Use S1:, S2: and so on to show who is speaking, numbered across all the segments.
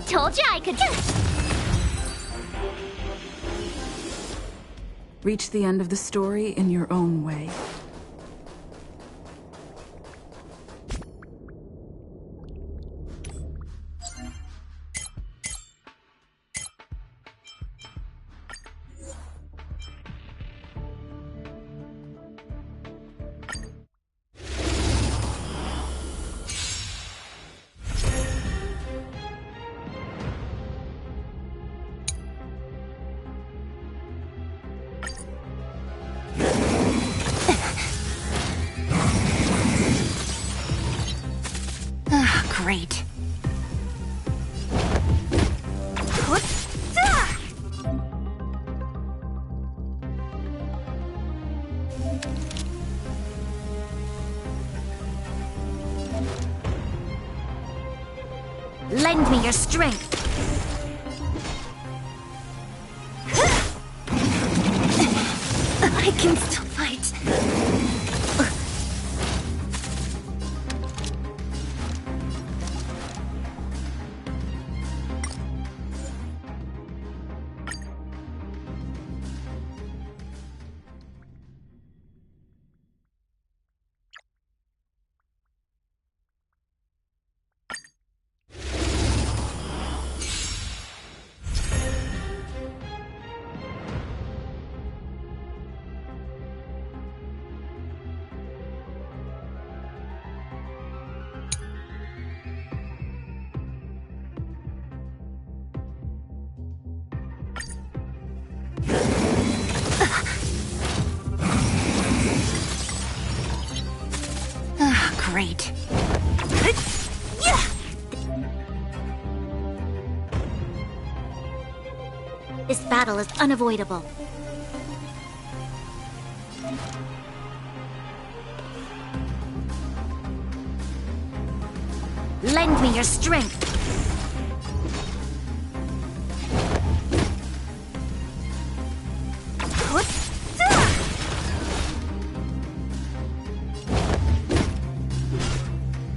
S1: Told you I could.
S2: Reach the end of the story in your own way.
S1: Great. Lend me your strength. I can still fight. Great. This battle is unavoidable. Lend me your strength.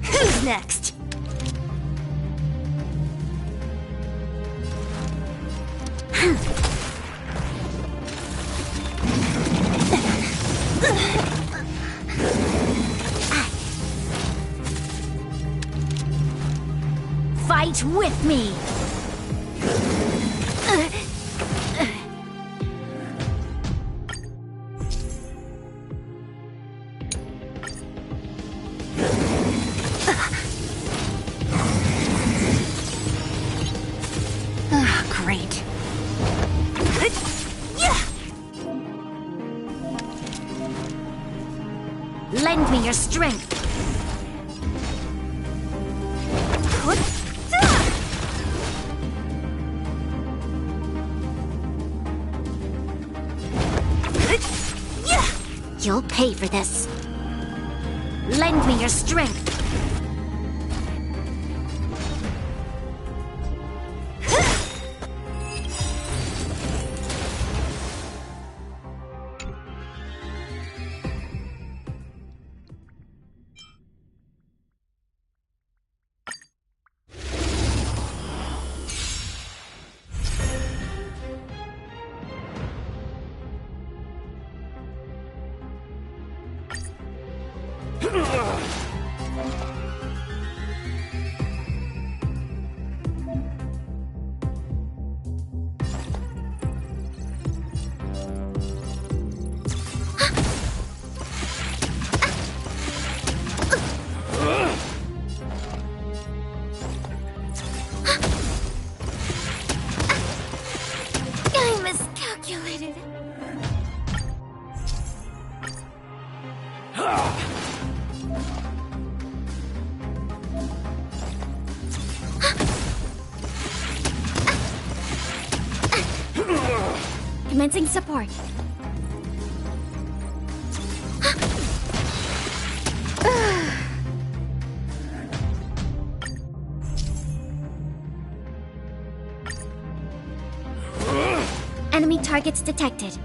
S1: Who's next? Fight with me! Great. Lend me your strength. You'll pay for this. Lend me your strength. I miscalculated. Commencing support. Enemy targets detected.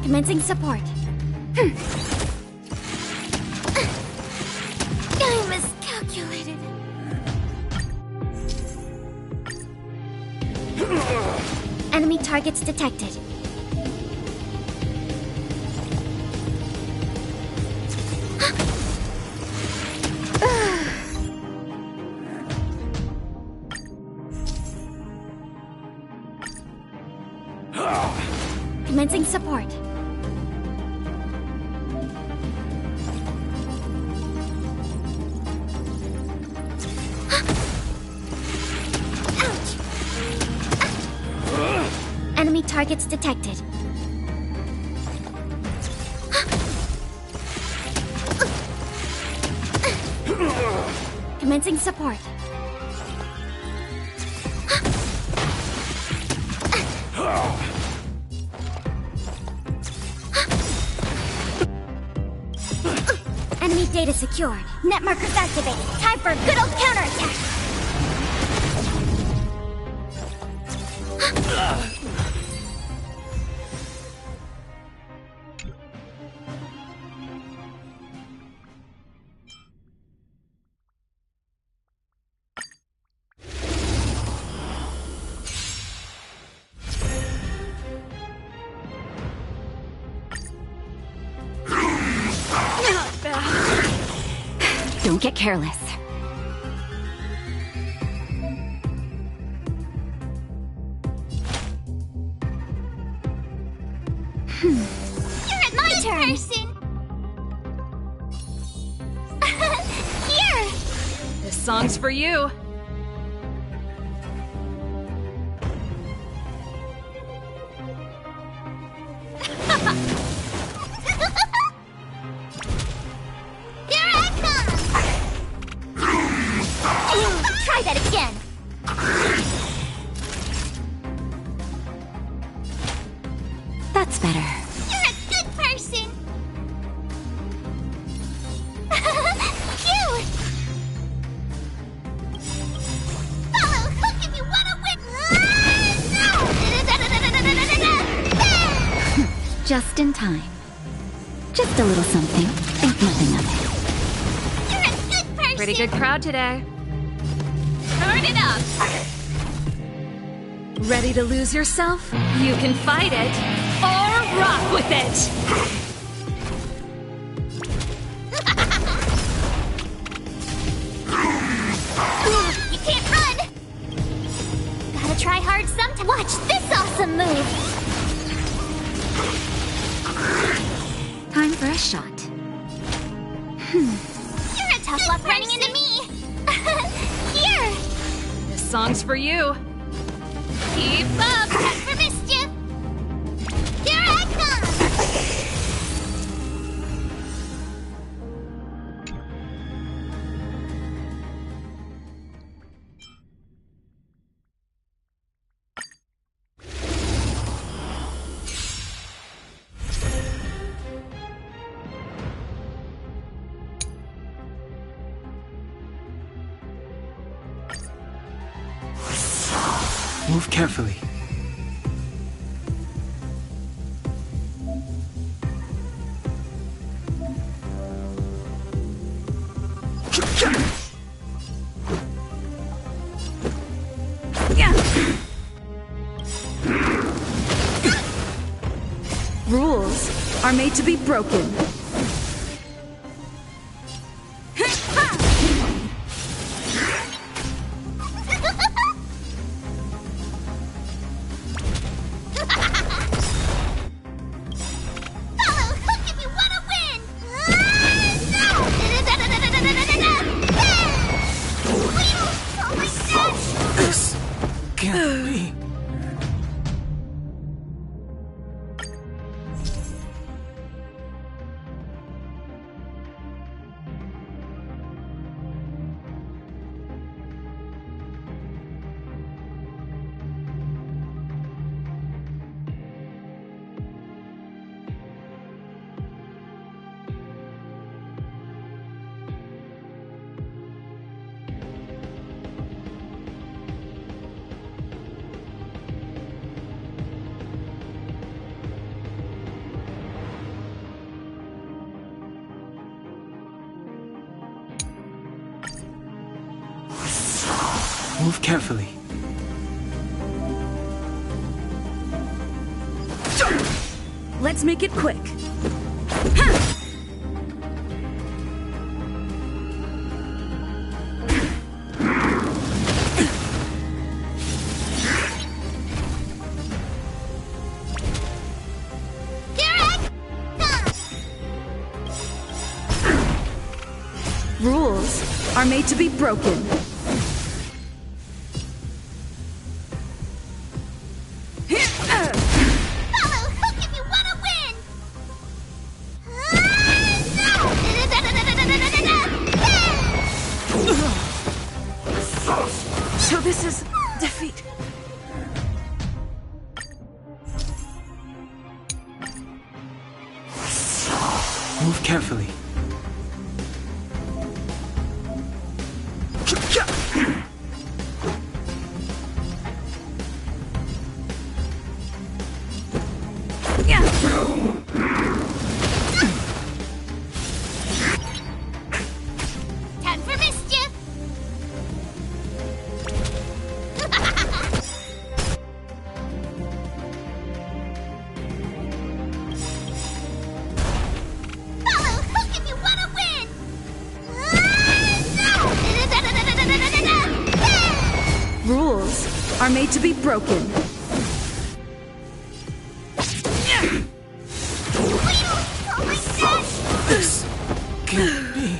S1: Commencing support. I miscalculated. Enemy targets detected. Commencing support. Ouch! Enemy targets detected. Commencing support. Enemy data secured. Net markers activated. Time for a good old counterattack. Don't get careless. You're at my turn! Here!
S2: This song's for you.
S1: Try that again! That's better. You're a good person! Cute! Follow hook if you wanna win! Just in time. Just a little something. Think nothing of it. You're a good person!
S2: Pretty good crowd today.
S1: Turn it up!
S2: Ready to lose yourself? You can fight it, or rock with it!
S1: You can't run! Gotta try hard sometime. Watch this awesome move! Time for a shot. You're a tough luck running into me! Here!
S2: This song's for you.
S1: Keep up! Time for mischief! Here I come!
S3: Move carefully.
S2: Rules are made to be broken.
S3: Can't be. Move carefully.
S2: Let's make it quick. Rules are made to be broken. So this is defeat.
S3: Move carefully.
S1: Time for mischief! Follow hook if you want to win!
S2: Rules are made to be broken.
S3: This can't be.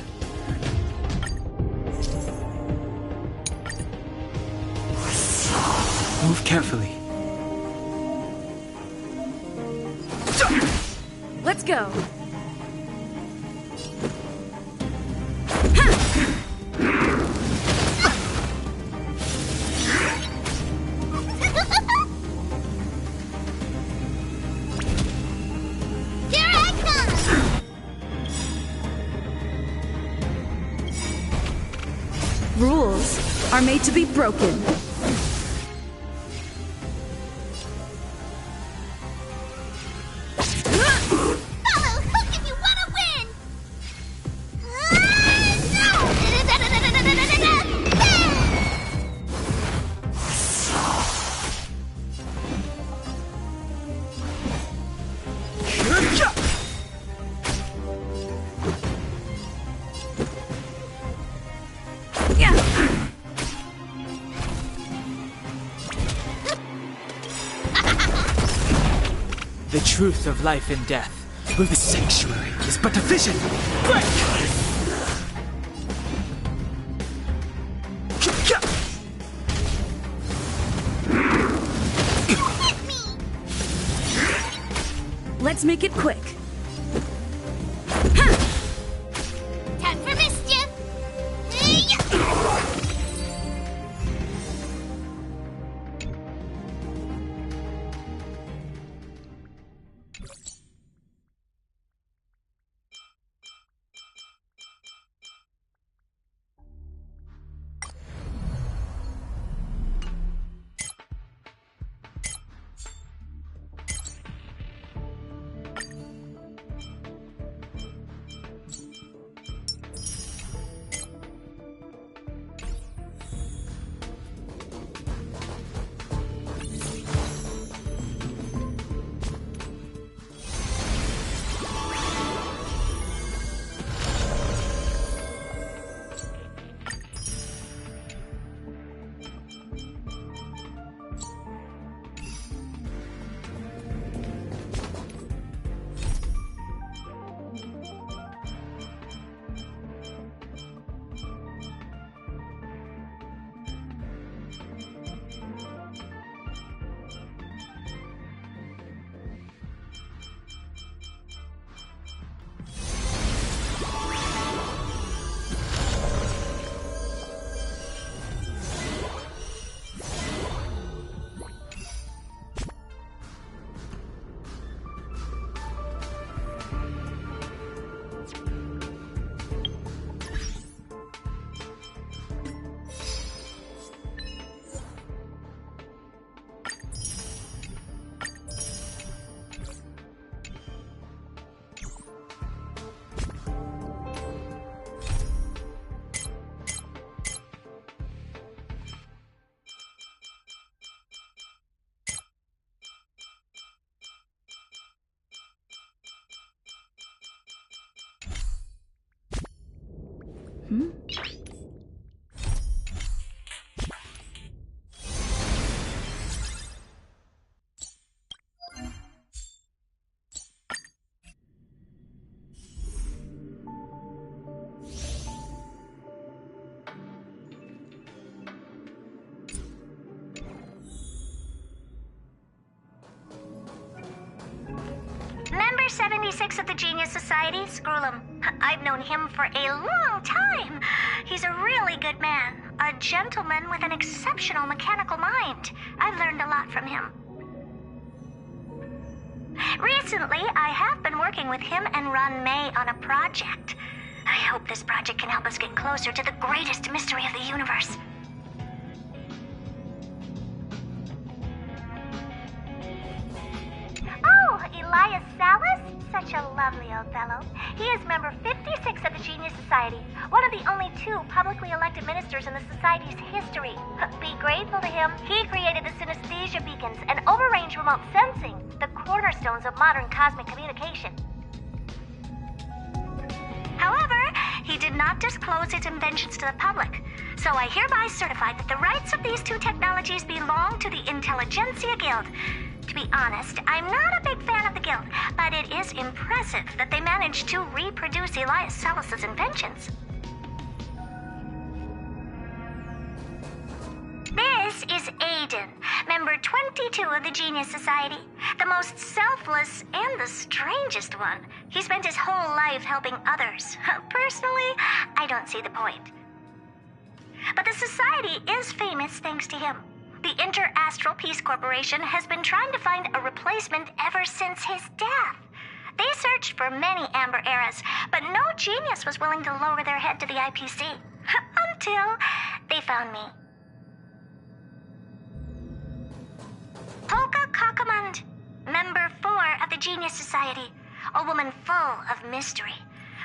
S3: Move carefully.
S2: Let's go.
S1: Here I come!
S2: Rules are made to be broken.
S1: Follow hook if you want to win!
S3: The truth of life and death. Well, the sanctuary is but a vision. Break!
S2: Let's make it quick.
S1: Time for mischief!
S4: Member 76 of the Genius Society, Screw'em. I've known him for a long time. He's a really good man, a gentleman with an exceptional mechanical mind. I've learned a lot from him. Recently, I have been working with him and Ron May on a project. I hope this project can help us get closer to the greatest mystery of the universe. Oh, Elias Salas? Such a lovely old fellow. He is member 56 of the Genius Society, one of the only 2 publicly elected ministers in the Society's history. Be grateful to him. He created the synesthesia beacons and overrange remote sensing, the cornerstones of modern cosmic communication. However, he did not disclose his inventions to the public, so I hereby certify that the rights of these 2 technologies belong to the Intelligentsia Guild. To be honest, I'm not a big fan of the guild, but it is impressive that they managed to reproduce Elias Salas's inventions. This is Aiden, member 22 of the Genius Society, the most selfless and the strangest one. He spent his whole life helping others. Personally, I don't see the point. But the Society is famous thanks to him. The Inter-Astral Peace Corporation has been trying to find a replacement ever since his death. They searched for many Amber eras, but no genius was willing to lower their head to the IPC. Until they found me. Polka Kakamund, member 4 of the Genius Society, a woman full of mystery.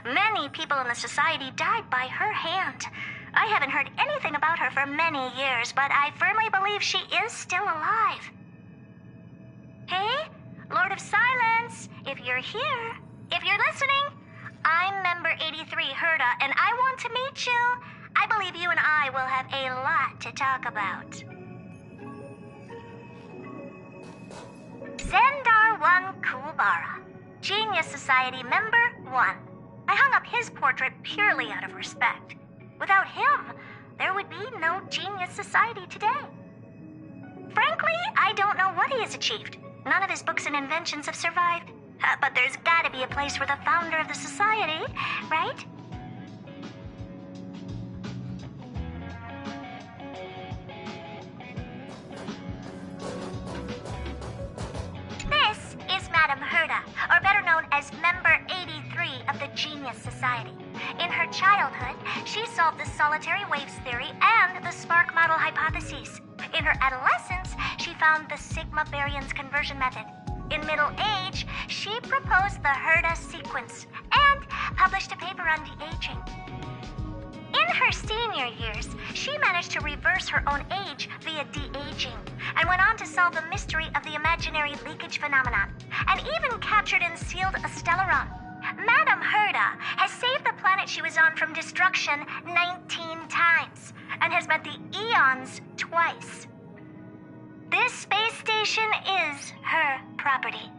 S4: Many people in the Society died by her hand. I haven't heard anything about her for many years, but I firmly believe she is still alive. Hey, Lord of Silence, if you're here, if you're listening, I'm member 83, Herda, and I want to meet you. I believe you and I will have a lot to talk about. Zendar 1 Kulbara, Genius Society member 1. I hung up his portrait purely out of respect. Without him, there would be no Genius Society today. Frankly, I don't know what he has achieved. None of his books and inventions have survived. But there's gotta be a place for the founder of the Society, right? This is Madame Herda, or better known as member 83 of the Genius Society. In her childhood, she solved the solitary waves theory and the spark model hypotheses. In her adolescence, she found the sigma baryons conversion method. In middle age, she proposed the Herda sequence and published a paper on de-aging. In her senior years, she managed to reverse her own age via de-aging and went on to solve the mystery of the imaginary leakage phenomenon, and even captured and sealed a stellaron. Madame Herda has saved the planet she was on from destruction 19 times and has met the eons twice. This space station is her property.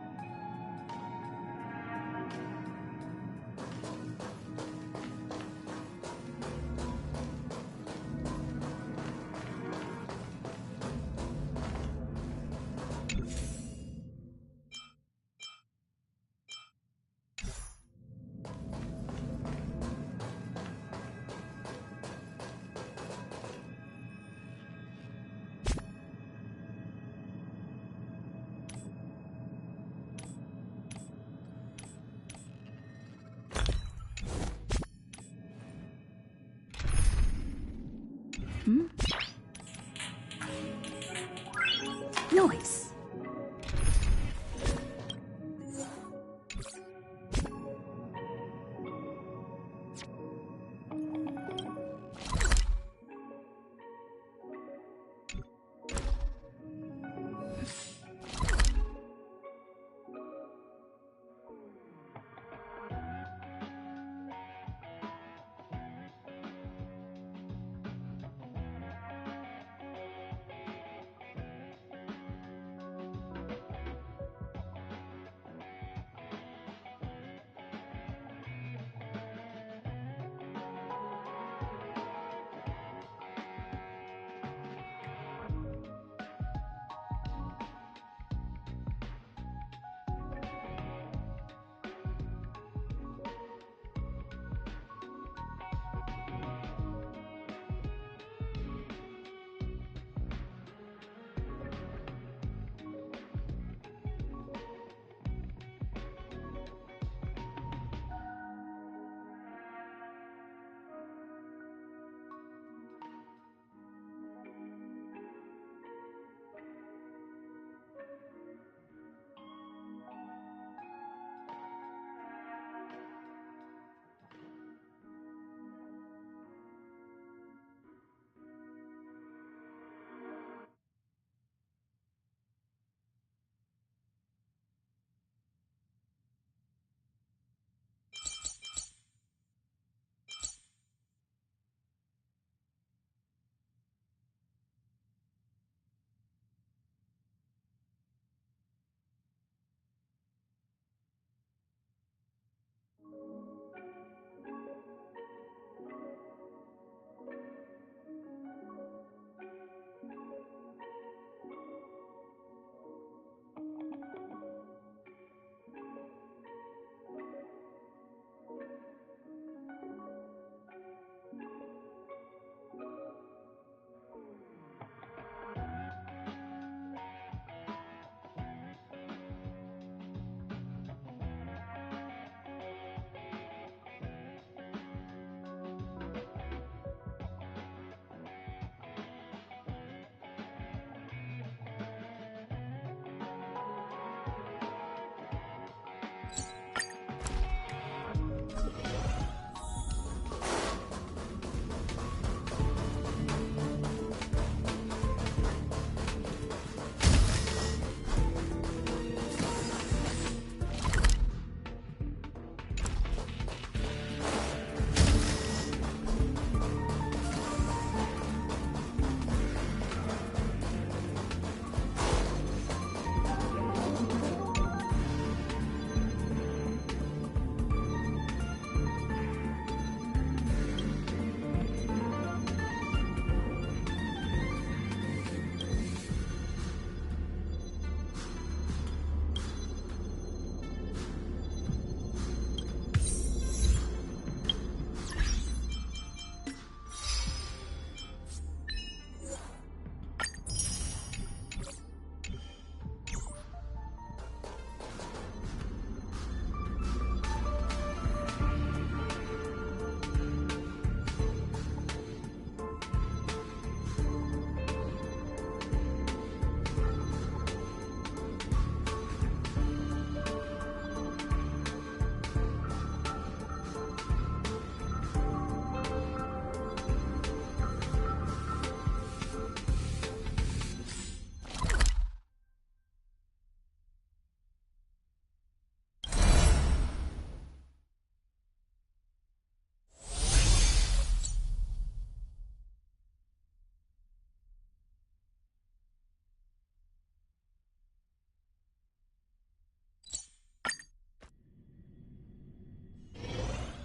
S1: Noise.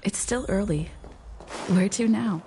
S5: It's still early. Where to now?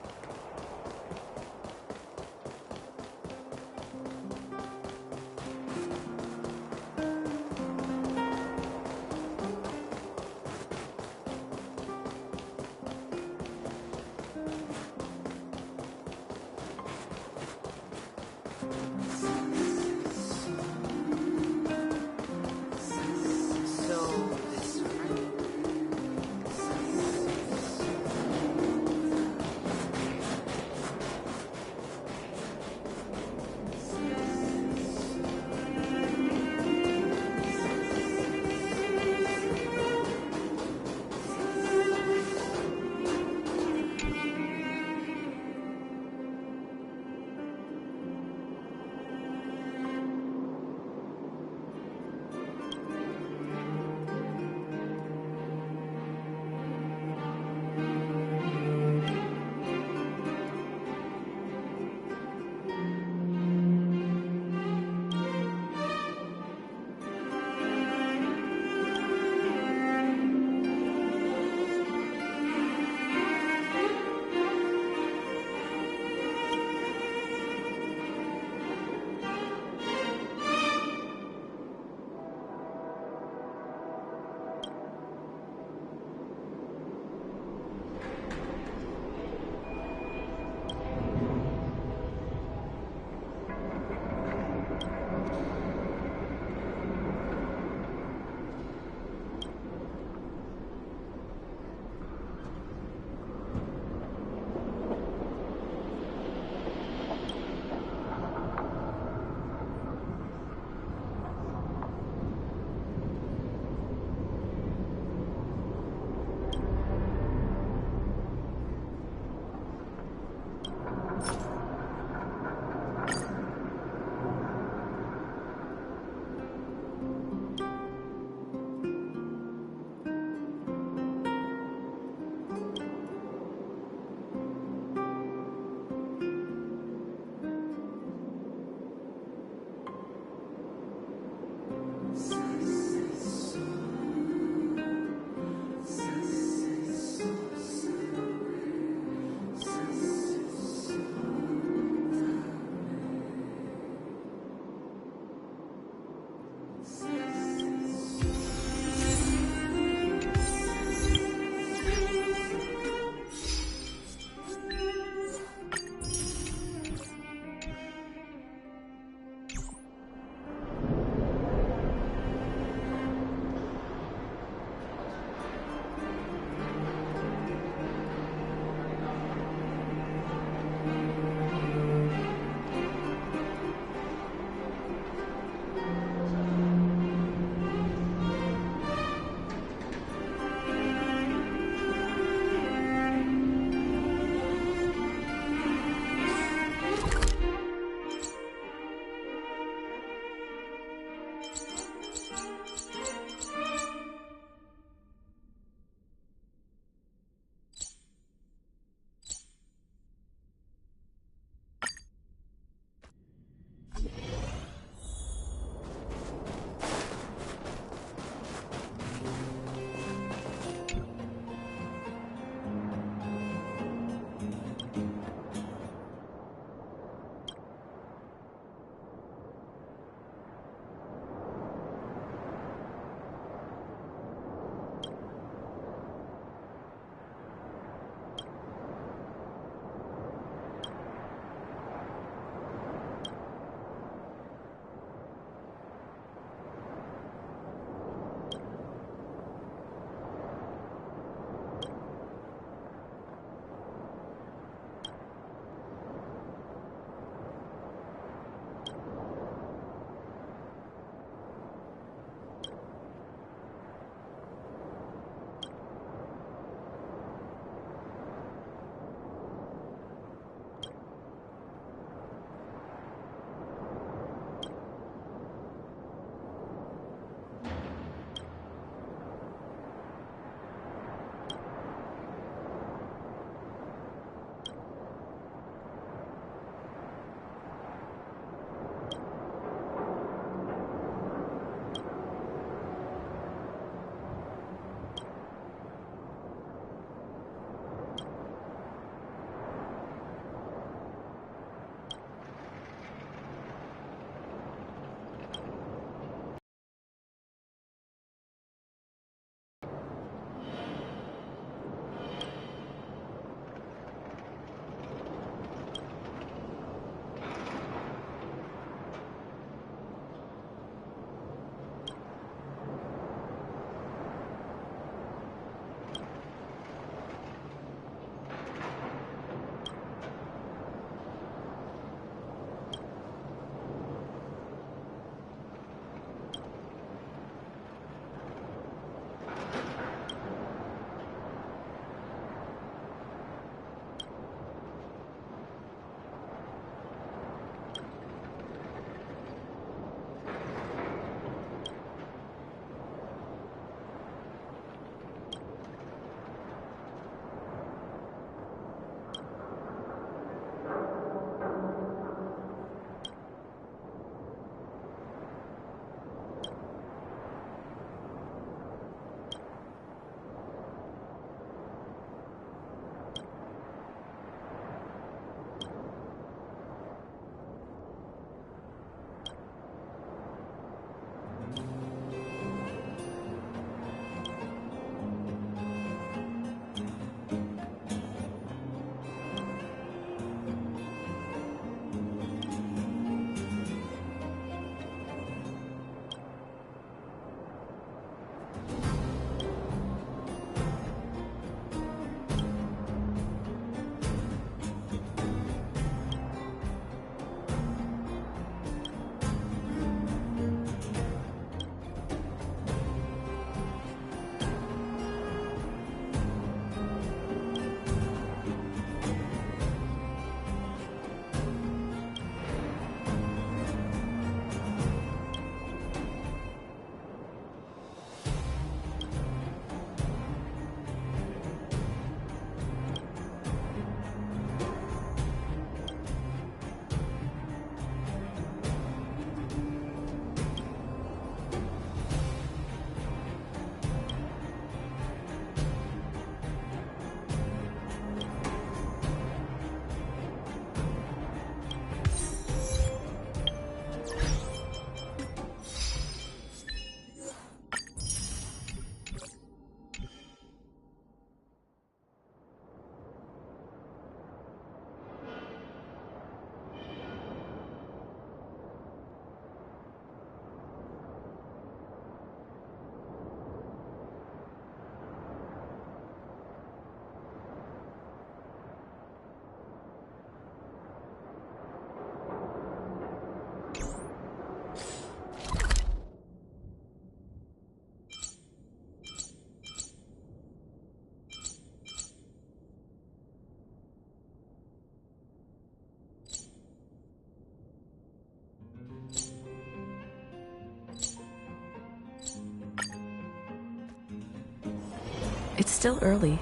S5: It's still early.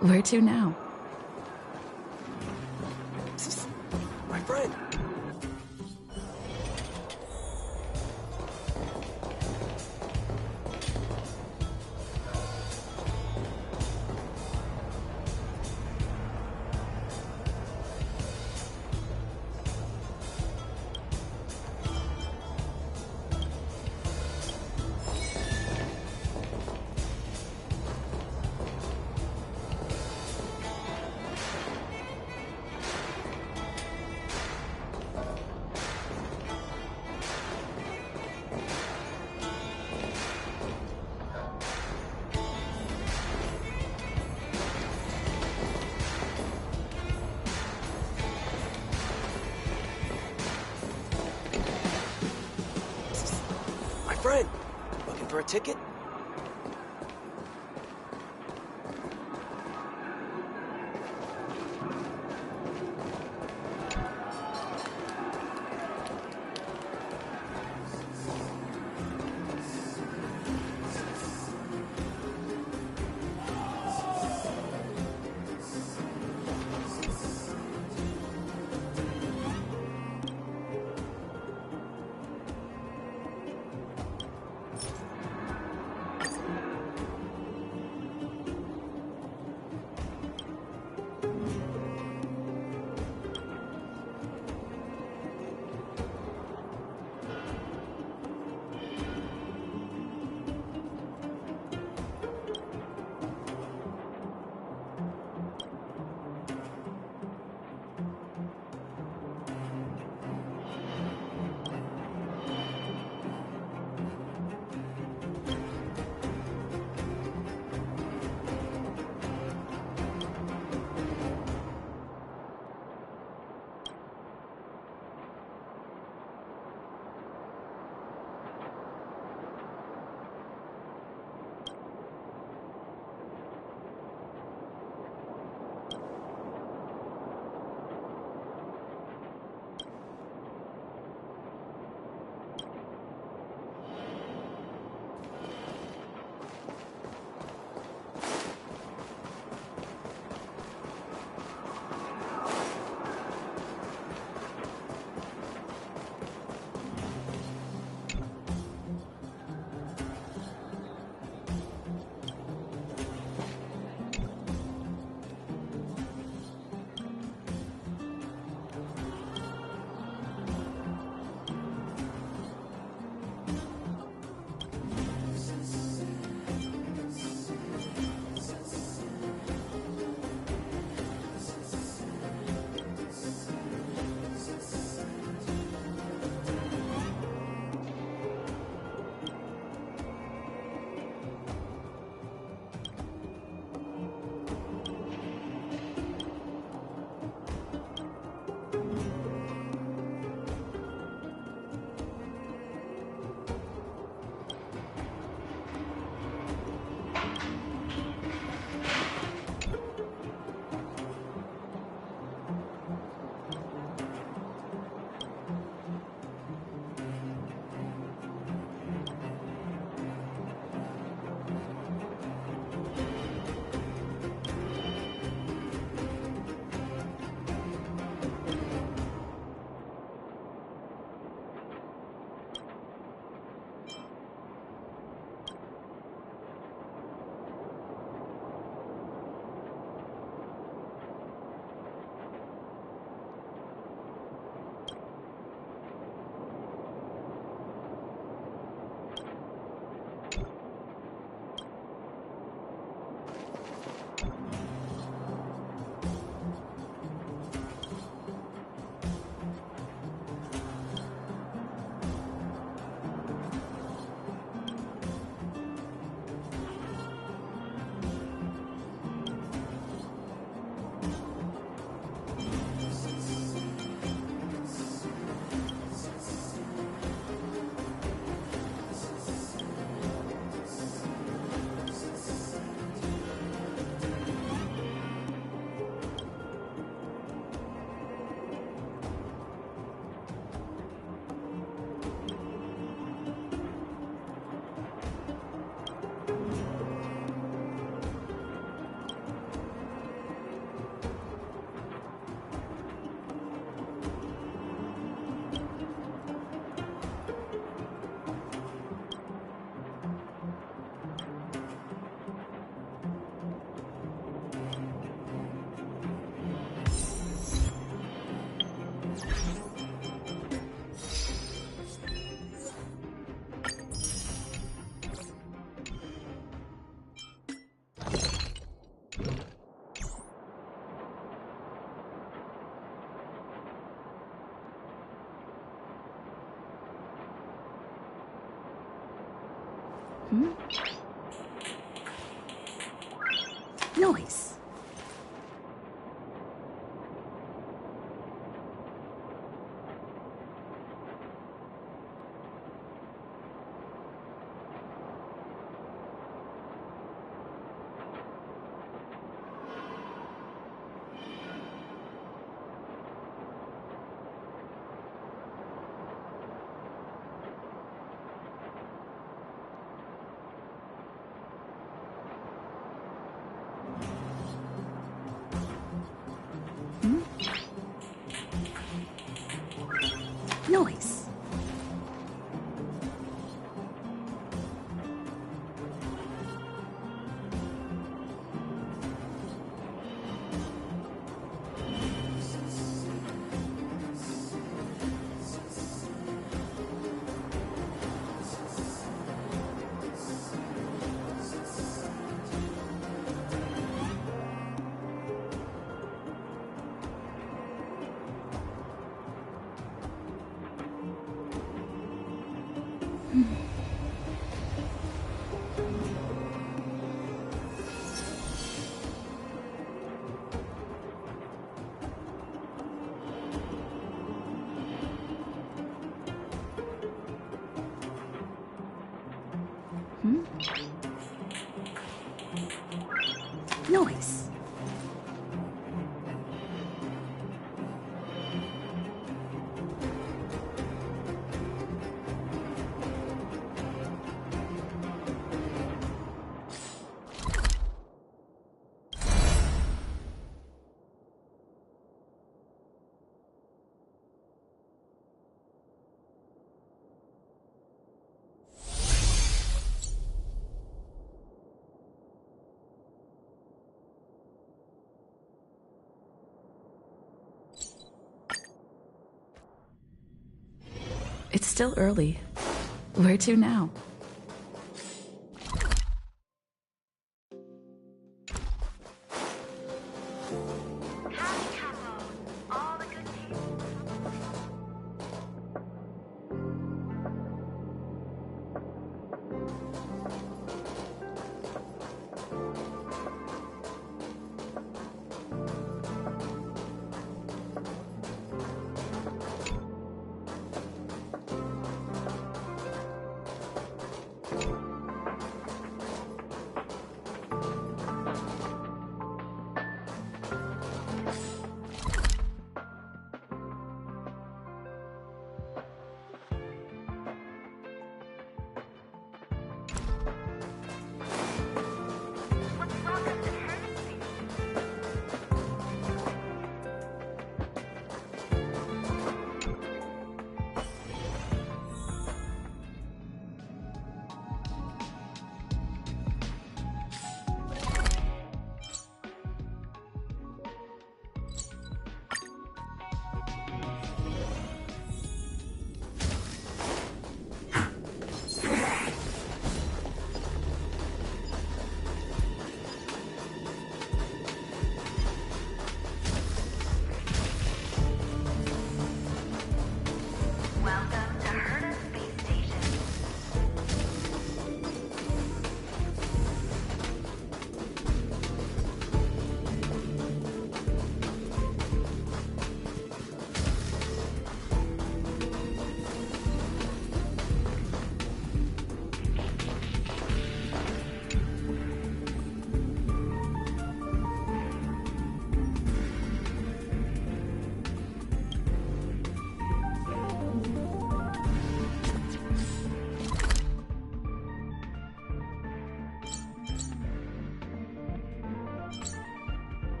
S5: Where to now?
S6: My friend. Friend, looking for a ticket?
S5: Noise. Noise. Noise. It's still early. Where to now?
S4: All the good things.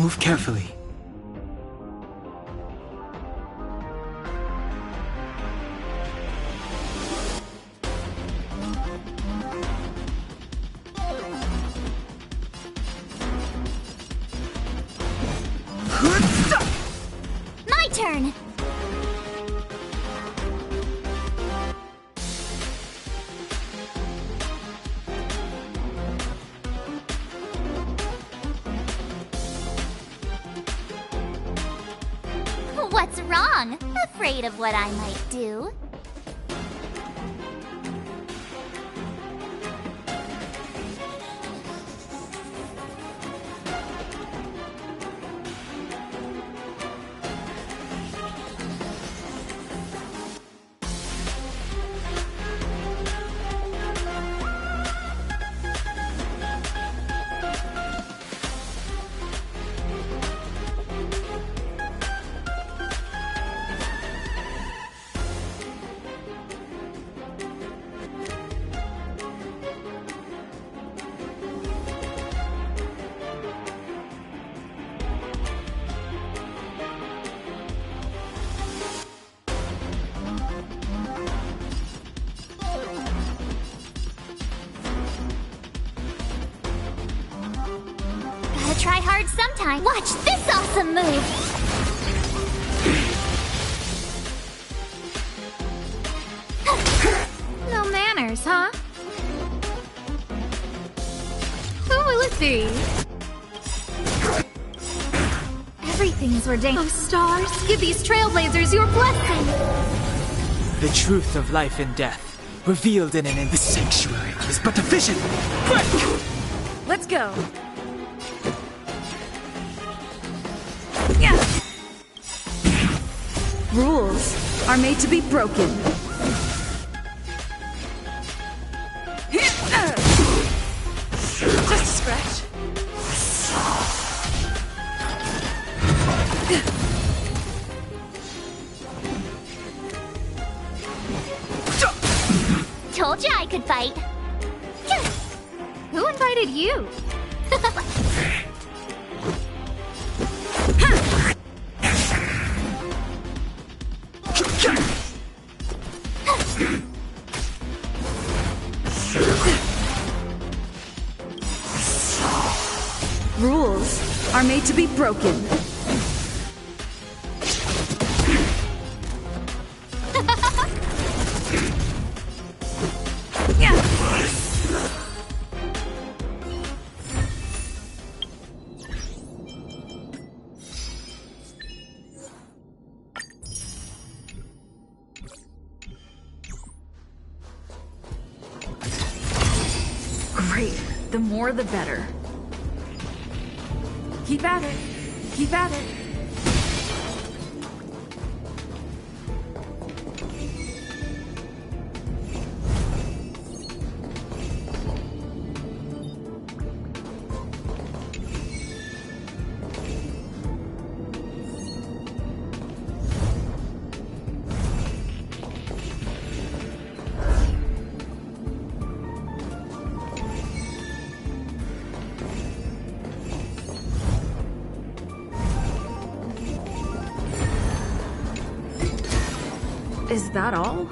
S3: Move carefully.
S4: My turn! What's wrong? Afraid of what I might do? Gotta try hard sometime. Watch this awesome move!
S2: No manners, huh? Who will it be? Everything is ordained. Oh, stars, give these trailblazers your blessing!
S3: The truth of life and death, revealed in the sanctuary, is but a vision. Quick!
S2: Let's go!
S7: Rules are made to be broken.
S2: Just a scratch.
S4: Told ya I could fight.
S2: Who invited you?
S7: Rules are made to be broken. Great. The more the better. Keep at it. Keep at it. Is that all?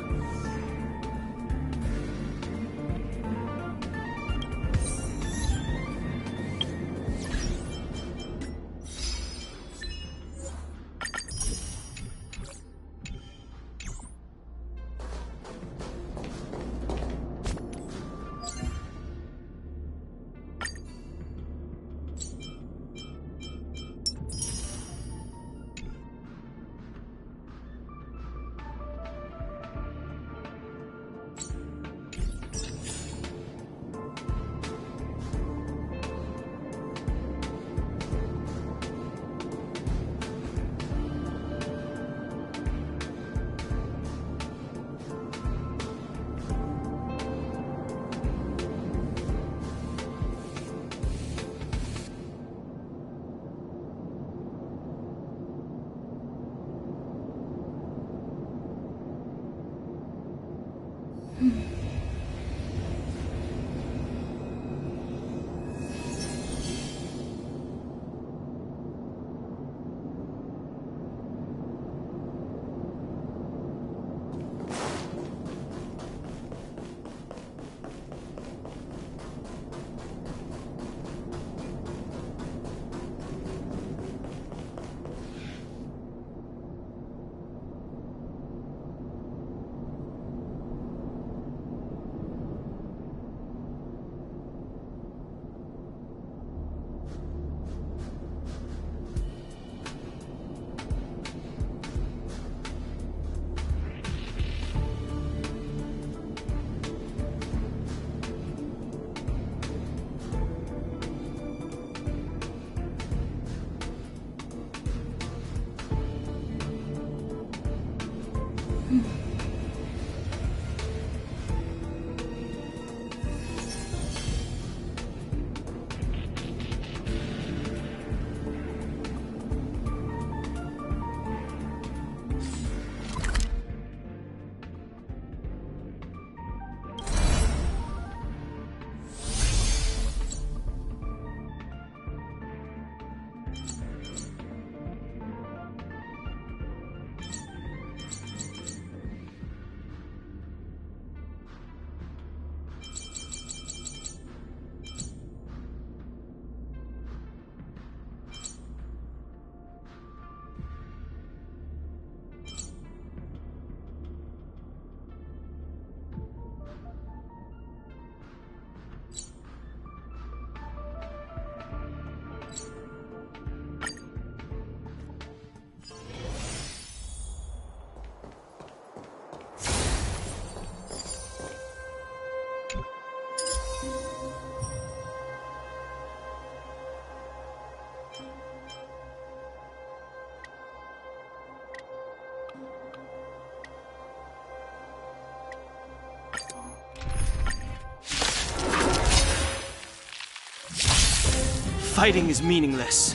S3: Fighting is meaningless.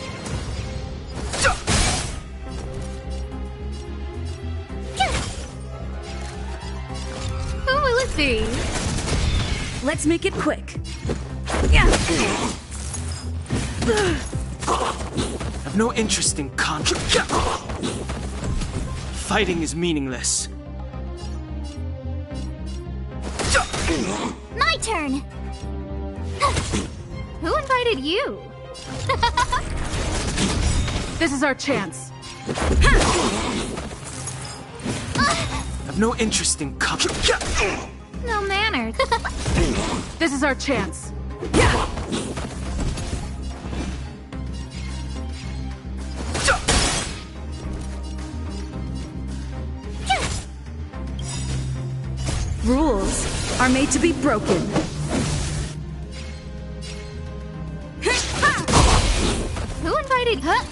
S2: Who will it be?
S7: Let's make it quick.
S3: I've no interest in conflict. Fighting is meaningless.
S4: My turn!
S2: Who invited you?
S7: This is our chance.
S3: I've no interest in conflict.
S2: No manners.
S7: This is our chance. Rules are made to be broken.
S2: Who invited? Huh?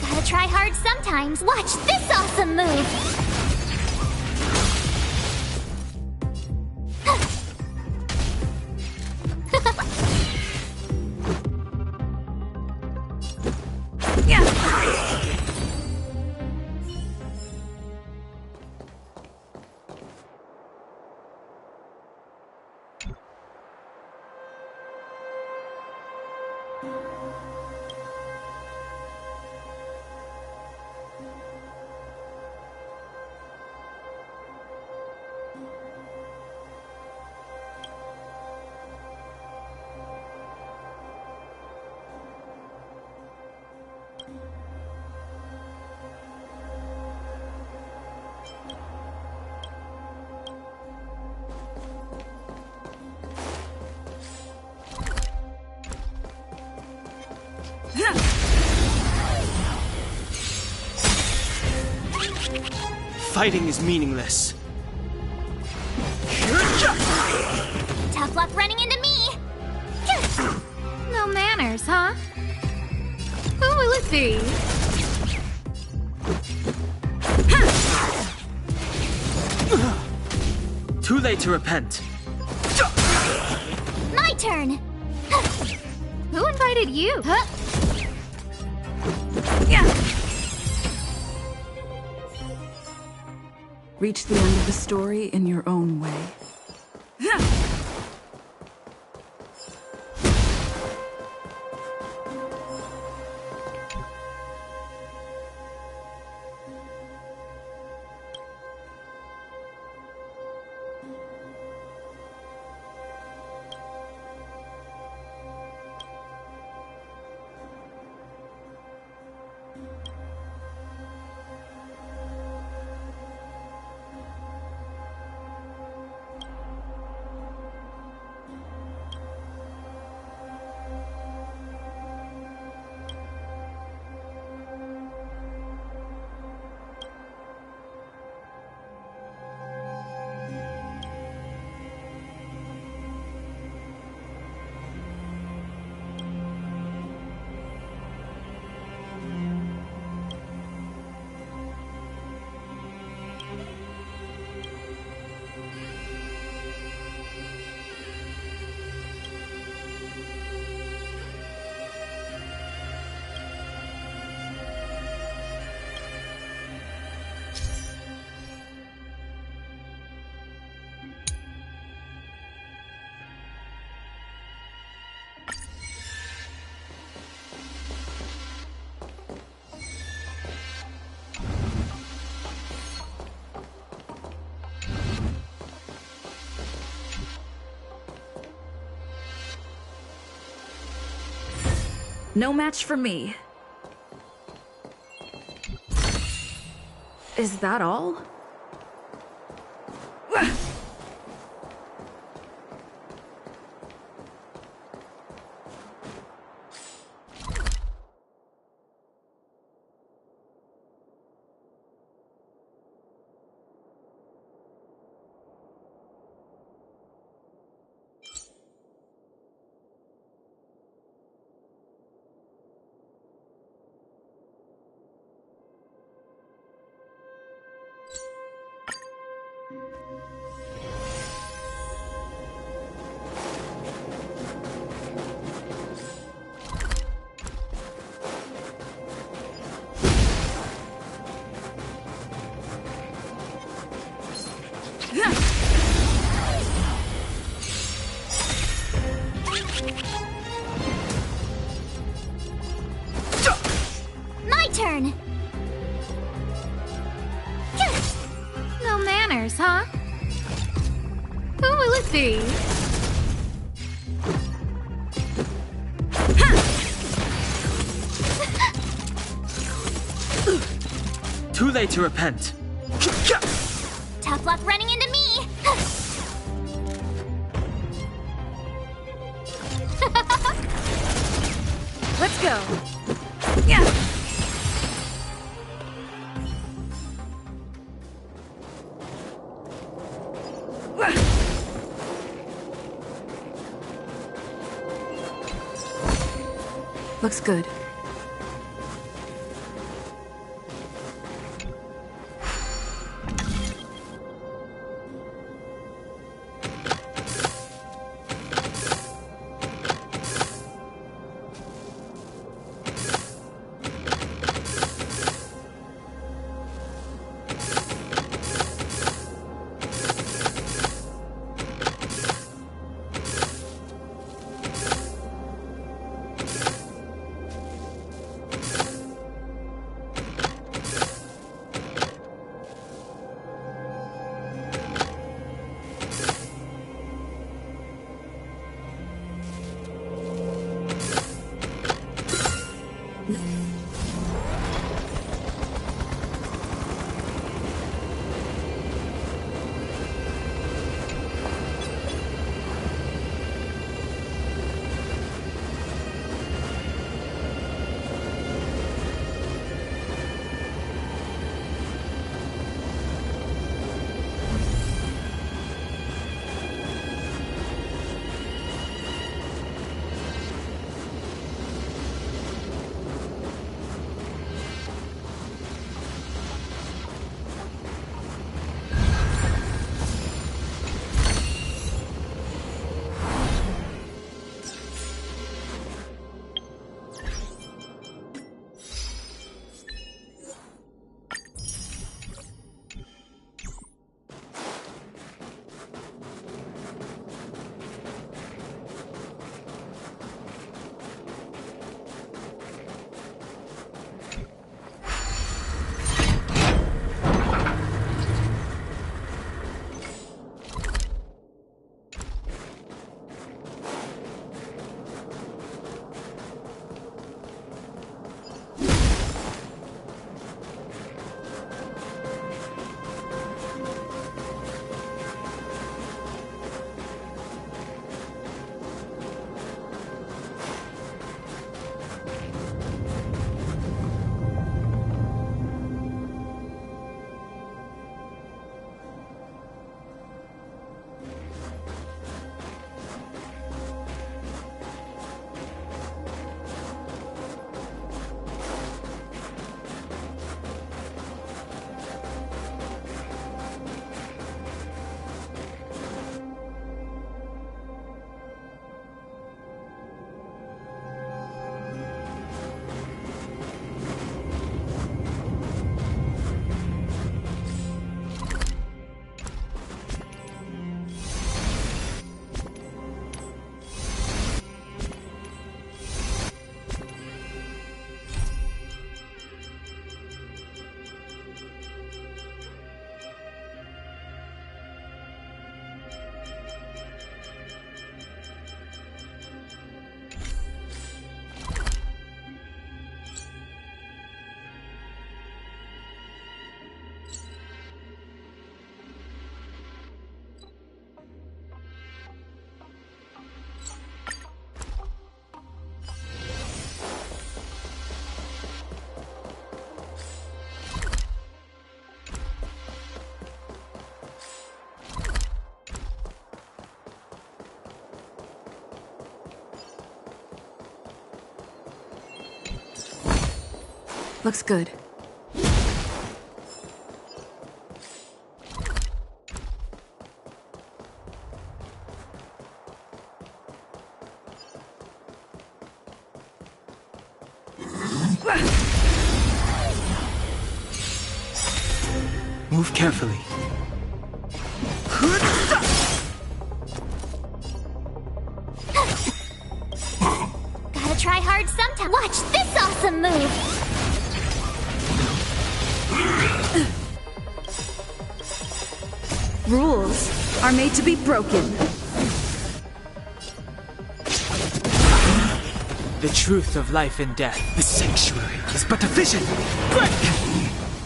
S4: Gotta try hard sometimes. Watch this awesome move!
S3: Fighting is meaningless.
S4: Tough luck running into me!
S2: No manners, huh? Who will it be?
S3: Too late to repent.
S4: My turn!
S2: Who invited you? Huh?
S7: Reach the end of the story in your own way. No match for me. Is that all?
S1: My turn!
S2: No manners, huh? Who will it be?
S3: Too late to repent.
S1: Tough luck running into me!
S2: Let's go. Yeah.
S7: Looks good. Looks good.
S3: Move carefully.
S4: Gotta try hard sometime. Watch this awesome move!
S2: Rules are made to be broken.
S3: The truth of life and death. The sanctuary is but a vision. Break!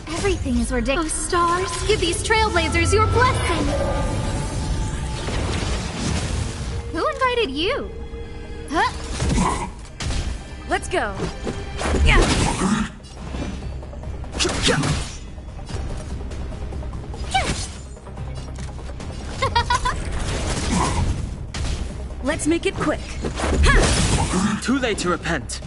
S4: Everything is ridiculous.
S2: Oh, stars, give these trailblazers your blessing.
S4: Who invited you?
S2: Huh? Let's go. Yeah. Let's make it quick.
S3: Too late to repent.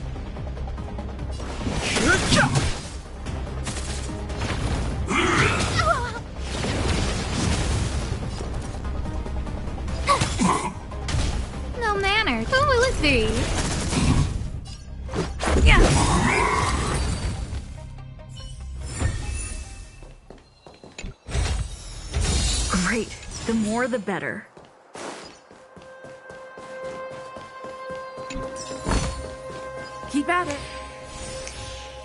S4: No manners. Who will it be?
S2: Yeah. Great. The more the better. Keep at it.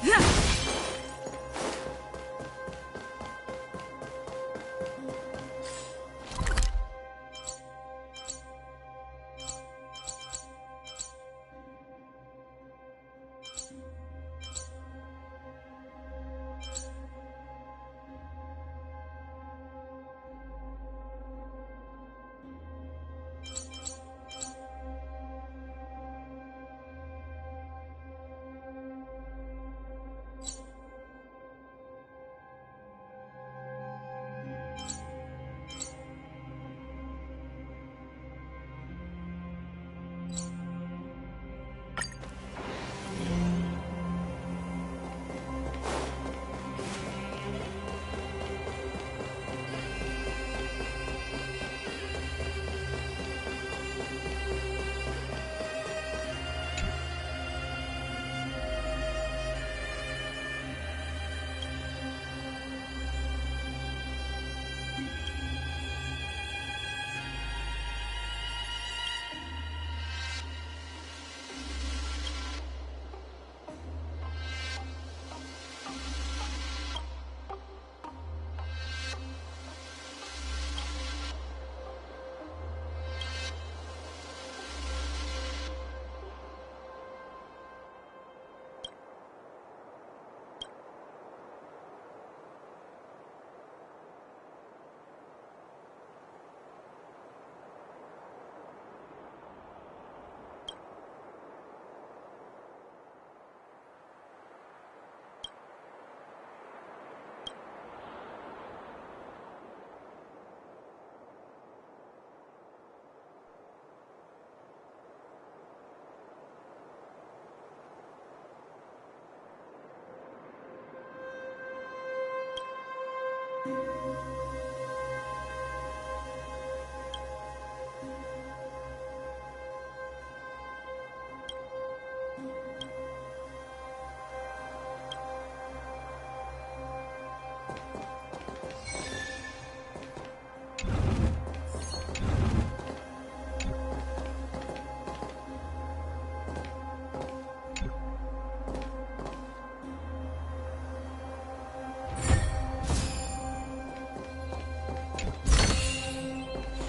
S2: Yeah.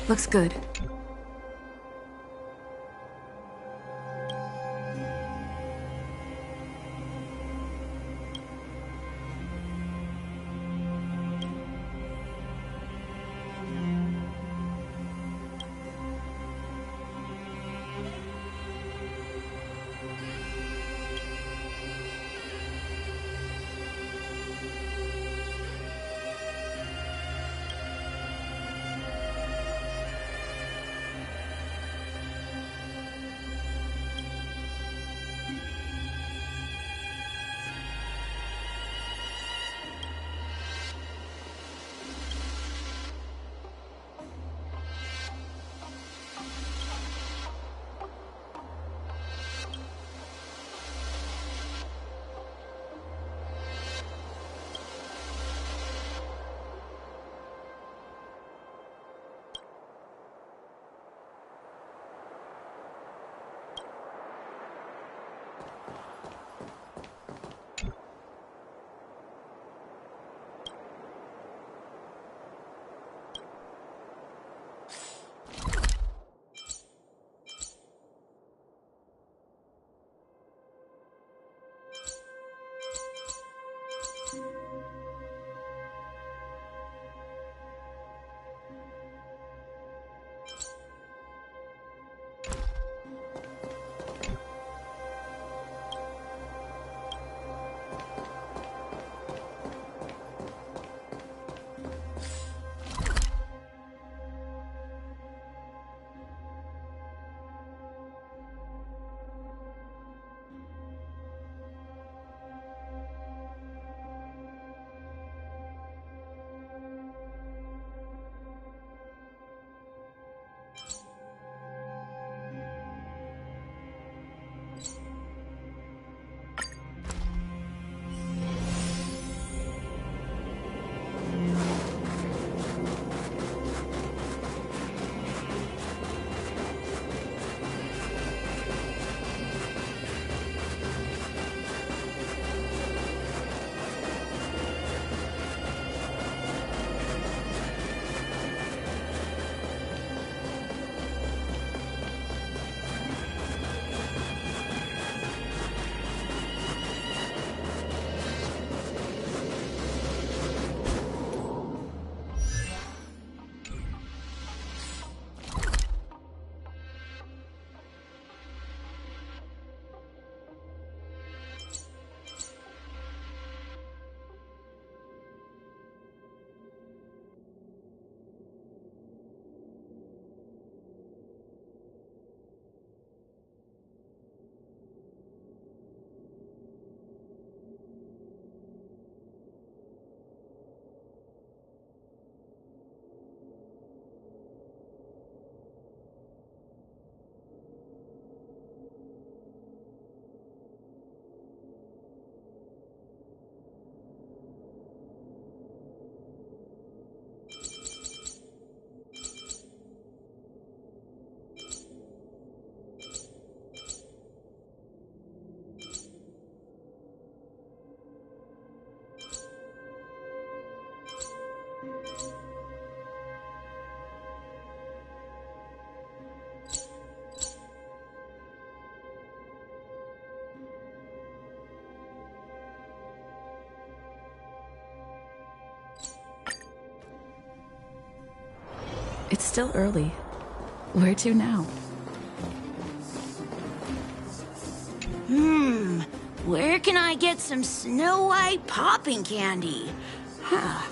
S7: Looks good.
S5: It's still early. Where to now?
S8: Where can I get some Snow White popping candy? Huh.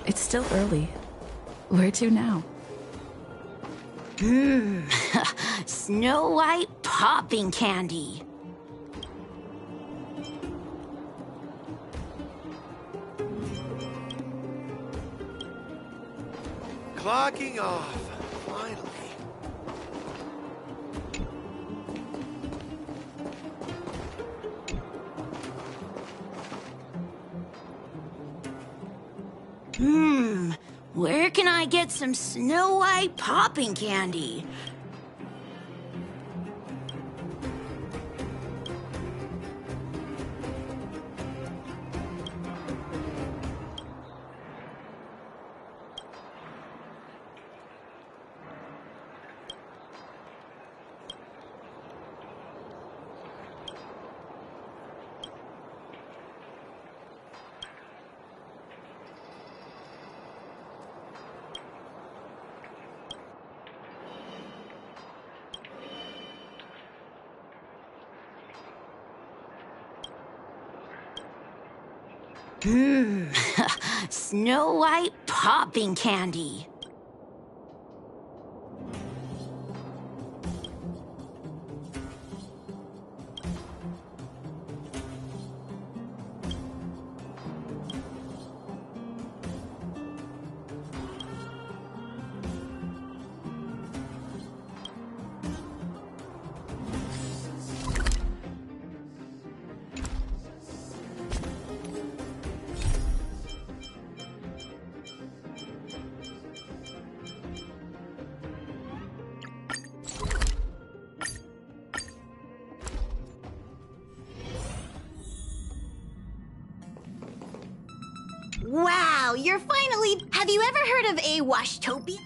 S5: It's still early. Where to now?
S8: Snow White popping candy.
S6: Clocking off. Finally.
S8: Where can I get some Snow White popping candy? Snow White popping candy.
S9: Wow, you're finally... Have you ever heard of a washtopia?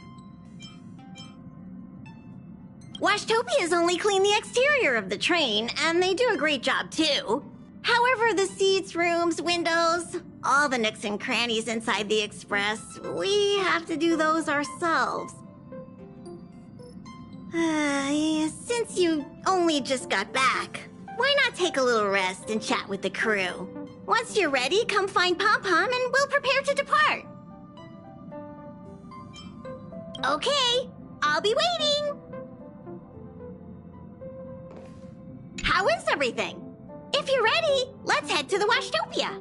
S9: Washtopias only clean the exterior of the train, and they do a great job too. However, the seats, rooms, windows, all the nooks and crannies inside the express, we have to do those ourselves. Since you only just got back, why not take a little rest and chat with the crew? Once you're ready, come find Pom Pom and we'll prepare to depart. Okay, I'll be waiting. How is everything? If you're ready, let's head to the Washtopia.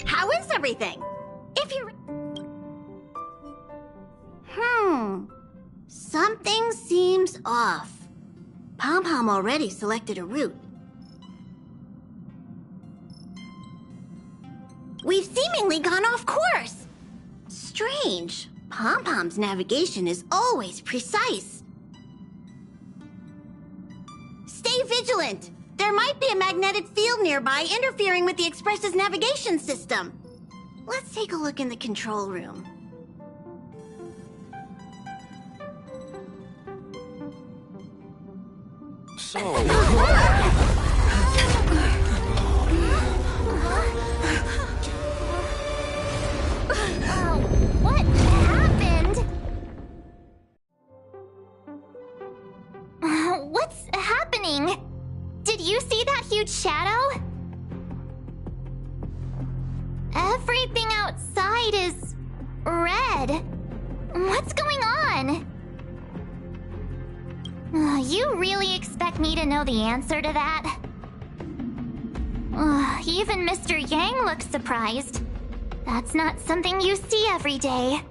S9: How is everything? If you're... Something seems off. Pom Pom already selected a route. We've seemingly gone off course. Strange. Pom Pom's navigation is always precise. Stay vigilant. There might be a magnetic field nearby interfering with the Express's navigation system. Let's take a look in the control room.
S6: So...
S1: What happened? What's happening? Did you see that huge shadow? Everything outside is red. What's going on? You really expect me to know the answer to that? Even Mr. Yang looks surprised. That's not something you see every day.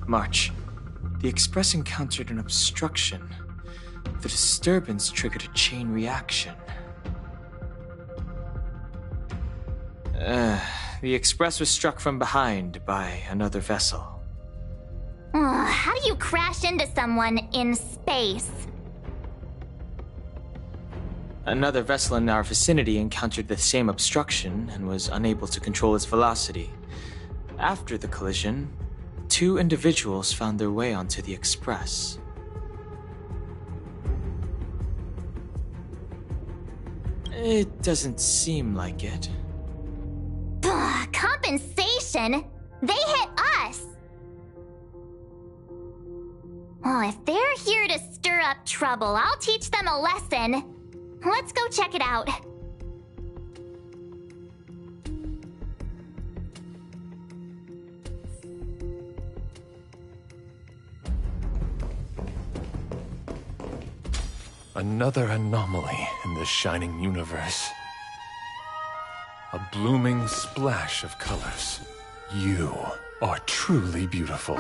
S3: March, the Express encountered an obstruction. The disturbance triggered a chain reaction. The Express was struck from behind by another vessel.
S1: How do you crash into someone in space?
S3: Another vessel in our vicinity encountered the same obstruction and was unable to control its velocity. After the collision, 2 individuals found their way onto the Express. It doesn't seem like it.
S1: Compensation? They hit us! If they're here to stir up trouble, I'll teach them a lesson. Let's go check it out.
S10: Another anomaly in the shining universe. A blooming splash of colors. You are truly beautiful.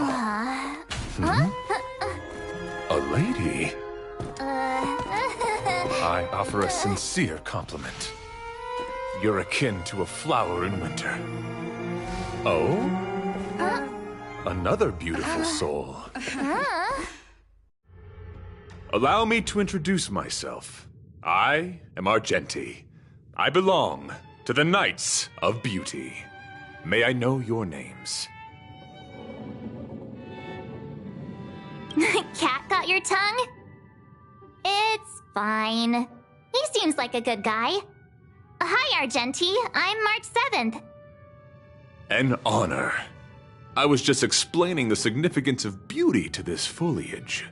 S10: A lady? I offer a sincere compliment. You're akin to a flower in winter. Oh? Another beautiful soul. Allow me to introduce myself. I am Argenti. I belong to the Knights of Beauty. May I know your names?
S1: Cat got your tongue? It's fine. He seems like a good guy. Hi, Argenti. I'm March 7th.
S10: An honor. I was just explaining the significance of beauty to this foliage.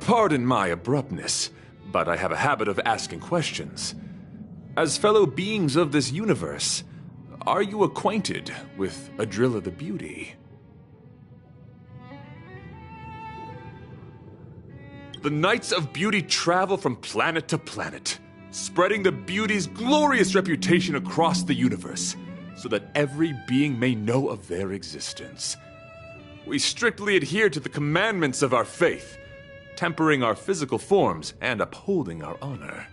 S10: Pardon my abruptness, but I have a habit of asking questions. As fellow beings of this universe, are you acquainted with Adrilla the Beauty? The Knights of Beauty travel from planet to planet, spreading the beauty's glorious reputation across the universe, so that every being may know of their existence. We strictly adhere to the commandments of our faith, tempering our physical forms and upholding our honor.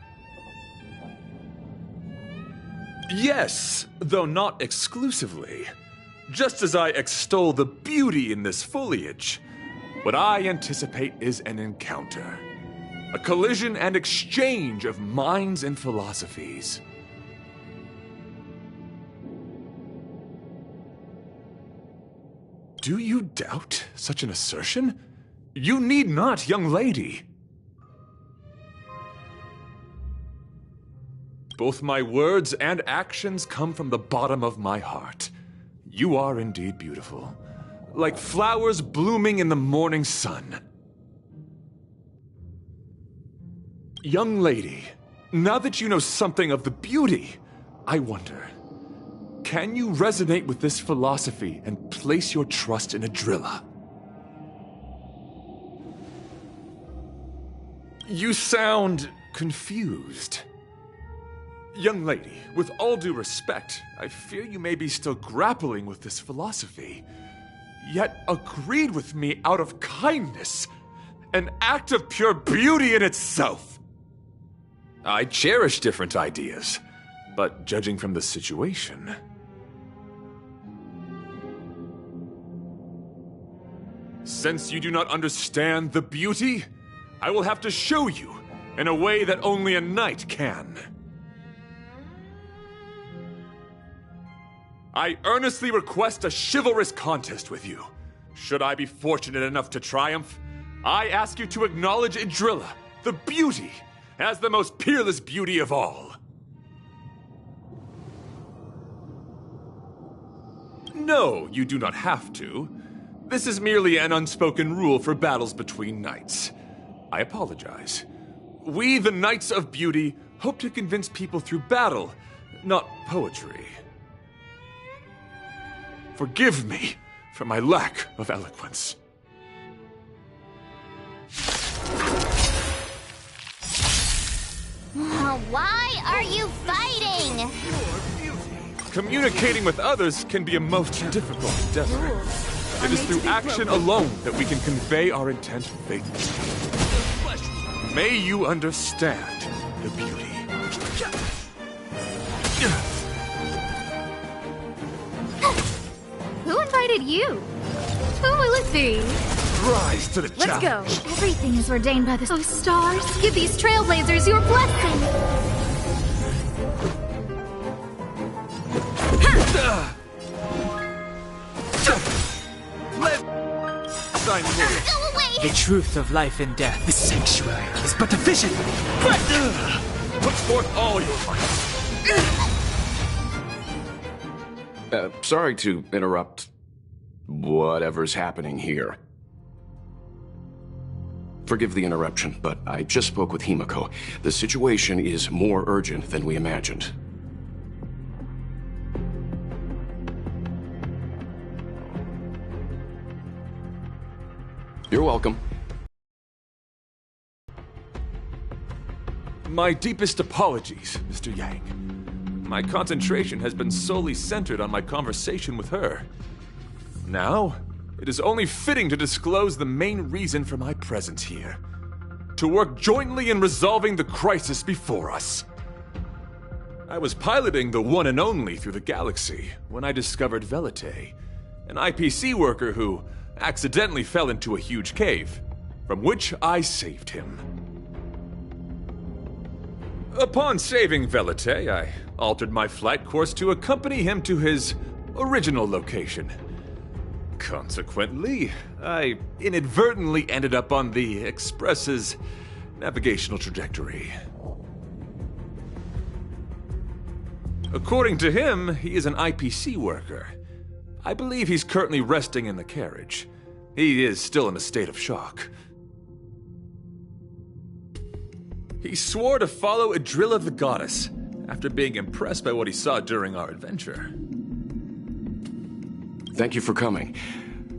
S10: Yes, though not exclusively. Just as I extol the beauty in this foliage, what I anticipate is an encounter. A collision and exchange of minds and philosophies. Do you doubt such an assertion? You need not, young lady. Both my words and actions come from the bottom of my heart. You are indeed beautiful, like flowers blooming in the morning sun. Young lady, now that you know something of the beauty, I wonder, can you resonate with this philosophy and place your trust in Adrilla? You sound confused. Young lady, with all due respect, I fear you may be still grappling with this philosophy, yet agreed with me out of kindness, an act of pure beauty in itself. I cherish different ideas, but judging from the situation... Since you do not understand the beauty, I will have to show you in a way that only a knight can. I earnestly request a chivalrous contest with you. Should I be fortunate enough to triumph, I ask you to acknowledge Adrilla, the beauty, as the most peerless beauty of all. No, you do not have to. This is merely an unspoken rule for battles between knights. I apologize. We, the Knights of Beauty, hope to convince people through battle, not poetry. Forgive me for my lack of eloquence.
S1: Why are you fighting?
S10: Communicating with others can be a most difficult endeavor. It is through action alone that we can convey our intent faithfully. May you understand the beauty.
S2: Who invited you? Who will it be?
S10: Rise to the challenge.
S2: Let's go. Everything is ordained by the stars. Give these trailblazers your blessing.
S1: Go away!
S11: The truth of life and death. The sanctuary is but a vision.
S10: Put forth all your might.
S12: Sorry to interrupt whatever's happening here. Forgive the interruption, but I just spoke with Himiko. The situation is more urgent than we imagined. You're welcome.
S10: My deepest apologies, Mr. Yang. My concentration has been solely centered on my conversation with her. Now, it is only fitting to disclose the main reason for my presence here. To work jointly in resolving the crisis before us. I was piloting the one and only through the galaxy when I discovered Velite, an IPC worker who accidentally fell into a huge cave, from which I saved him. Upon saving Velite, I altered my flight course to accompany him to his original location. Consequently, I inadvertently ended up on the Express's navigational trajectory. According to him, he is an IPC worker. I believe he's currently resting in the carriage. He is still in a state of shock. He swore to follow Adrilla the Goddess after being impressed by what he saw during our adventure.
S12: Thank you for coming.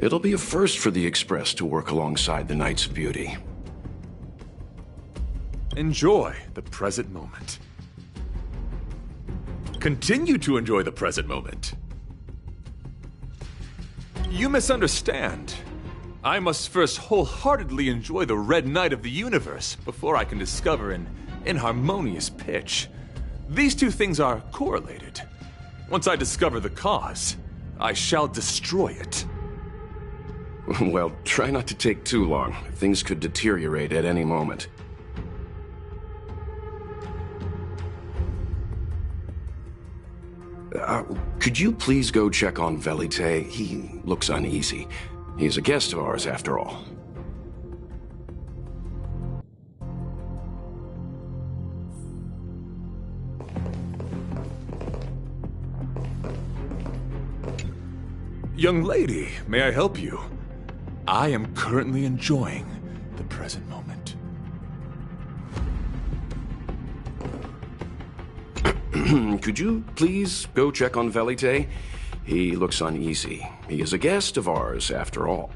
S12: It'll be a first for the Express to work alongside the Knights of Beauty.
S10: Enjoy the present moment. Continue to enjoy the present moment. You misunderstand. I must first wholeheartedly enjoy the red night of the universe before I can discover an inharmonious pitch. These two things are correlated. Once I discover the cause, I shall destroy it.
S12: Well, try not to take too long. Things could deteriorate at any moment. Could you please go check on Velite? He looks uneasy. He's a guest of ours, after all.
S10: Young lady, may I help you? I am currently enjoying the present moment.
S12: Could you please go check on Velite? He looks uneasy. He is a guest of ours, after all.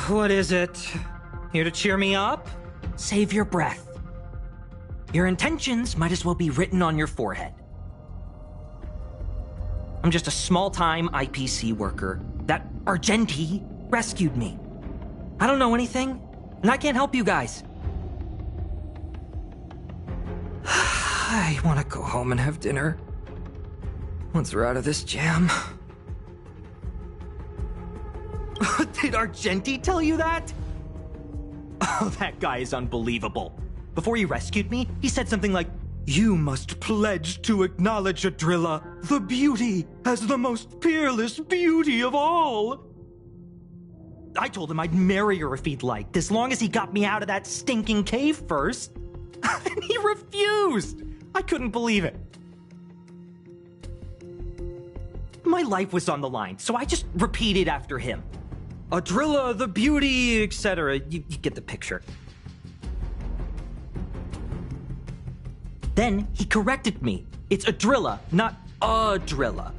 S11: What is it? Here to cheer me up? Save your breath. Your intentions might as well be written on your forehead. I'm just a small-time IPC worker. That Argenti rescued me. I don't know anything, and I can't help you guys. I want to go home and have dinner. Once we're out of this jam. Did Argenti tell you that? Oh, that guy is unbelievable. Before he rescued me, he said something like, "You must pledge to acknowledge Adrilla, the beauty, as the most peerless beauty of all." I told him I'd marry her if he'd liked, as long as he got me out of that stinking cave first. And he refused. I couldn't believe it. My life was on the line, so I just repeated after him. Adrilla, the beauty, etc. You get the picture. Then he corrected me. It's Adrilla, not Adrilla.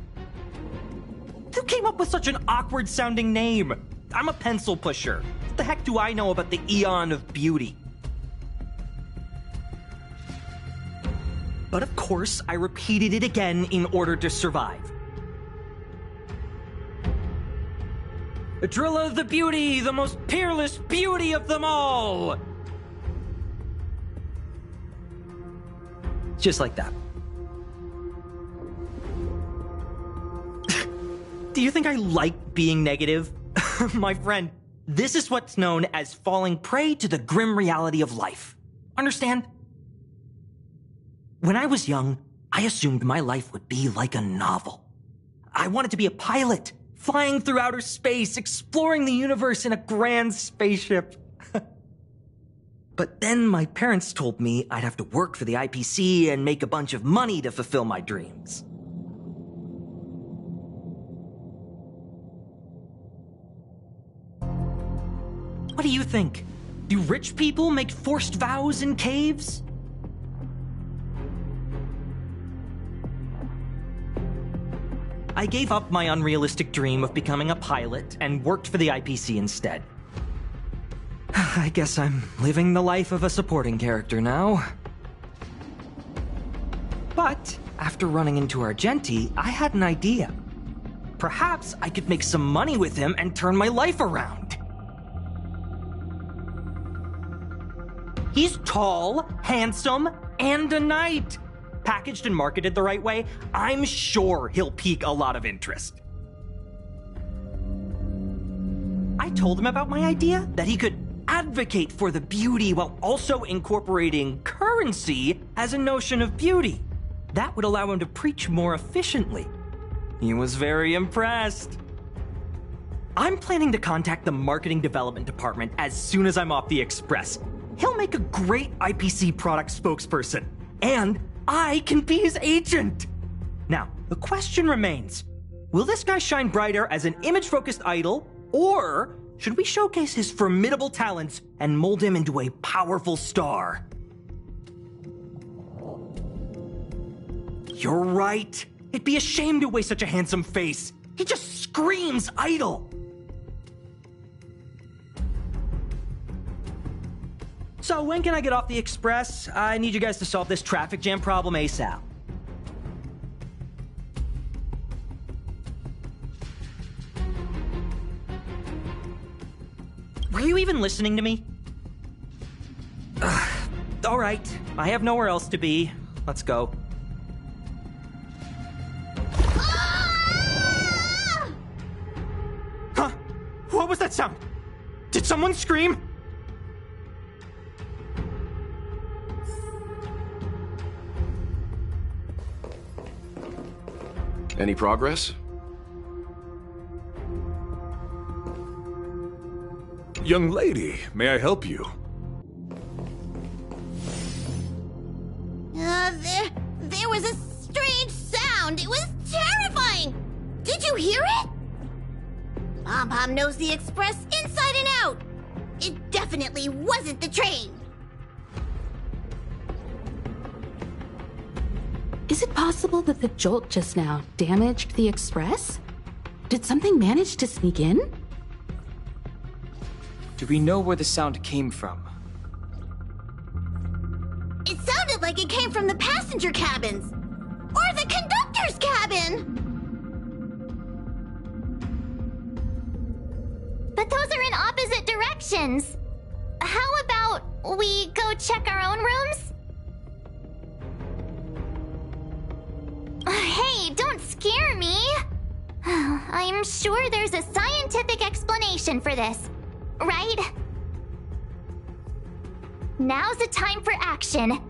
S11: Who came up with such an awkward-sounding name? I'm a pencil pusher. What the heck do I know about the Eon of Beauty? But of course, I repeated it again in order to survive. Adrilla the beauty, the most peerless beauty of them all! Just like that. Do you think I like being negative? My friend, this is what's known as falling prey to the grim reality of life. Understand? When I was young, I assumed my life would be like a novel. I wanted to be a pilot, flying through outer space, exploring the universe in a grand spaceship. But then my parents told me I'd have to work for the IPC and make a bunch of money to fulfill my dreams. What do you think? Do rich people make forced vows in caves? I gave up my unrealistic dream of becoming a pilot and worked for the IPC instead. I guess I'm living the life of a supporting character now. But after running into Argenti, I had an idea. Perhaps I could make some money with him and turn my life around. He's tall, handsome, and a knight. Packaged and marketed the right way, I'm sure he'll pique a lot of interest. I told him about my idea, that he could advocate for the beauty while also incorporating currency as a notion of beauty. That would allow him to preach more efficiently. He was very impressed. I'm planning to contact the marketing development department as soon as I'm off the express. He'll make a great IPC product spokesperson, and I can be his agent. Now, the question remains, will this guy shine brighter as an image-focused idol, or should we showcase his formidable talents and mold him into a powerful star? You're right. It'd be a shame to waste such a handsome face. He just screams idol. So when can I get off the express? I need you guys to solve this traffic jam problem ASAP. Were you even listening to me? All right, I have nowhere else to be. Let's go. Huh? What was that sound? Did someone scream?
S12: Any progress?
S10: Young lady, may I help you?
S9: There was a strange sound. It was terrifying. Did you hear it? Pom-Pom knows the express inside and out. It definitely wasn't the train.
S7: Is it possible that the jolt just now damaged the express? Did something manage to sneak in?
S3: Do we know where the sound came from?
S9: It sounded like it came from the passenger cabins. Or the conductor's cabin.
S1: But those are in opposite directions. How about we go check our own rooms? Hey, don't scare me. I'm sure there's a scientific explanation for this, right? Now's the time for action.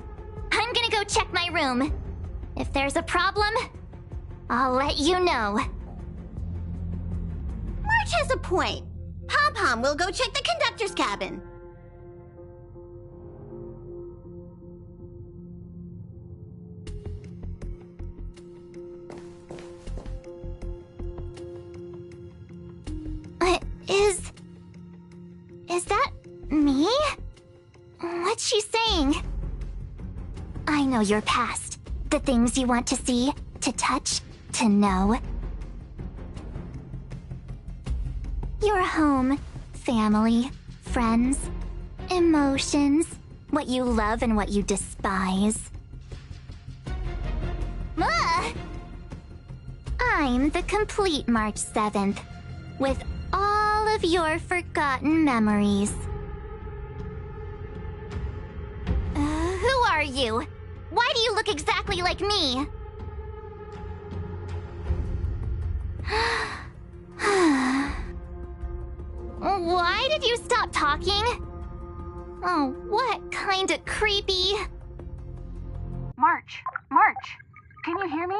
S1: I'm gonna go check my room. If there's a problem, I'll let you know.
S9: March has a point. Pom-Pom will go check the conductor's cabin.
S1: Is that me? What's she saying? I know your past. The things you want to see, to touch, to know. Your home, family, friends, emotions, what you love and what you despise. I'm the complete March 7th, with all of your forgotten memories. Who are you? Why do you look exactly like me? Why did you stop talking? Oh, what kind of creepy...
S13: March, can you hear me?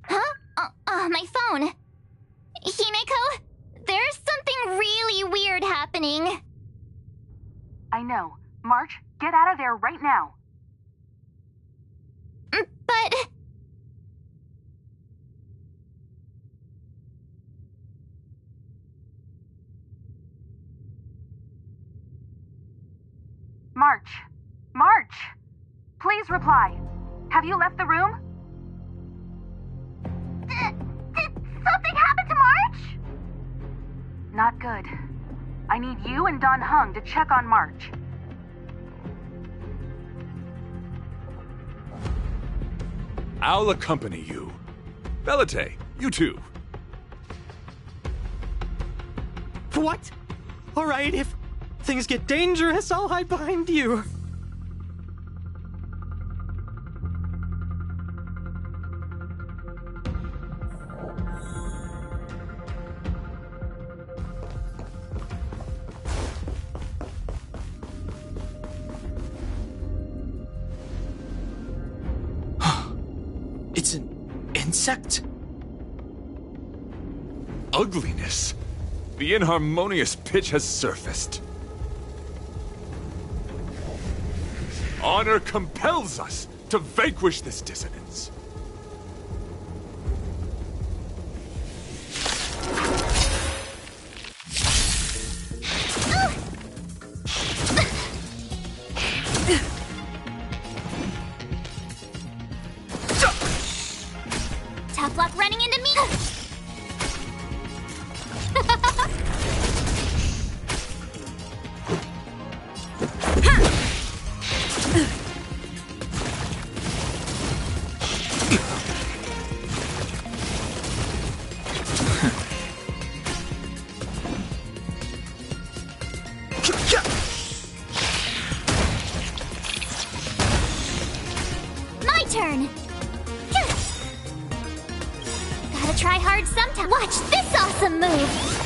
S1: Huh? My phone. Himeko, there's something really weird happening.
S13: I know. March, get out of there right now.
S1: But...
S13: March! Please reply. Have you left the room?
S9: Did something happen to March?
S13: Not good. I need you and Don Hung to check on March.
S10: I'll accompany you. Velite, you too.
S11: What? All right, if things get dangerous, I'll hide behind you.
S3: It's an insect?
S10: Ugliness. The inharmonious pitch has surfaced. Honor compels us to vanquish this dissonance.
S1: Tough luck running into me! Watch this awesome move!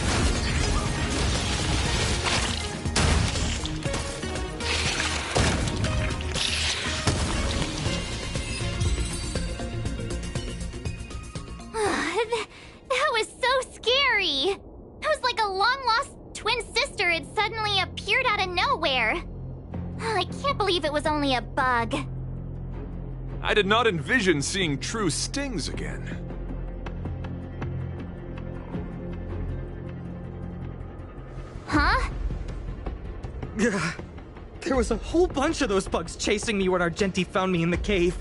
S1: That was so scary! It was like a long-lost twin sister had suddenly appeared out of nowhere. I can't believe it was only a bug.
S10: I did not envision seeing true stings again.
S1: Huh?
S11: There was a whole bunch of those bugs chasing me when Argenti found me in the cave.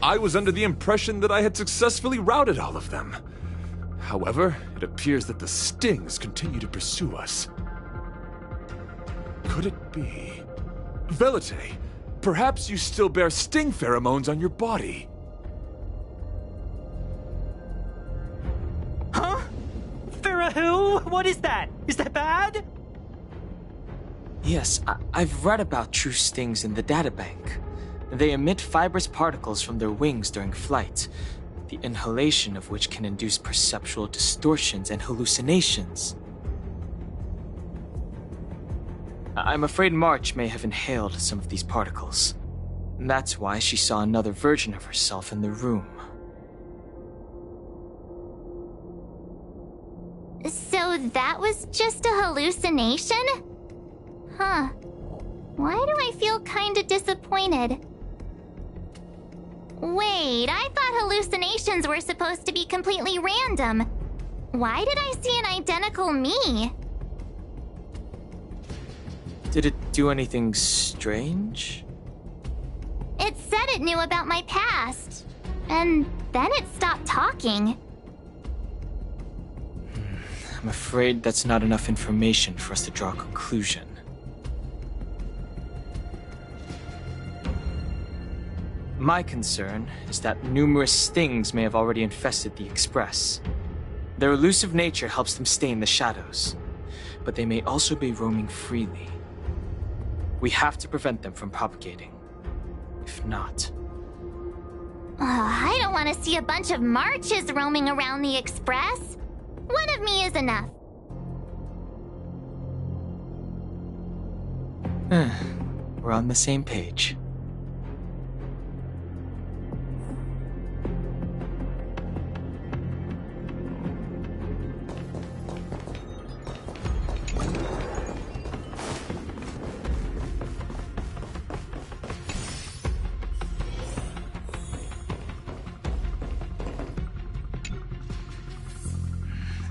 S10: I was under the impression that I had successfully routed all of them. However, it appears that the stings continue to pursue us. Could it be? Velite, perhaps you still bear sting pheromones on your body.
S11: Huh? Farah, what is that? Is that bad?
S3: Yes, I've read about true stings in the databank. They emit fibrous particles from their wings during flight, the inhalation of which can induce perceptual distortions and hallucinations. I'm afraid March may have inhaled some of these particles. That's why she saw another version of herself in the room.
S1: So that was just a hallucination? Huh. Why do I feel kinda disappointed? Wait, I thought hallucinations were supposed to be completely random. Why did I see an identical me?
S3: Did it do anything strange?
S1: It said it knew about my past. And then it stopped talking.
S3: I'm afraid that's not enough information for us to draw a conclusion. My concern is that numerous stings may have already infested the Express. Their elusive nature helps them stay in the shadows, but they may also be roaming freely. We have to prevent them from propagating. If not...
S1: I don't want to see a bunch of marches roaming around the Express. One of me is enough.
S3: We're on the same page.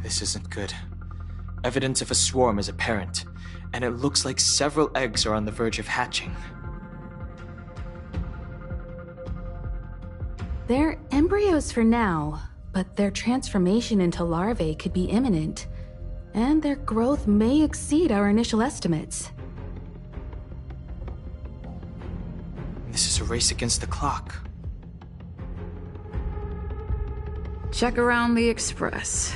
S3: This isn't good. Evidence of a swarm is apparent, and it looks like several eggs are on the verge of hatching.
S7: They're embryos for now, but their transformation into larvae could be imminent, and their growth may exceed our initial estimates.
S3: This is a race against the clock.
S2: Check around the Express.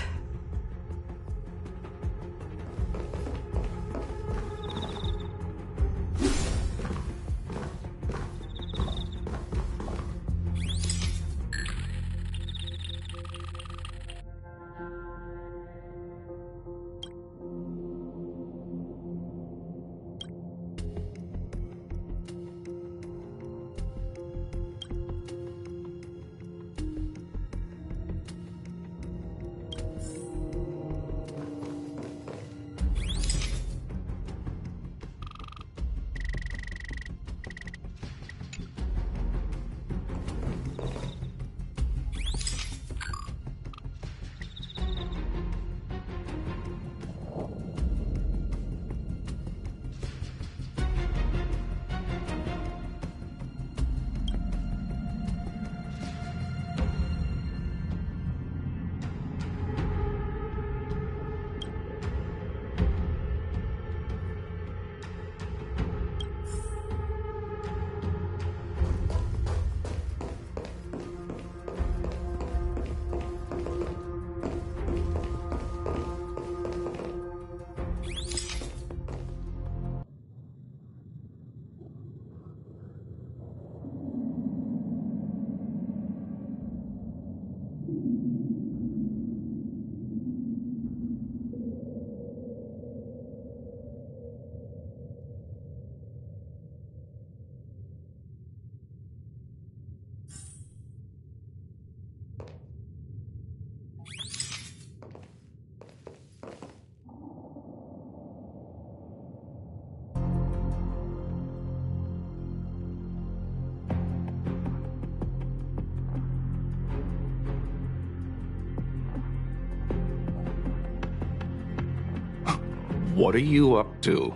S12: What are you up to?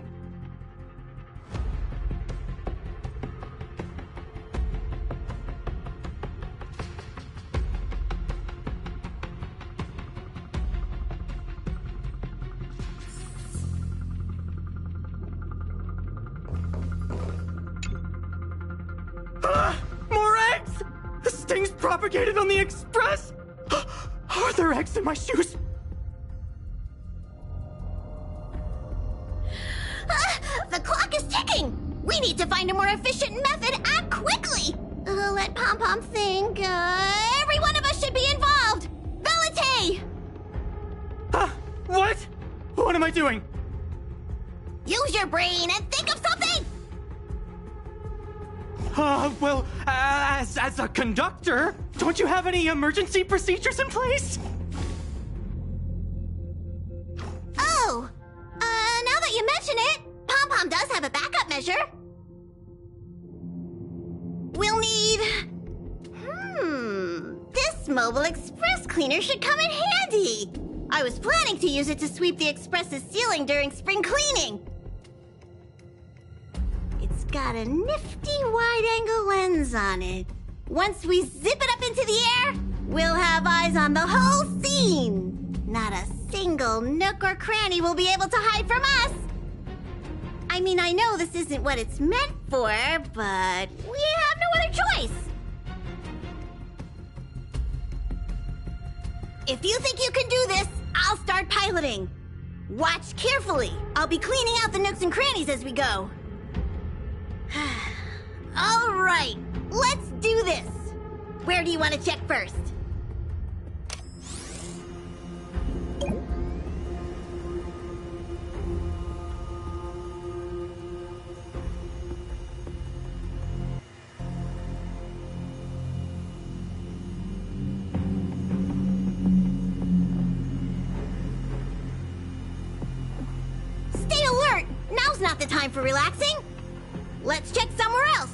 S11: More eggs! This thing's propagated on the express! Are there eggs in my shoes?
S9: The clock is ticking! We need to find a more efficient method. Act quickly! Let Pom Pom think. Every one of us should be involved! Valete!
S11: What? What am I doing?
S9: Use your brain and think of something!
S11: Well, as a conductor, don't you have any emergency procedures in place?
S9: Oh! Now that you mention it, Pom Pom does have a backup measure. We'll need... This mobile express cleaner should come in handy. I was planning to use it to sweep the express's ceiling during spring cleaning. It's got a nifty wide-angle lens on it. Once we zip it up into the air, we'll have eyes on the whole scene. Not a single nook or cranny will be able to hide from us. I mean, I know this isn't what it's meant for, but we have no other choice. If you think you can do this, I'll start piloting. Watch carefully. I'll be cleaning out the nooks and crannies as we go. All right, let's do this. Where do you want to check first? Stay alert! Now's not the time for relaxing. Let's check somewhere else.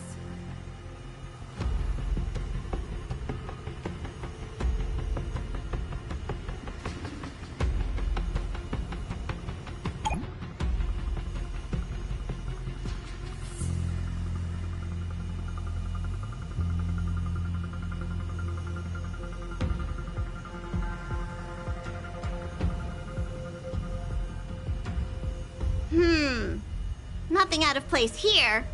S9: Nothing out of place here.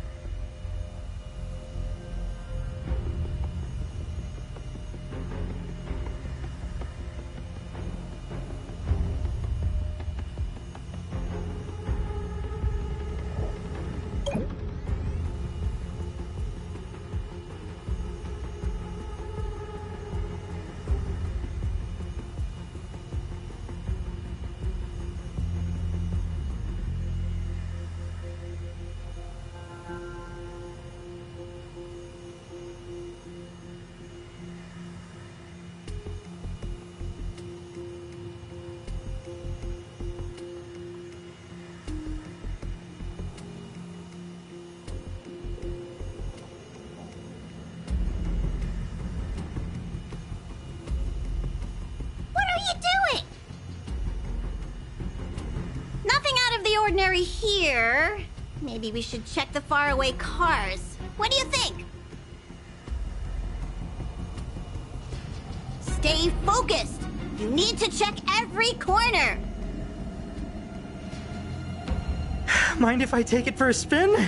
S9: Ordinary here. Maybe we should check the faraway cars. What do you think? Stay focused. You need to check every corner.
S11: Mind if I take it for a spin?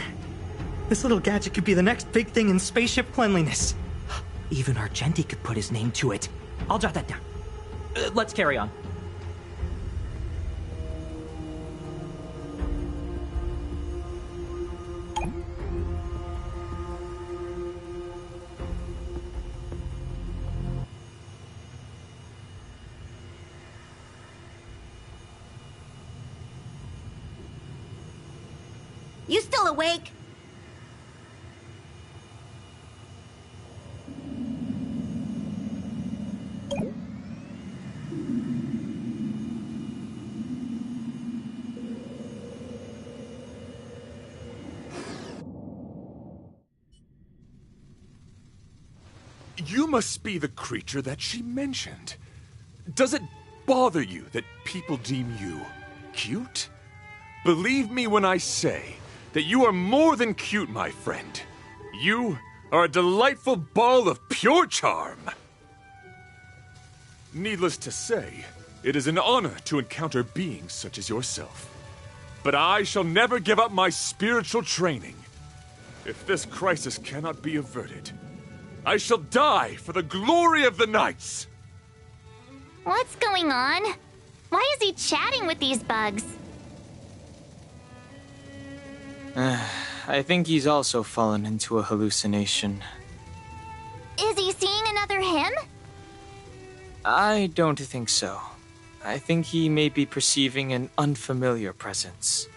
S11: This little gadget could be the next big thing in spaceship cleanliness. Even Argenti could put his name to it. I'll jot that down. Let's carry on.
S9: You still awake?
S10: You must be the creature that she mentioned. Does it bother you that people deem you cute? Believe me when I say that you are more than cute, my friend. You are a delightful ball of pure charm. Needless to say, it is an honor to encounter beings such as yourself. But I shall never give up my spiritual training. If this crisis cannot be averted, I shall die for the glory of the Knights!
S1: What's going on? Why is he chatting with these bugs?
S3: I think he's also fallen into a hallucination.
S1: Is he seeing another him?
S3: I don't think so. I think he may be perceiving an unfamiliar presence.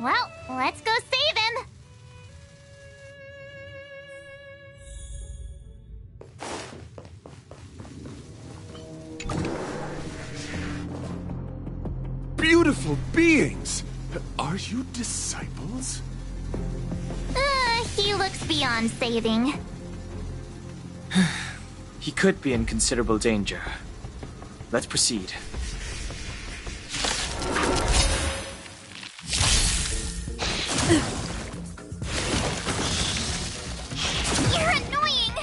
S1: Well, let's go save him!
S10: Beautiful beings! Are you disciples?
S1: He looks beyond saving.
S3: He could be in considerable danger. Let's proceed.
S1: You're annoying!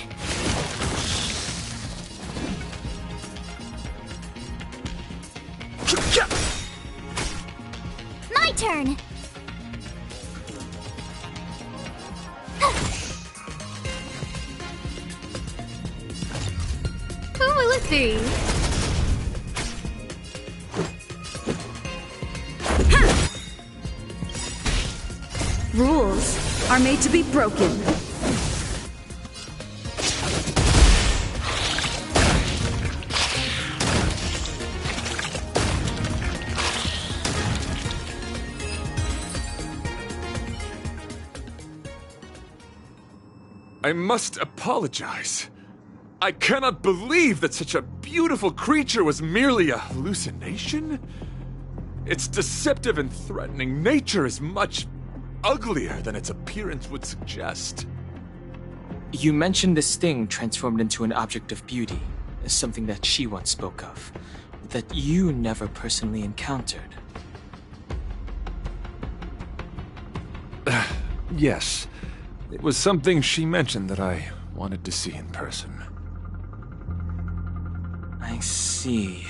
S1: My turn!
S2: Who will it be? Rules are made to be broken.
S10: I must apologize. I cannot believe that such a beautiful creature was merely a hallucination. Its deceptive and threatening nature is much uglier than its appearance would suggest.
S3: You mentioned this thing transformed into an object of beauty, something that she once spoke of, that you never personally encountered.
S10: Yes. It was something she mentioned that I wanted to see in person.
S3: I see.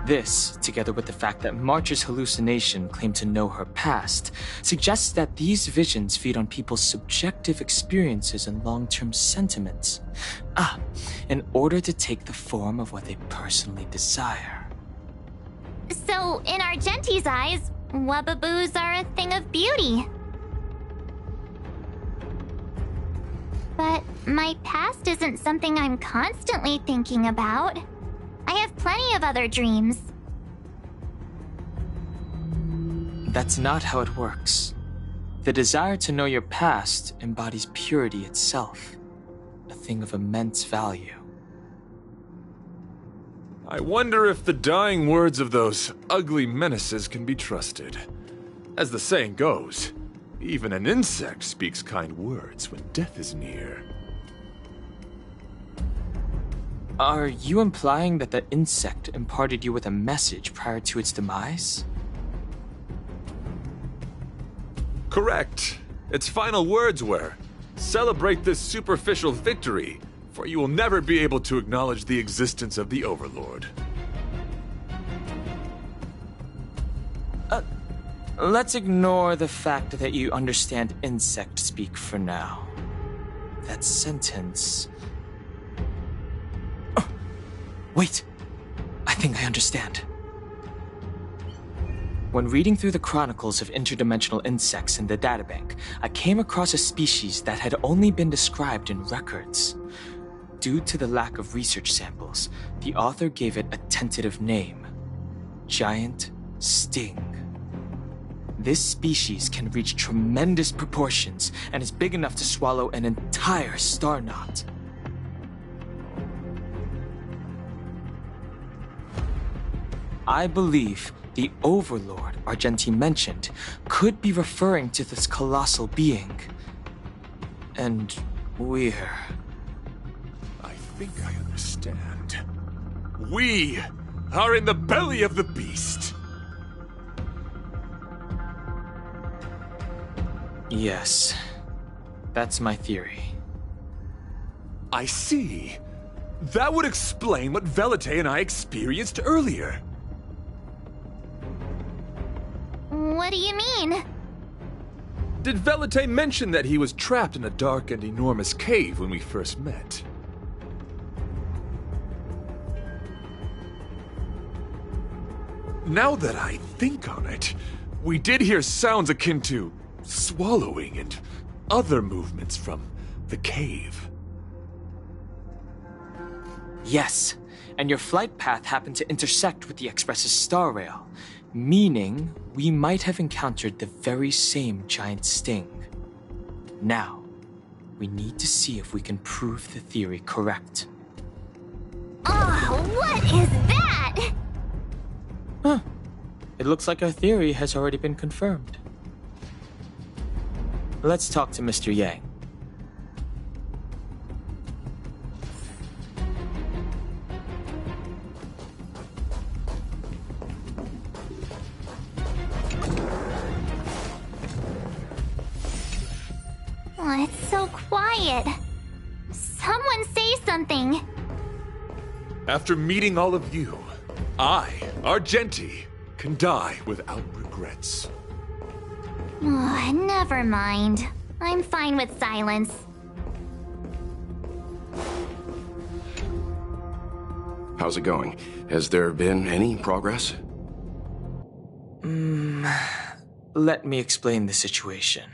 S3: This, together with the fact that March's hallucination claimed to know her past, suggests that these visions feed on people's subjective experiences and long-term sentiments. In order to take the form of what they personally desire.
S1: So, in Argenti's eyes, Wubbaboos are a thing of beauty. But my past isn't something I'm constantly thinking about. I have plenty of other dreams.
S3: That's not how it works. The desire to know your past embodies purity itself, a thing of immense value.
S10: I wonder if the dying words of those ugly menaces can be trusted. As the saying goes, even an insect speaks kind words when death is near.
S3: Are you implying that the insect imparted you with a message prior to its demise?
S10: Correct. Its final words were, "Celebrate this superficial victory, for you will never be able to acknowledge the existence of the Overlord."
S3: Let's ignore the fact that you understand insect speak for now. That sentence... Oh, wait! I think I understand. When reading through the chronicles of interdimensional insects in the databank, I came across a species that had only been described in records. Due to the lack of research samples, the author gave it a tentative name: Giant Sting. This species can reach tremendous proportions and is big enough to swallow an entire star knot. I believe the Overlord Argenti mentioned could be referring to this colossal being. And
S10: I think I understand. We are in the belly of the beast.
S3: Yes, that's my theory.
S10: I see. That would explain what Velite and I experienced earlier.
S1: What do you mean?
S10: Did Velite mention that he was trapped in a dark and enormous cave when we first met? Now that I think on it, we did hear sounds akin to swallowing and other movements from the cave.
S3: Yes, and your flight path happened to intersect with the Express's star rail, meaning we might have encountered the very same giant sting. Now, we need to see if we can prove the theory correct.
S1: Oh, what is that?
S3: Huh. It looks like our theory has already been confirmed. Let's talk to Mr. Yang.
S1: Oh, it's so quiet. Someone say something.
S10: After meeting all of you, I, Argenti, can die without regrets.
S1: Oh, never mind. I'm fine with silence.
S12: How's it going? Has there been any progress?
S3: Let me explain the situation.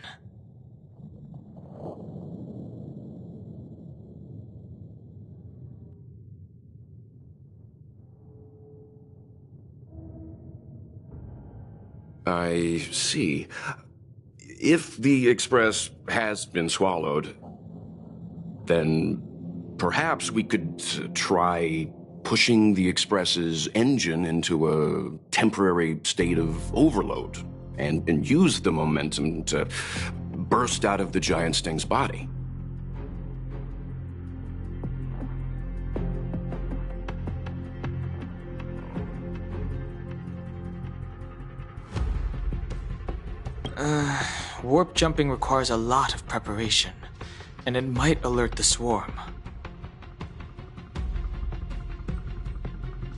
S12: I see. If the Express has been swallowed, then perhaps we could try pushing the Express's engine into a temporary state of overload and use the momentum to burst out of the giant sting's body.
S3: Warp jumping requires a lot of preparation, and it might alert the swarm.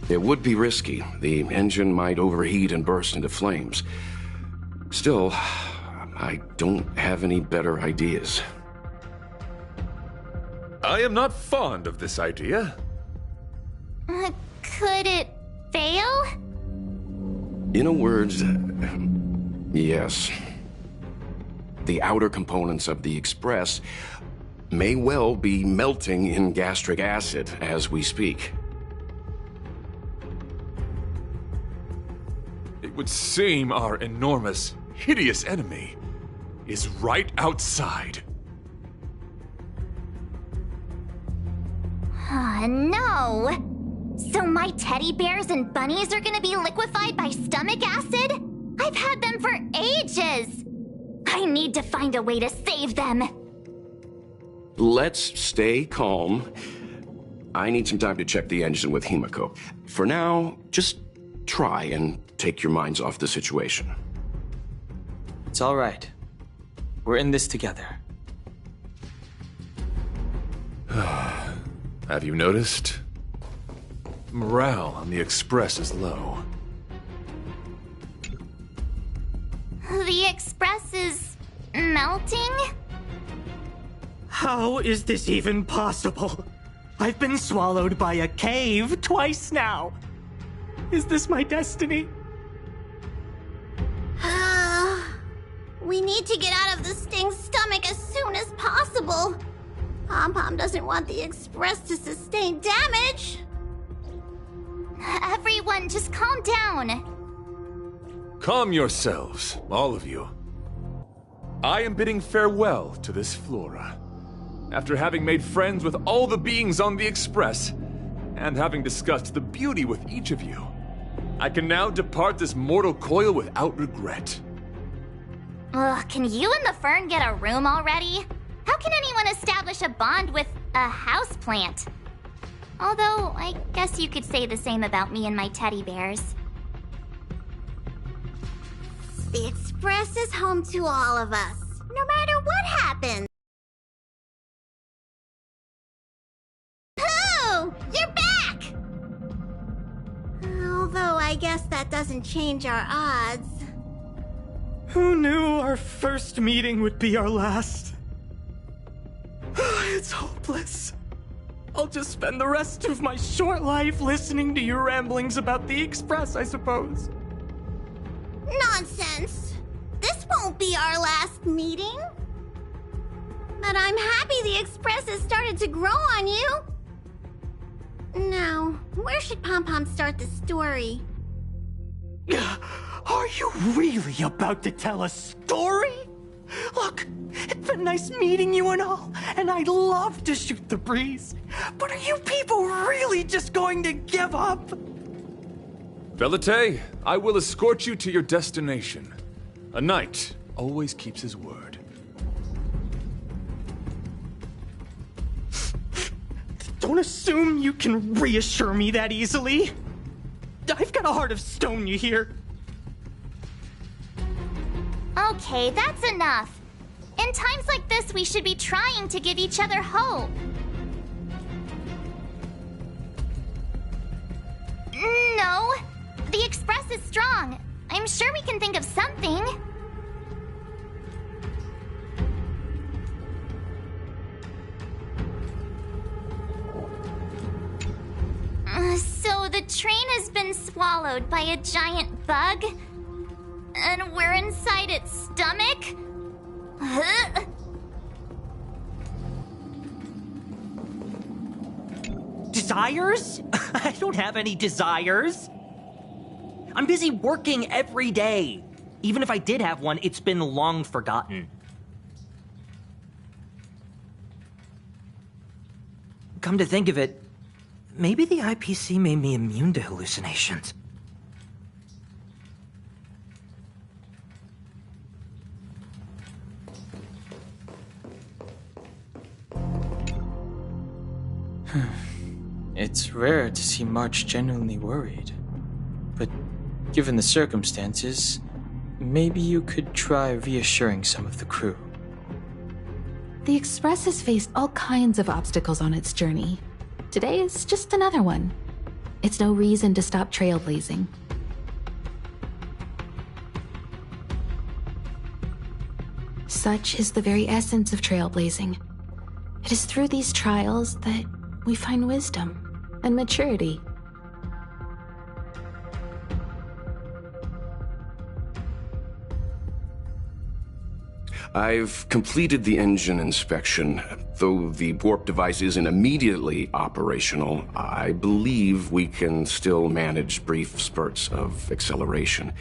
S12: It would be risky. The engine might overheat and burst into flames. Still, I don't have any better ideas.
S10: I am not fond of this idea.
S1: Could it fail?
S12: In a word, yes. The outer components of the Express may well be melting in gastric acid as we speak.
S10: It would seem our enormous, hideous enemy is right outside.
S1: No! So my teddy bears and bunnies are gonna be liquefied by stomach acid? I've had them for ages! I need to find a way to save them!
S12: Let's stay calm. I need some time to check the engine with Himiko. For now, just try and take your minds off the situation.
S3: It's all right. We're in this together.
S10: Have you noticed? Morale on the Express is low.
S1: The Express is melting?
S11: How is this even possible? I've been swallowed by a cave twice now. Is this my destiny?
S9: We need to get out of the Sting's stomach as soon as possible. Pom-Pom doesn't want the Express to sustain damage.
S1: Everyone, just calm down.
S10: Calm yourselves, all of you. I am bidding farewell to this flora. After having made friends with all the beings on the Express, and having discussed the beauty with each of you, I can now depart this mortal coil without regret.
S1: Ugh, can you and the fern get a room already? How can anyone establish a bond with a houseplant? Although, I guess you could say the same about me and my teddy bears.
S9: The Express is home to all of us, no matter what happens. Pooh! You're back! Although I guess that doesn't change our odds.
S11: Who knew our first meeting would be our last? It's hopeless. I'll just spend the rest of my short life listening to your ramblings about the Express, I suppose.
S9: Nonsense! This won't be our last meeting. But I'm happy the Express has started to grow on you. Now, where should Pom Pom start the story?
S11: Are you really about to tell a story? Look, it's been nice meeting you and all, and I'd love to shoot the breeze. But are you people really just going to give up?
S10: Velite, I will escort you to your destination. A knight always keeps his word.
S11: Don't assume you can reassure me that easily. I've got a heart of stone, you hear?
S1: Okay, that's enough. In times like this, we should be trying to give each other hope. No, the Express is strong. I'm sure we can think of something. So the train has been swallowed by a giant bug? And we're inside its stomach?
S11: Desires? I don't have any desires. I'm busy working every day. Even if I did have one, it's been long forgotten. Come to think of it, maybe the IPC made me immune to hallucinations.
S3: It's rare to see March genuinely worried. But given the circumstances, maybe you could try reassuring some of the crew.
S7: The Express has faced all kinds of obstacles on its journey. Today is just another one. It's no reason to stop trailblazing. Such is the very essence of trailblazing. It is through these trials that we find wisdom and maturity.
S12: I've completed the engine inspection. Though the warp device isn't immediately operational, I believe we can still manage brief spurts of acceleration.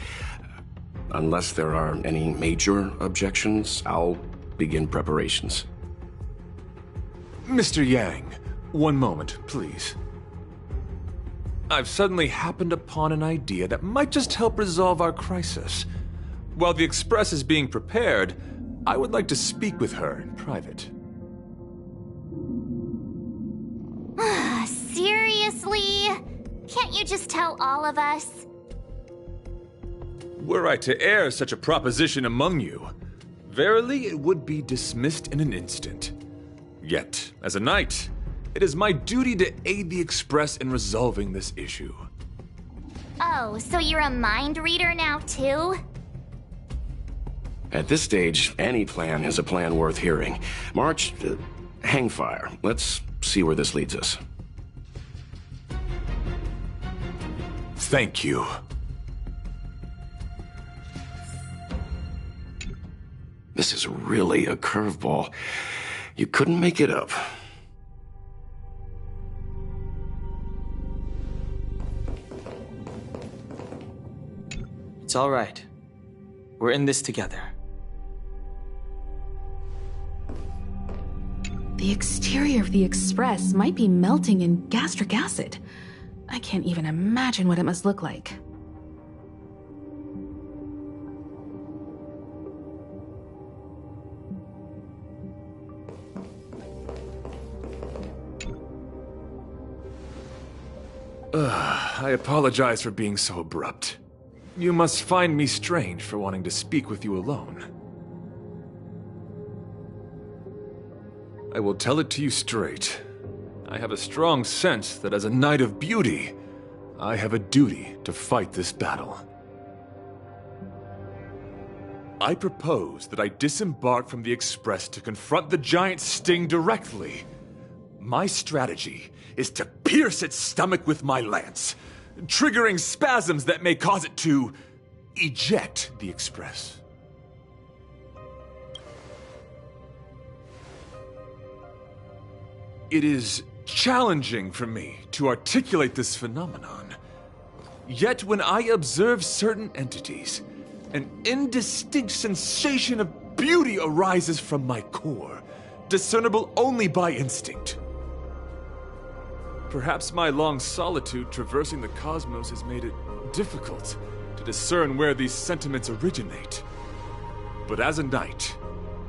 S12: Unless there are any major objections, I'll begin preparations.
S10: Mr. Yang, one moment, please. I've suddenly happened upon an idea that might just help resolve our crisis. While the Express is being prepared, I would like to speak with her in private.
S1: Seriously? Can't you just tell all of us?
S10: Were I to air such a proposition among you, verily it would be dismissed in an instant. Yet, as a knight, it is my duty to aid the Express in resolving this issue.
S1: Oh, so you're a mind reader now too?
S12: At this stage, any plan is a plan worth hearing. March, hang fire. Let's see where this leads us.
S10: Thank you.
S12: This is really a curveball. You couldn't make it up.
S3: It's all right. We're in this together.
S7: The exterior of the Express might be melting in gastric acid. I can't even imagine what it must look like.
S10: I apologize for being so abrupt. You must find me strange for wanting to speak with you alone. I will tell it to you straight. I have a strong sense that as a Knight of Beauty, I have a duty to fight this battle. I propose that I disembark from the Express to confront the giant sting directly. My strategy is to pierce its stomach with my lance, triggering spasms that may cause it to eject the Express. It is challenging for me to articulate this phenomenon. Yet when I observe certain entities, an indistinct sensation of beauty arises from my core, discernible only by instinct. Perhaps my long solitude traversing the cosmos has made it difficult to discern where these sentiments originate. But as a knight,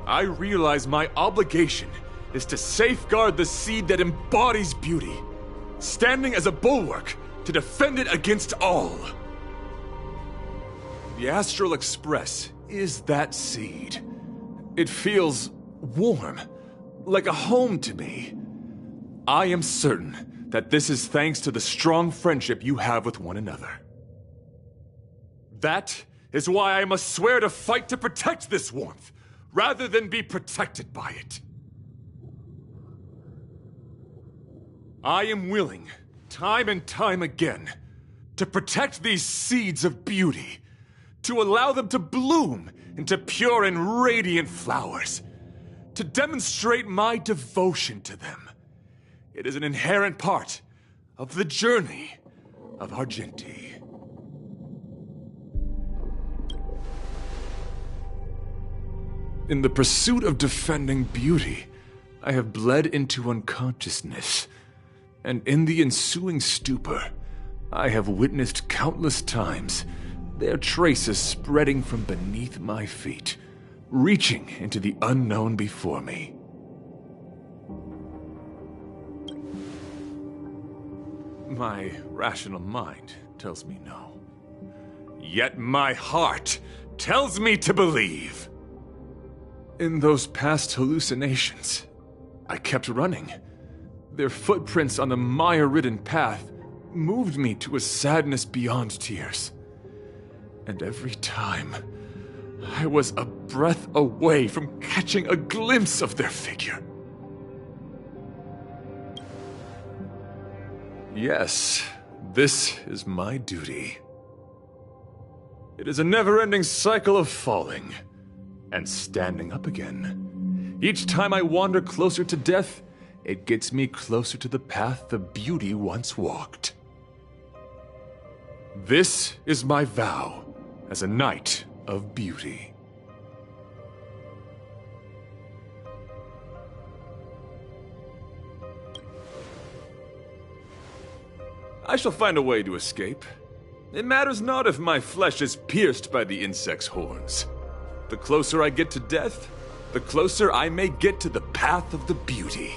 S10: I realize my obligation is to safeguard the seed that embodies beauty, standing as a bulwark to defend it against all. The Astral Express is that seed. It feels warm, like a home to me. I am certain that this is thanks to the strong friendship you have with one another. That is why I must swear to fight to protect this warmth, rather than be protected by it. I am willing, time and time again, to protect these seeds of beauty, to allow them to bloom into pure and radiant flowers, to demonstrate my devotion to them. It is an inherent part of the journey of Argenti. In the pursuit of defending beauty, I have bled into unconsciousness, and in the ensuing stupor, I have witnessed countless times their traces spreading from beneath my feet, reaching into the unknown before me. My rational mind tells me no. Yet my heart tells me to believe. In those past hallucinations, I kept running. Their footprints on the mire-ridden path moved me to a sadness beyond tears. And every time, I was a breath away from catching a glimpse of their figure. Yes, this is my duty. It is a never-ending cycle of falling and standing up again. Each time I wander closer to death, it gets me closer to the path the beauty once walked. This is my vow as a knight of beauty. I shall find a way to escape. It matters not if my flesh is pierced by the insect's horns. The closer I get to death, the closer I may get to the path of the beauty.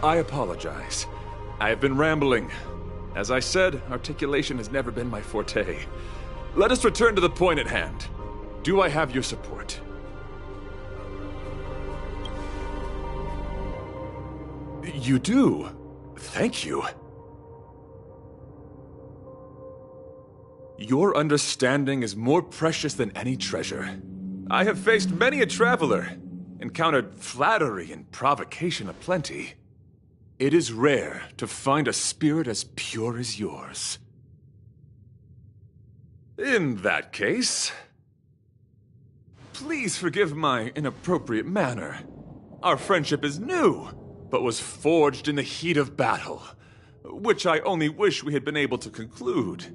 S10: I apologize. I have been rambling. As I said, articulation has never been my forte. Let us return to the point at hand. Do I have your support? You do. Thank you. Your understanding is more precious than any treasure. I have faced many a traveler, encountered flattery and provocation aplenty. It is rare to find a spirit as pure as yours. In that case, please forgive my inappropriate manner. Our friendship is new, but was forged in the heat of battle, which I only wish we had been able to conclude.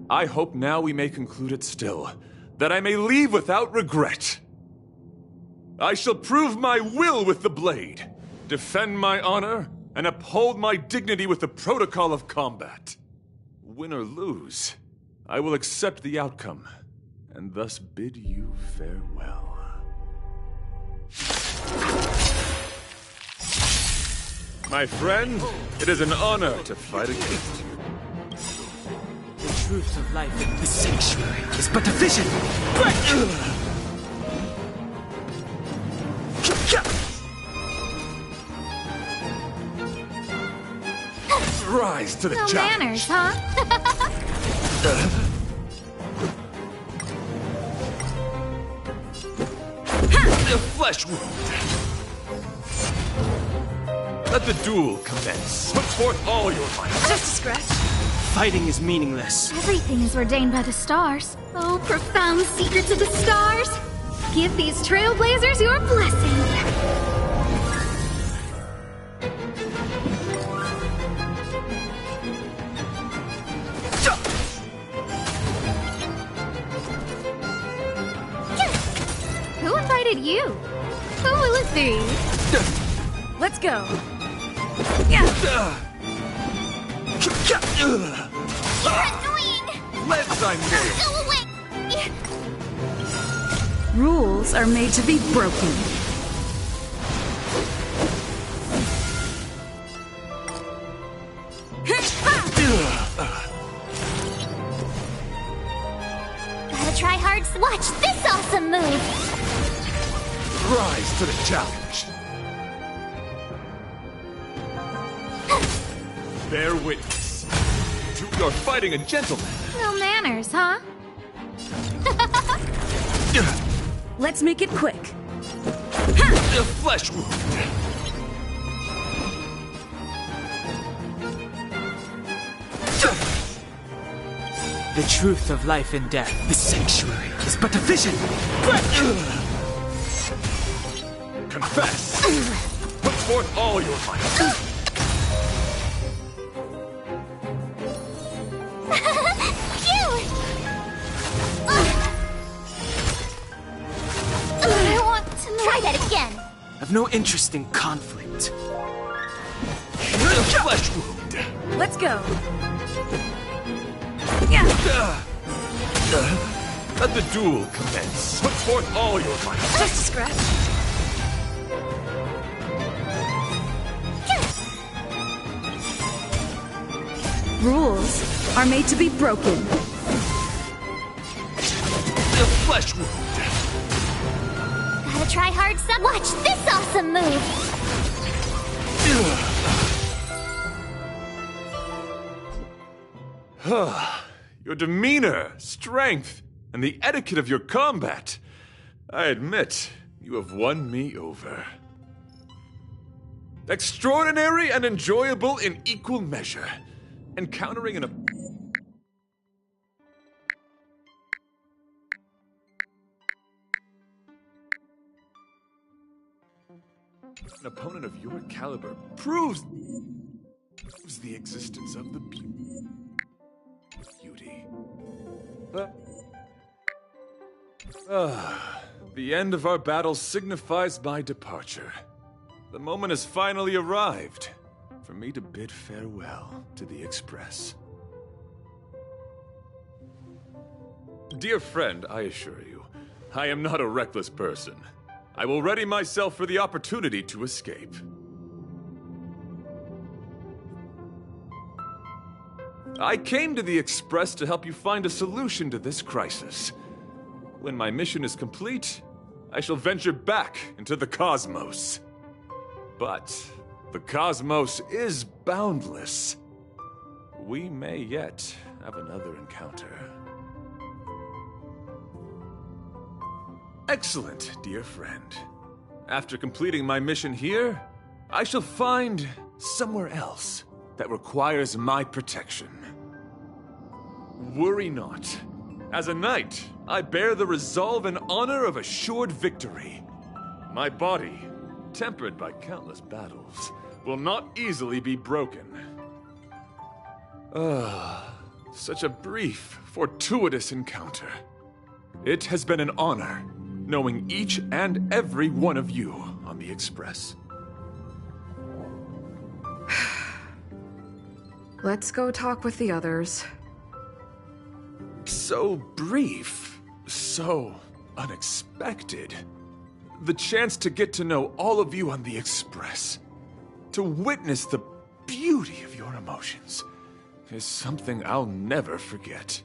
S10: I hope now we may conclude it still, that I may leave without regret. I shall prove my will with the blade, defend my honor, and uphold my dignity with the protocol of combat. Win or lose, I will accept the outcome, and thus bid you farewell. My friend, it is an honor to fight against you.
S3: The truth of life in the sanctuary is but a vision.
S10: Rise to the
S1: No
S10: challenge.
S1: manners, huh?
S10: The flesh wound. Let the duel commence. Put forth all your might.
S2: Just a scratch.
S3: Fighting is meaningless.
S2: Everything is ordained by the stars. Oh, profound secrets of the stars! Give these trailblazers your blessing. Who invited you? Who will it be? Let's go.
S1: You're annoying!
S10: Let's
S1: Go away!
S2: Rules are made to be broken.
S1: Gotta try hard. Watch this awesome move!
S10: Rise to the challenge. Bear witness. You're fighting a gentleman.
S2: No manners, huh? Let's make it quick.
S10: The flesh wound.
S3: The truth of life and death. The sanctuary is but a vision.
S10: Confess. Put forth all your might.
S1: I want to try that again.
S3: I've no interest in conflict.
S10: The flesh wound.
S2: Let's go.
S10: Let the duel commence. Put forth all your might.
S2: Just a scratch. Rules are made to be broken.
S10: The flesh wound.
S1: Gotta try hard. Watch this awesome move!
S10: Your demeanor, strength, and the etiquette of your combat. I admit, you have won me over. Extraordinary and enjoyable in equal measure. Encountering an opponent of your caliber proves the existence of the beauty. But the end of our battle signifies my departure. The moment has finally arrived for me to bid farewell to the Express. Dear friend, I assure you, I am not a reckless person. I will ready myself for the opportunity to escape. I came to the Express to help you find a solution to this crisis. When my mission is complete, I shall venture back into the cosmos. But the cosmos is boundless. We may yet have another encounter. Excellent, dear friend. After completing my mission here, I shall find somewhere else that requires my protection. Worry not. As a knight, I bear the resolve and honor of assured victory. My body, tempered by countless battles, will not easily be broken. Such a brief, fortuitous encounter. It has been an honor knowing each and every one of you on the Express.
S14: Let's go talk with the others.
S10: So brief, so unexpected. The chance to get to know all of you on the Express. To witness the beauty of your emotions is something I'll never forget.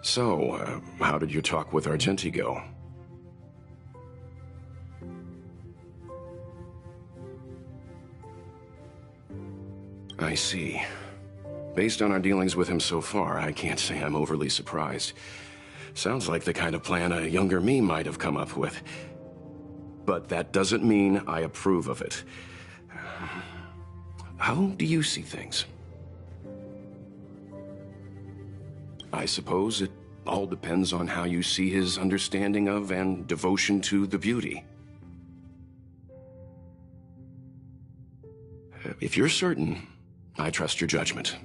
S12: So, how did your talk with Argenti go? I see. Based on our dealings with him so far, I can't say I'm overly surprised. Sounds like the kind of plan a younger me might have come up with. But that doesn't mean I approve of it. How do you see things? I suppose it all depends on how you see his understanding of and devotion to the beauty. If you're certain, I trust your judgment.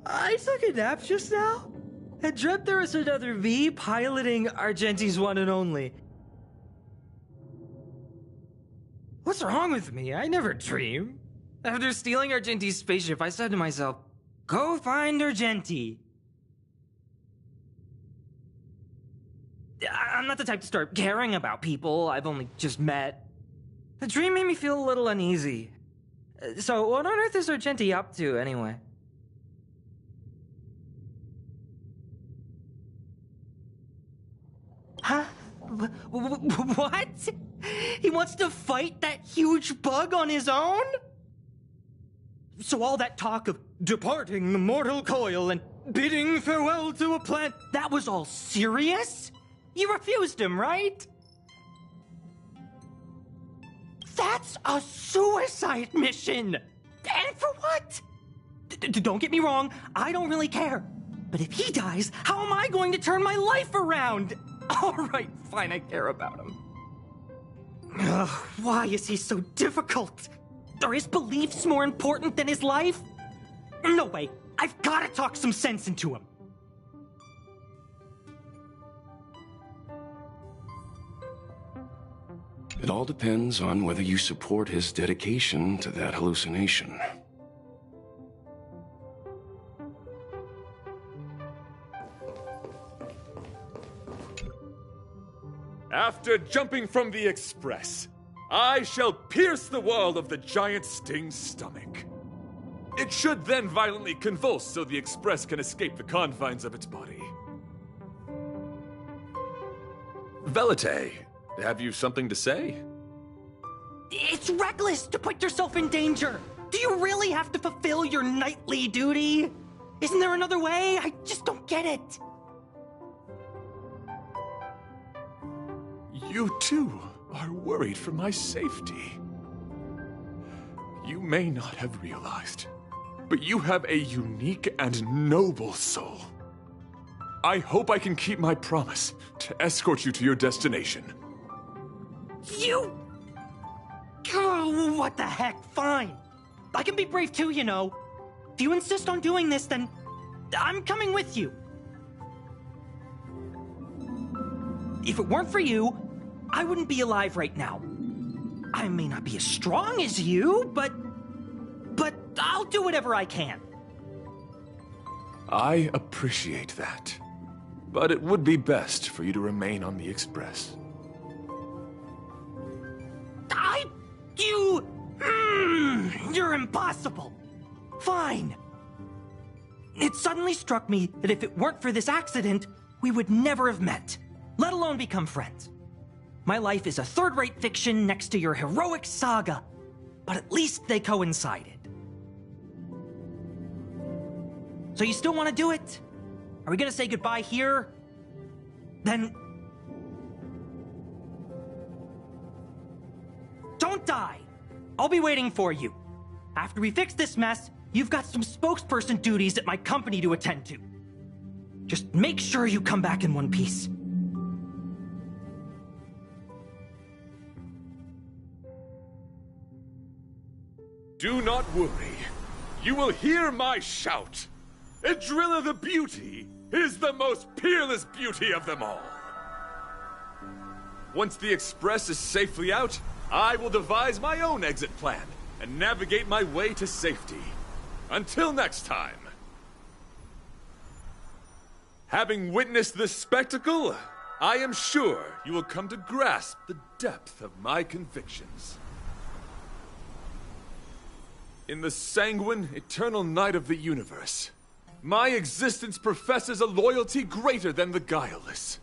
S11: I took a nap just now and dreamt there was another me piloting Argenti's one and only. What's wrong with me? I never dream. After stealing Argenti's spaceship, I said to myself, go find Argenti. I'm not the type to start caring about people I've only just met. The dream made me feel a little uneasy. So what on earth is Argenti up to, anyway? Huh? What? He wants to fight that huge bug on his own? So all that talk of departing the mortal coil and bidding farewell to a plant, that was all serious? You refused him, right? That's a suicide mission! And for what? Don't get me wrong, I don't really care. But if he dies, how am I going to turn my life around? Alright, fine, I care about him. Ugh, why is he so difficult? Are his beliefs more important than his life? No way, I've gotta talk some sense into him.
S12: It all depends on whether you support his dedication to that hallucination.
S10: After jumping from the Express, I shall pierce the wall of the giant Sting's stomach. It should then violently convulse so the Express can escape the confines of its body. Velite, have you something to say?
S11: It's reckless to put yourself in danger. Do you really have to fulfill your nightly duty? Isn't there another way? I just don't get it.
S10: You too are worried for my safety. You may not have realized, but you have a unique and noble soul. I hope I can keep my promise to escort you to your destination.
S11: You... Oh, what the heck, fine. I can be brave too, you know. If you insist on doing this, then I'm coming with you. If it weren't for you, I wouldn't be alive right now. I may not be as strong as you, but I'll do whatever I can.
S10: I appreciate that. But it would be best for you to remain on the Express.
S11: You're impossible. Fine. It suddenly struck me that if it weren't for this accident, we would never have met, let alone become friends. My life is a third-rate fiction next to your heroic saga, but at least they coincided. So you still want to do it? Are we gonna say goodbye here? Then... don't die! I'll be waiting for you. After we fix this mess, you've got some spokesperson duties at my company to attend to. Just make sure you come back in one piece.
S10: Do not worry. You will hear my shout. Adrilla the Beauty is the most peerless beauty of them all. Once the Express is safely out, I will devise my own exit plan and navigate my way to safety. Until next time. Having witnessed this spectacle, I am sure you will come to grasp the depth of my convictions. In the sanguine, eternal night of the universe, my existence professes a loyalty greater than the guileless.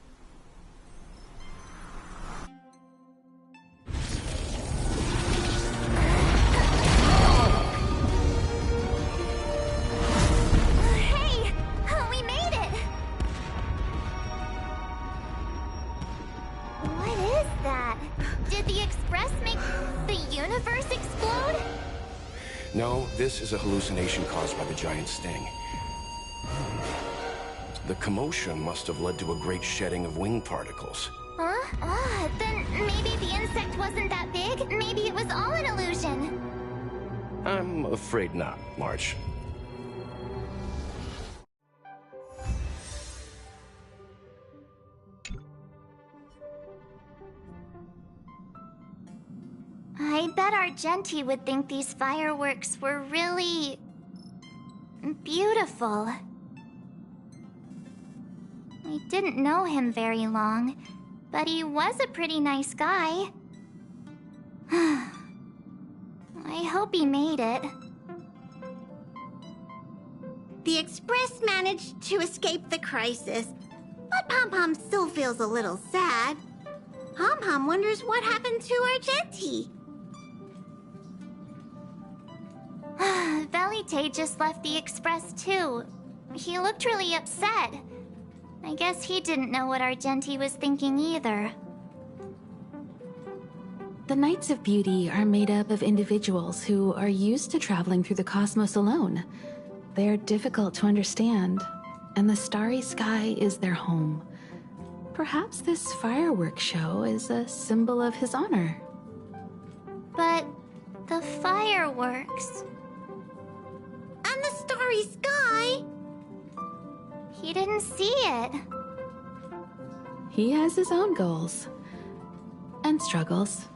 S1: Hey! We made it! What is that? Did the Express make the universe explode?
S12: No, this is a hallucination caused by the giant sting. The commotion must have led to a great shedding of wing particles.
S1: Huh? Then maybe the insect wasn't that big. Maybe it was all an illusion.
S12: I'm afraid not, March.
S1: I bet Argenti would think these fireworks were really... beautiful. I didn't know him very long, but he was a pretty nice guy. I hope he made it.
S9: The Express managed to escape the crisis, but Pom-Pom still feels a little sad. Pom-Pom wonders what happened to Argenti.
S1: Velite just left the Express too. He looked really upset. I guess he didn't know what Argenti was thinking either.
S7: The Knights of Beauty are made up of individuals who are used to traveling through the cosmos alone. They're difficult to understand, and the starry sky is their home. Perhaps this fireworks show is a symbol of his honor.
S1: But the fireworks...
S9: And the starry sky!
S1: He didn't see it.
S7: He has his own goals. And struggles.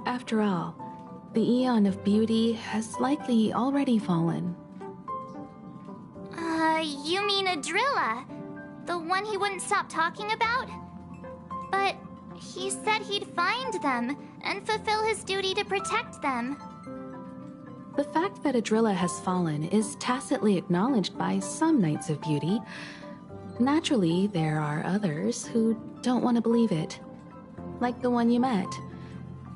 S7: After all, the Eon of Beauty has likely already fallen.
S1: You mean Adrilla? The one he wouldn't stop talking about? But he said he'd find them and fulfill his duty to protect them.
S7: The fact that Adrilla has fallen is tacitly acknowledged by some Knights of Beauty. Naturally, there are others who don't want to believe it. Like the one you met.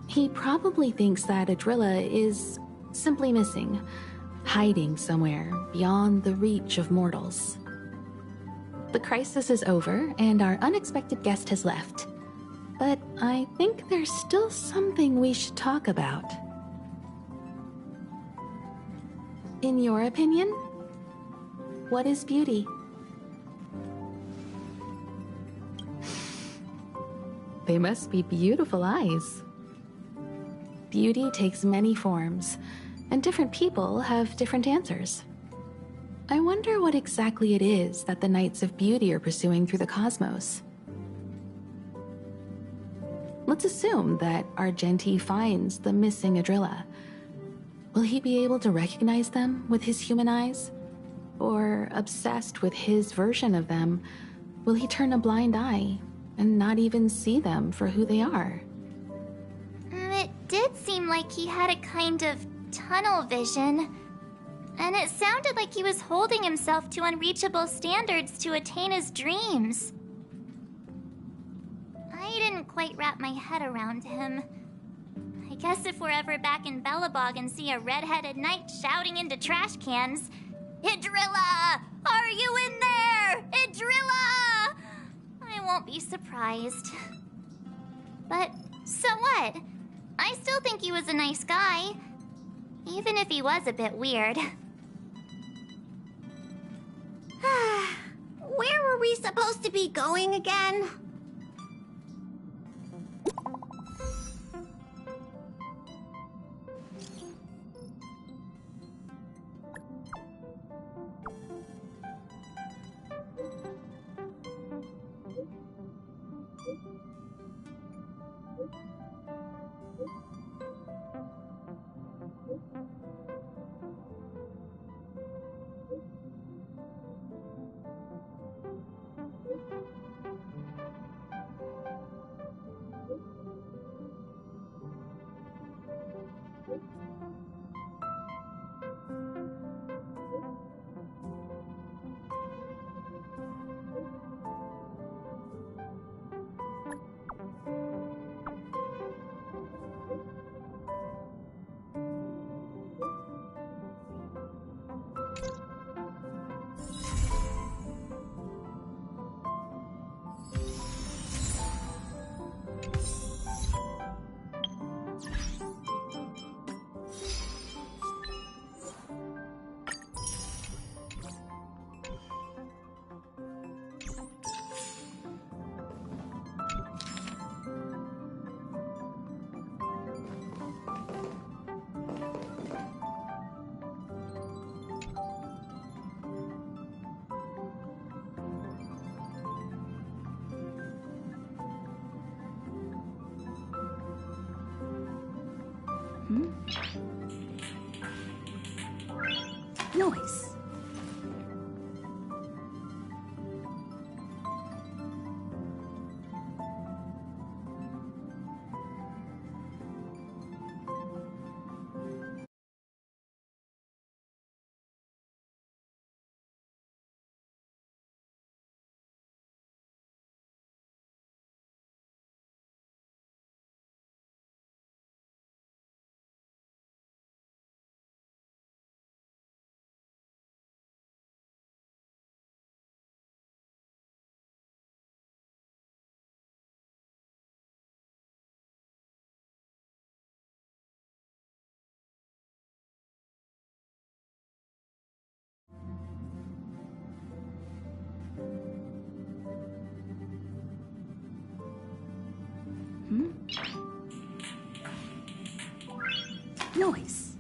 S7: He probably thinks that Adrilla is simply missing, hiding somewhere beyond the reach of mortals. The crisis is over, and our unexpected guest has left. But I think there's still something we should talk about. In your opinion, what is beauty? They must be beautiful eyes. Beauty takes many forms, and different people have different answers. I wonder what exactly it is that the Knights of Beauty are pursuing through the cosmos. Let's assume that Argenti finds the missing Adrilla. Will he be able to recognize them with his human eyes? Or, obsessed with his version of them, will he turn a blind eye and not even see them for who they are?
S1: It did seem like he had a kind of tunnel vision. And it sounded like he was holding himself to unreachable standards to attain his dreams. I didn't quite wrap my head around him. I guess if we're ever back in Belobog and see a red-headed knight shouting into trash cans, "Idrilla! Are you in there? Idrilla!" I won't be surprised. But so what? I still think he was a nice guy. Even if he was a bit weird.
S9: Where were we supposed to be going again?
S8: Noise. Noise.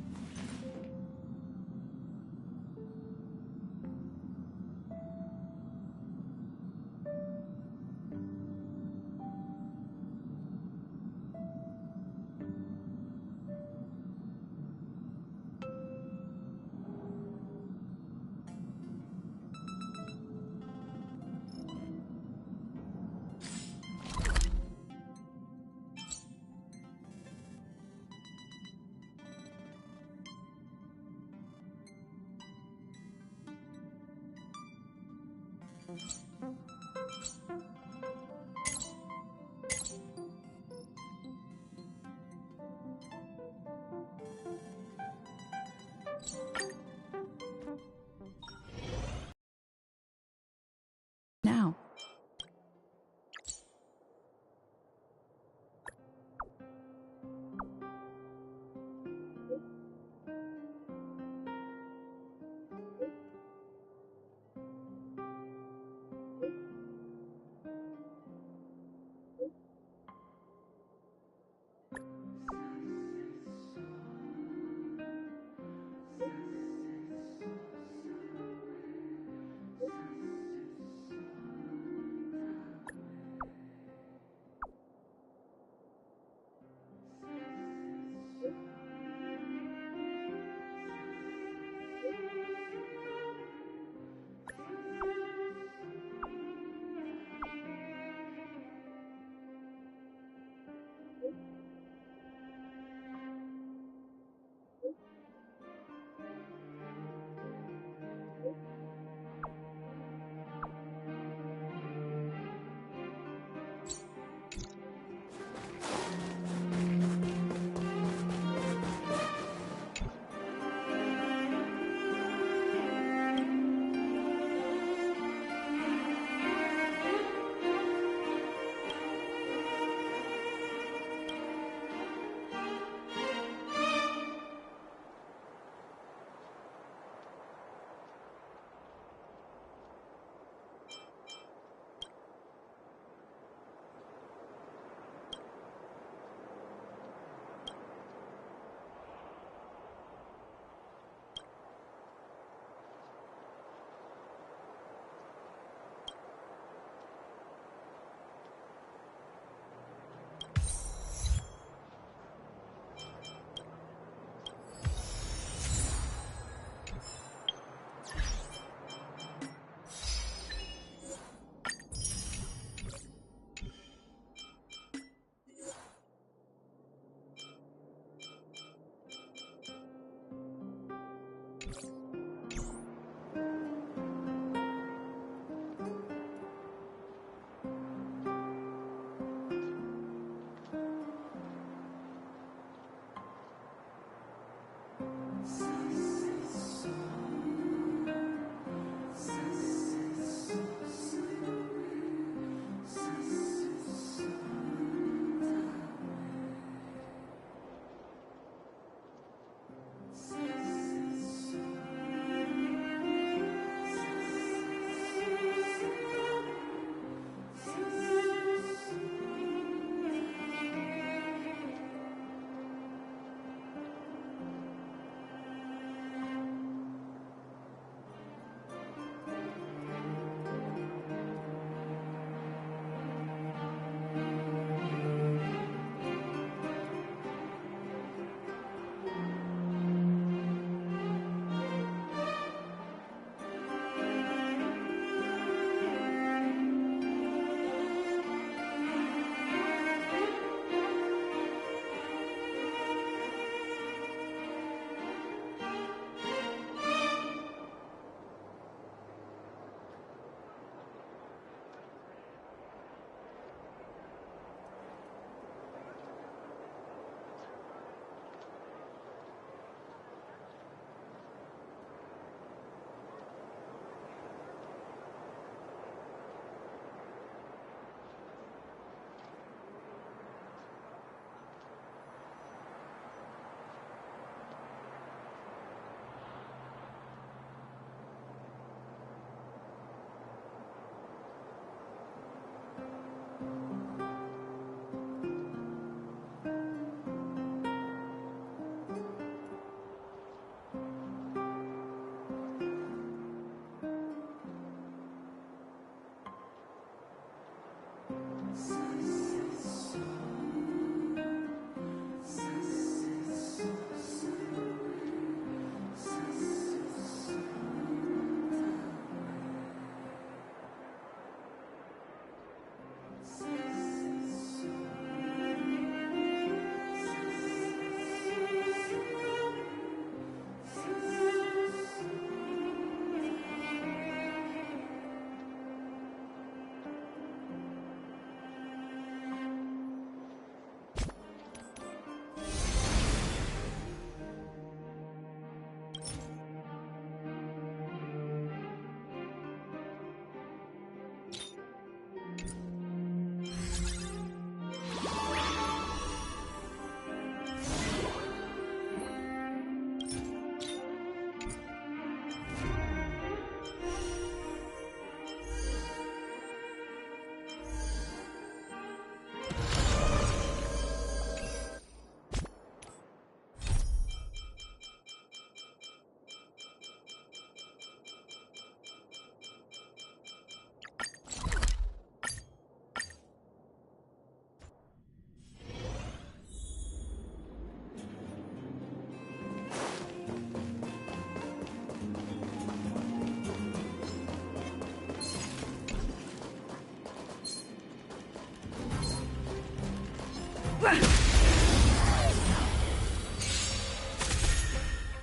S7: Now.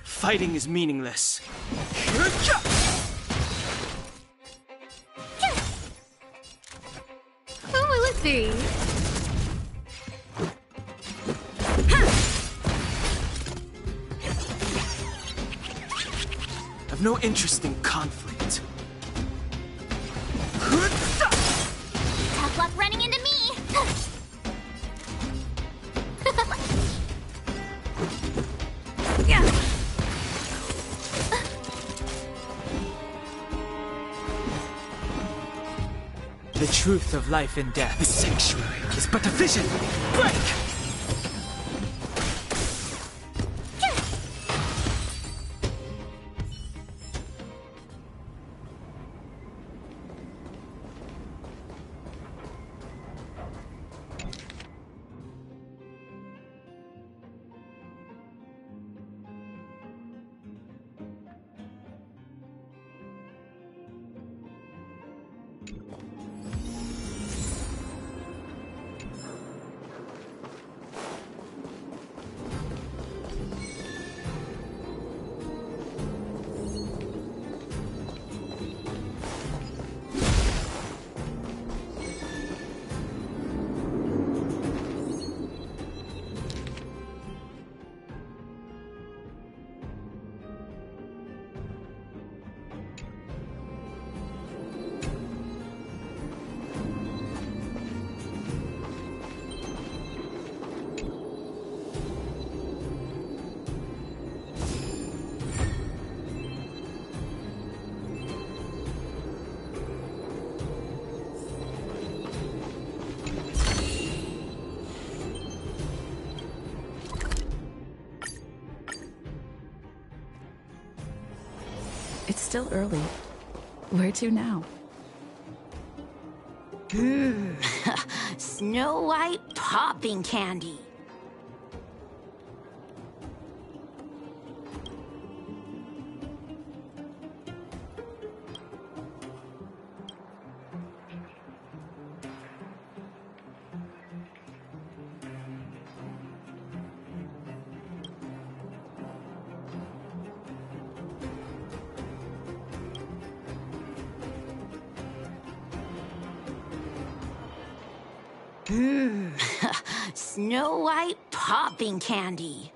S3: Fighting is meaningless.
S2: Oh, let's see.
S3: I've no interest in conflict.
S1: Tough luck running into me!
S3: The truth of life and death. The sanctuary is but a vision. Break!
S5: It's still early. Where to now?
S8: Snow White popping candy. Snow White popping candy.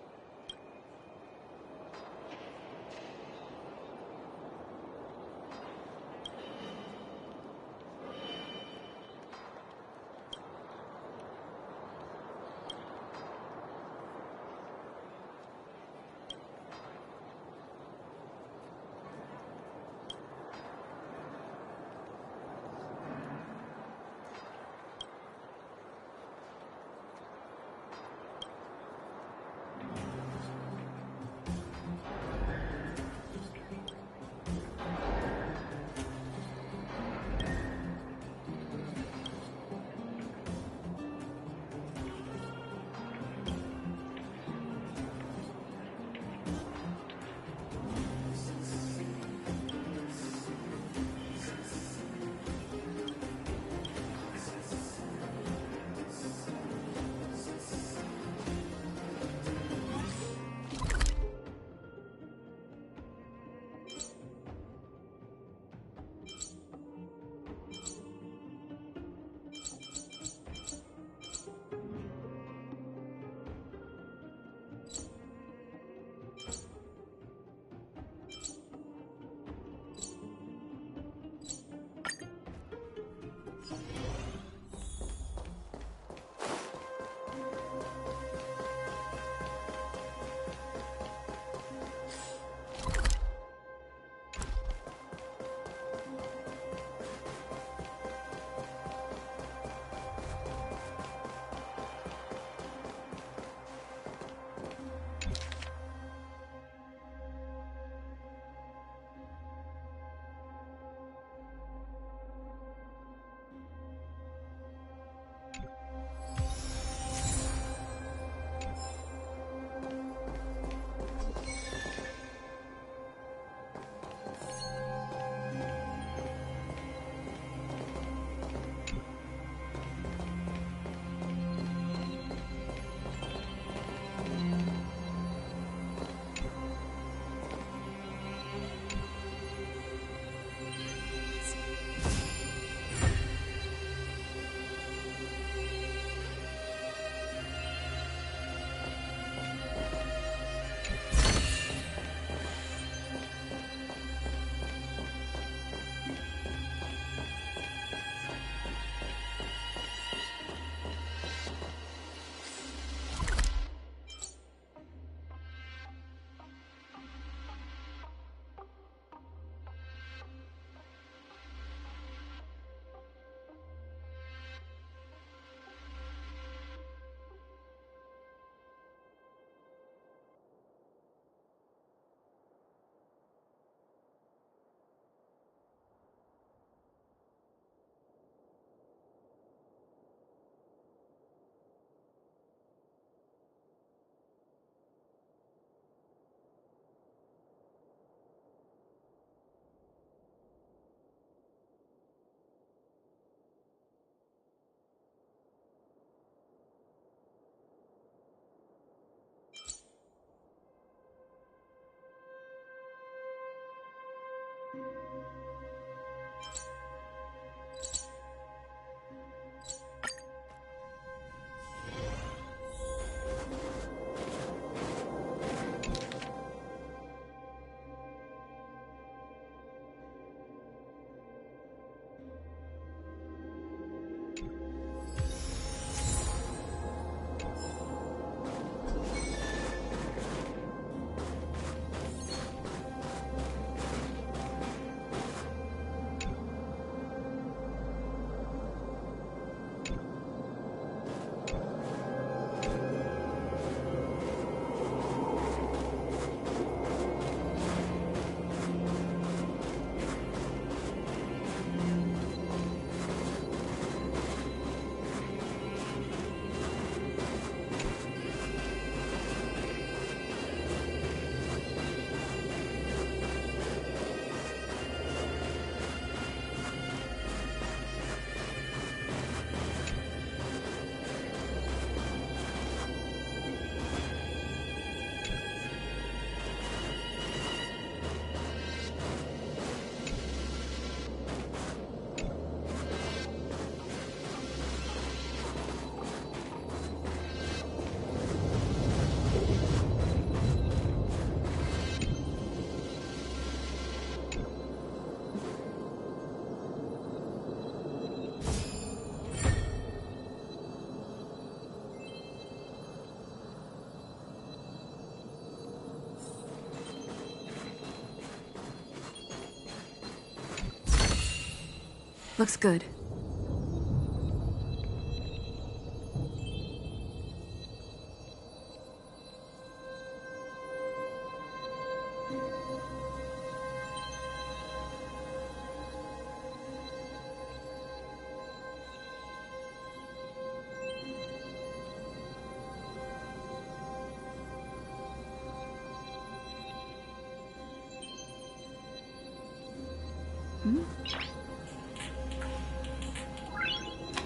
S14: Looks good.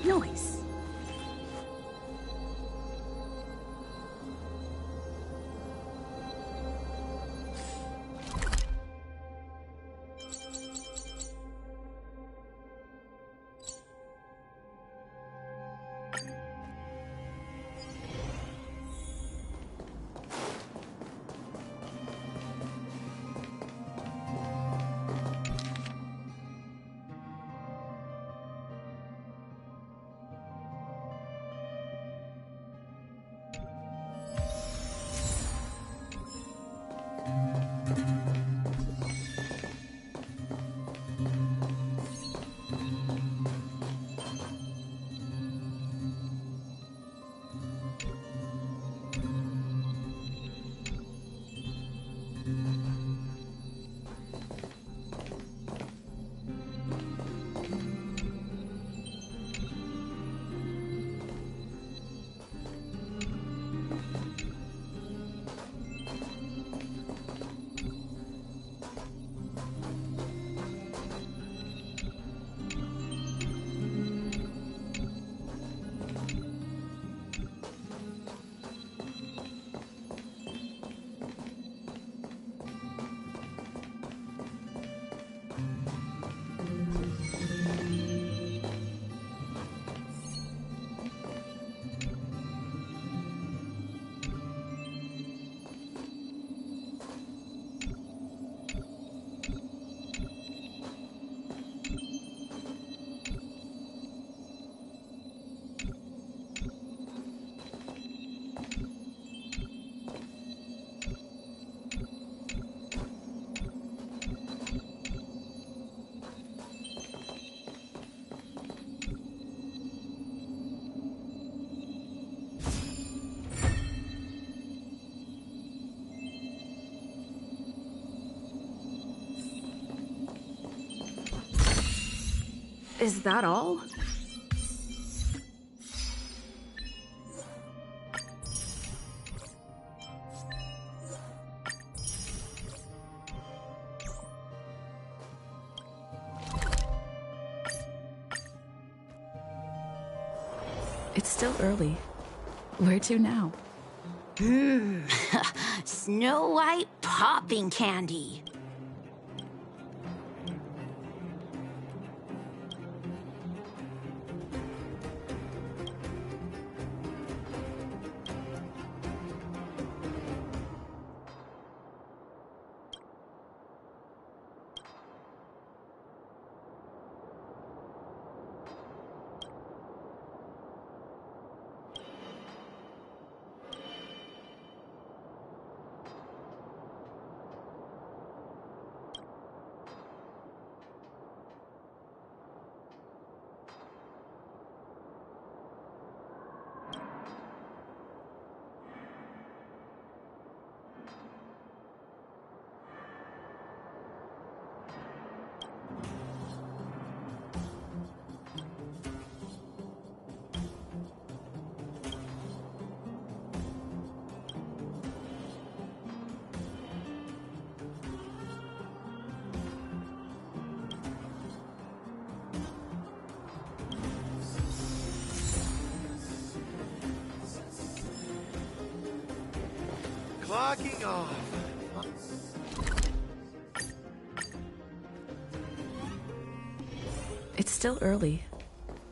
S7: Nice.
S14: Is that all?
S5: It's still early. Where to now?
S8: Snow White popping candy.
S15: Clocking off.
S5: It's still early.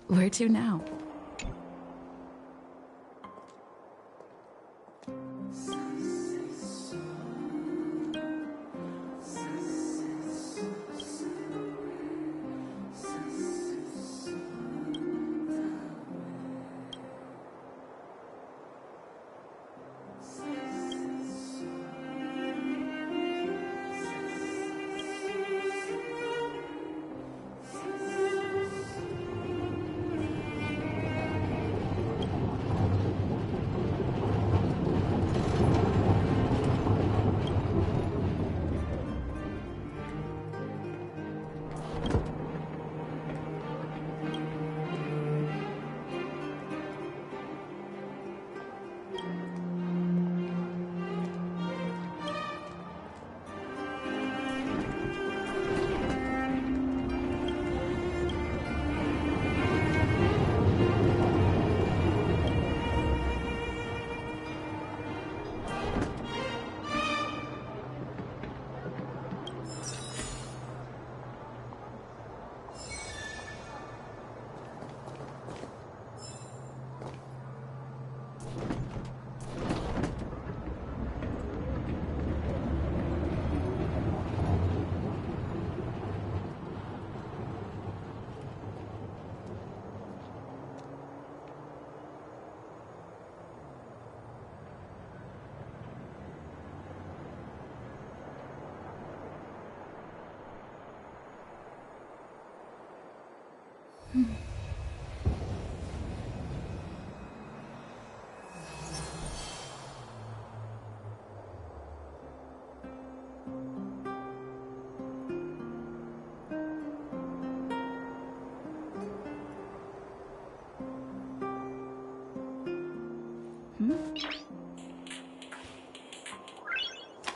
S5: Where to now?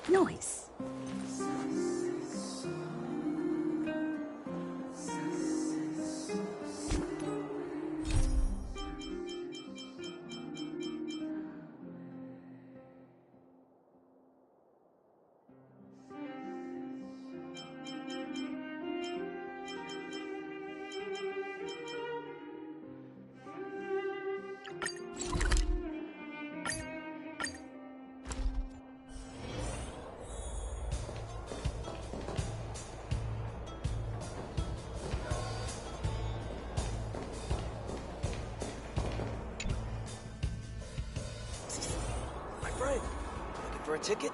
S8: Noise.
S6: My friend, looking for a ticket?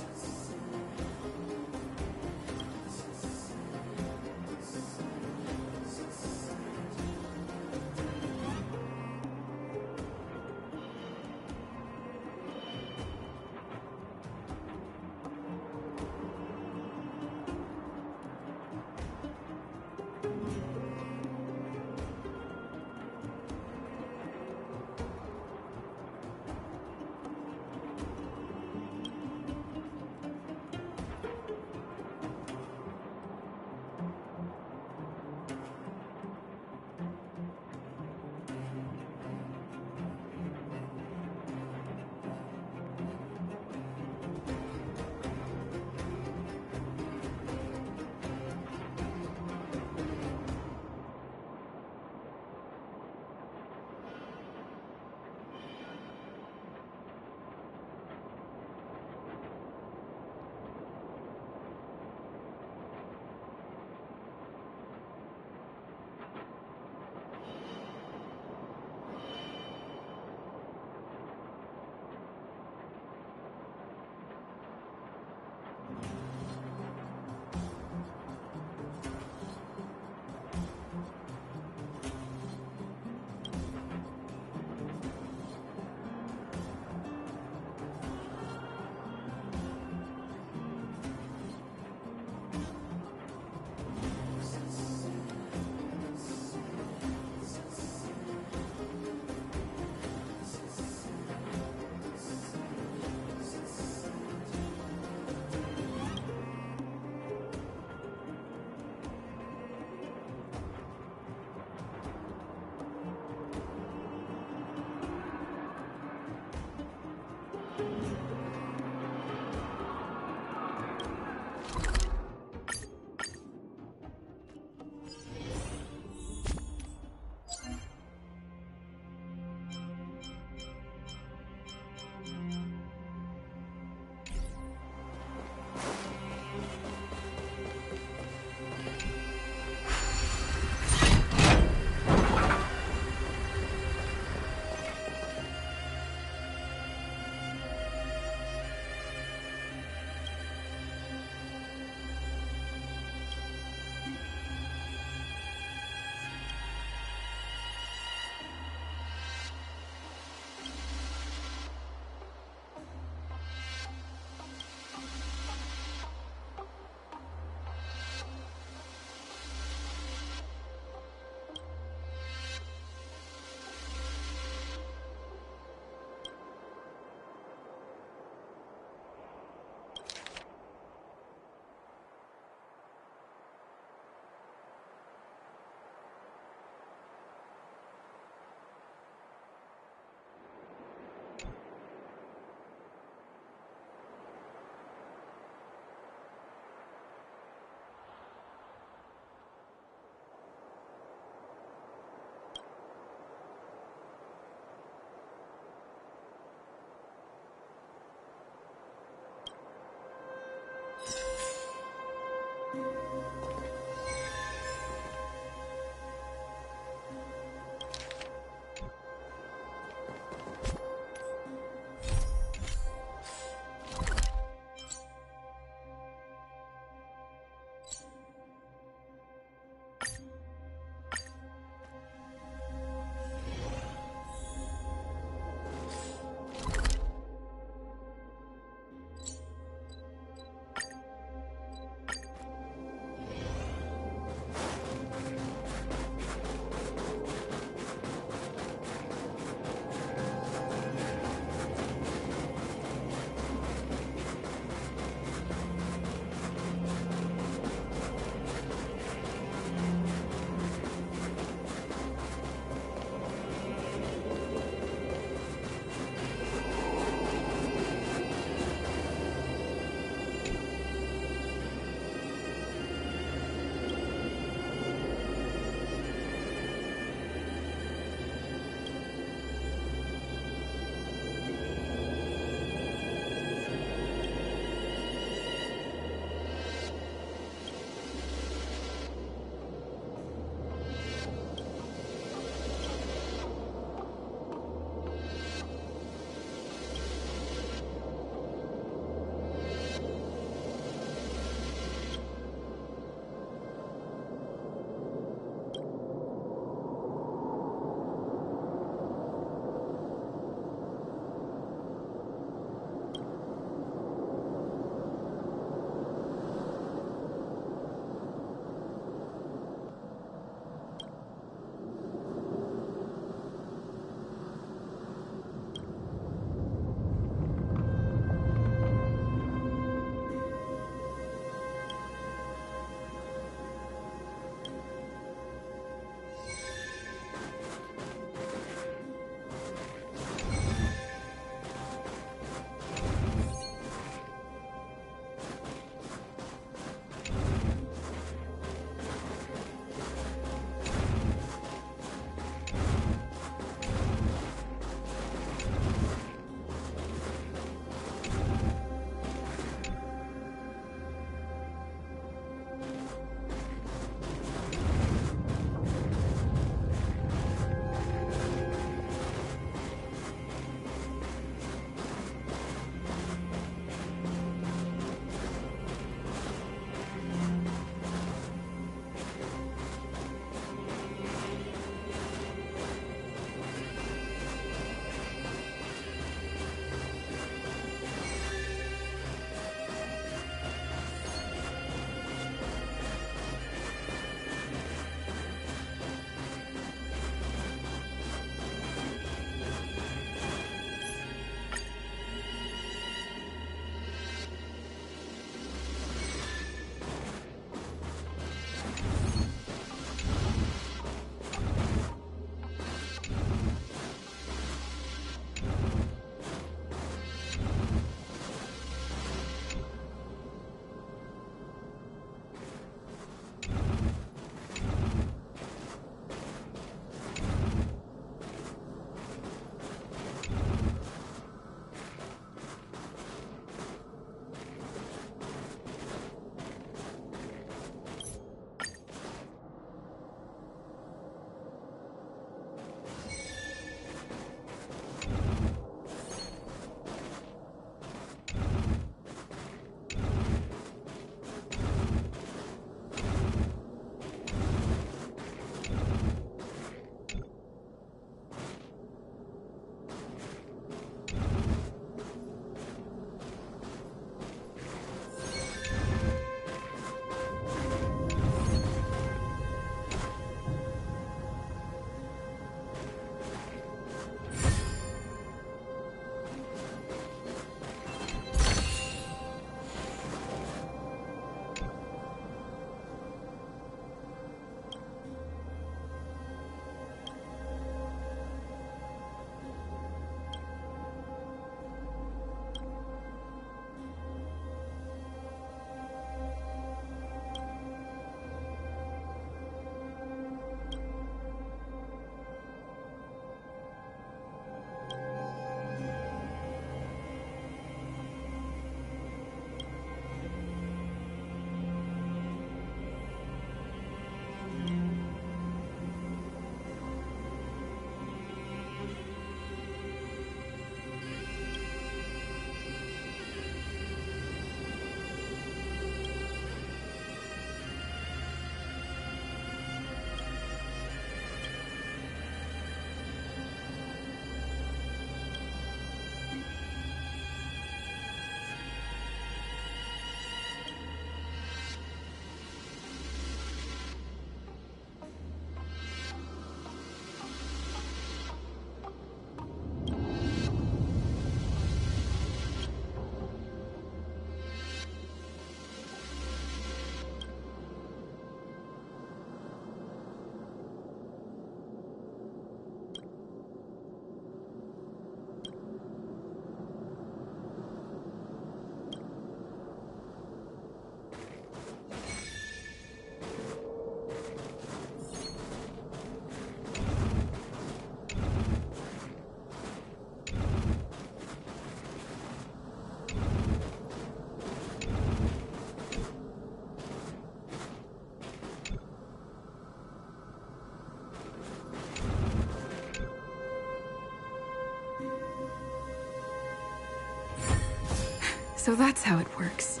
S14: So that's how it works.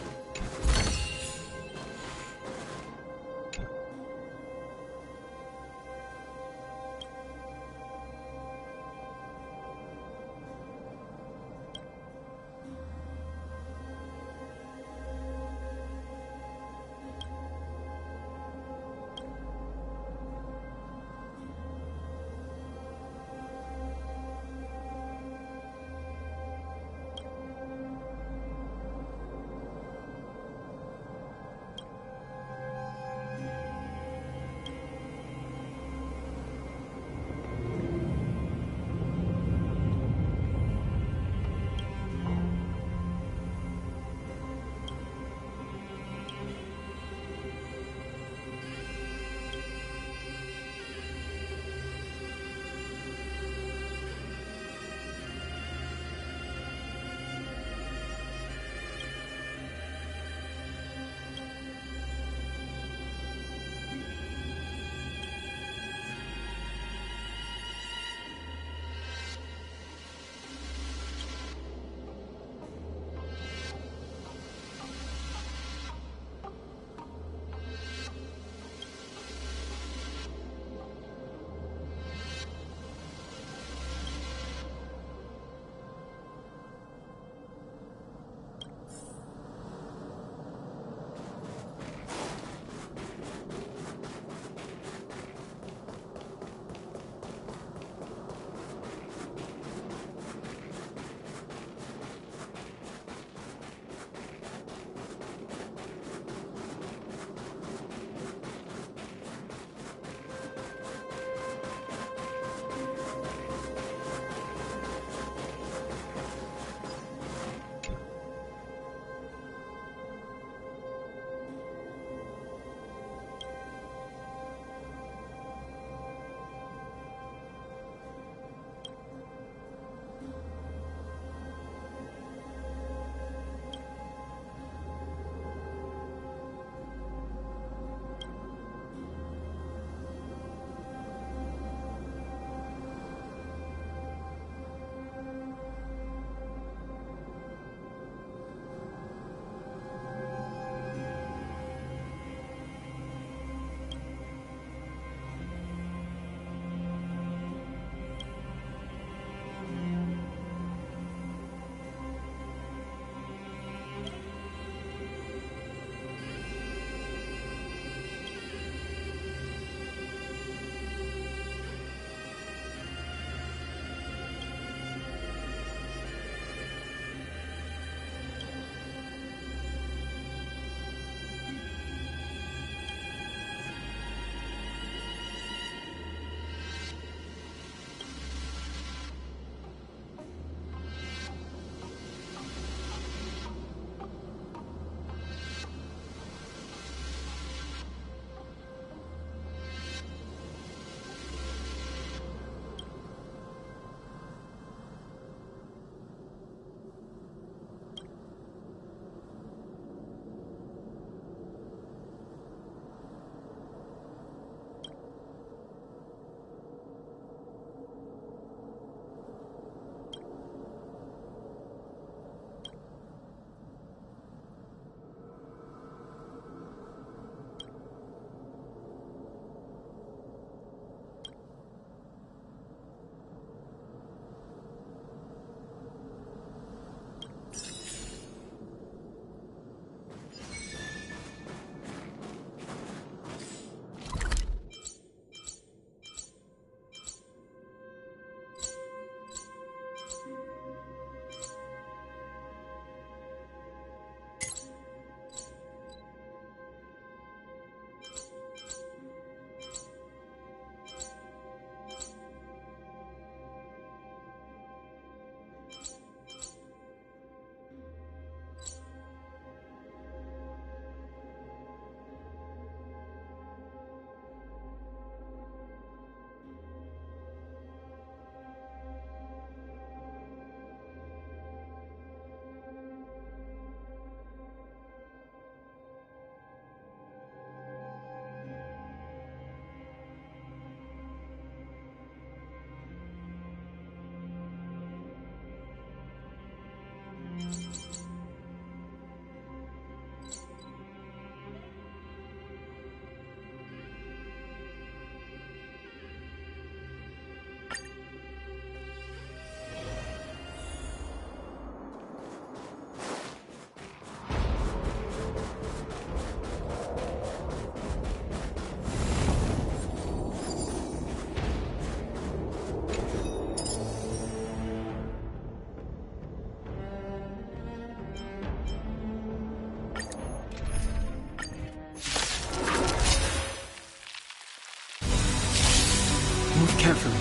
S3: Move carefully.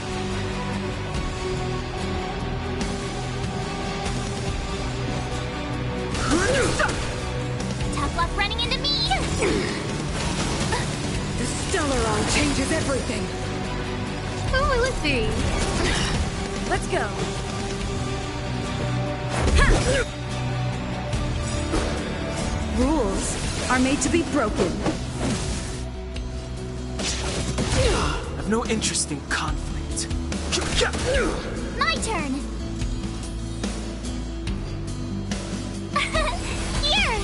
S1: Tough luck running into me!
S14: The Stellaron changes everything.
S2: Oh, let's see. Let's go.
S15: Rules are made to be broken.
S3: I've no interest in conflict.
S1: My turn! Here!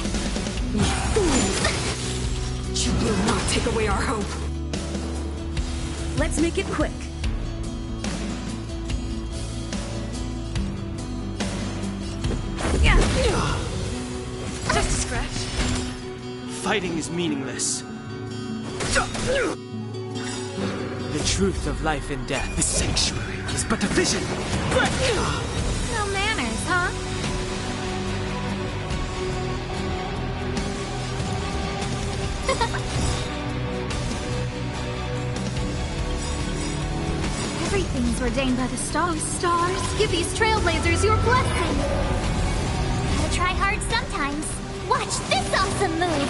S14: You will not take away our hope.
S15: Let's make it quick.
S2: Just a scratch.
S3: Fighting is meaningless. The truth of life and death, the sanctuary, is but a vision.
S2: No manners, huh? Everything's ordained by the stars. Stars, give these trailblazers your blessing.
S1: Gotta try hard sometimes. Watch this awesome move!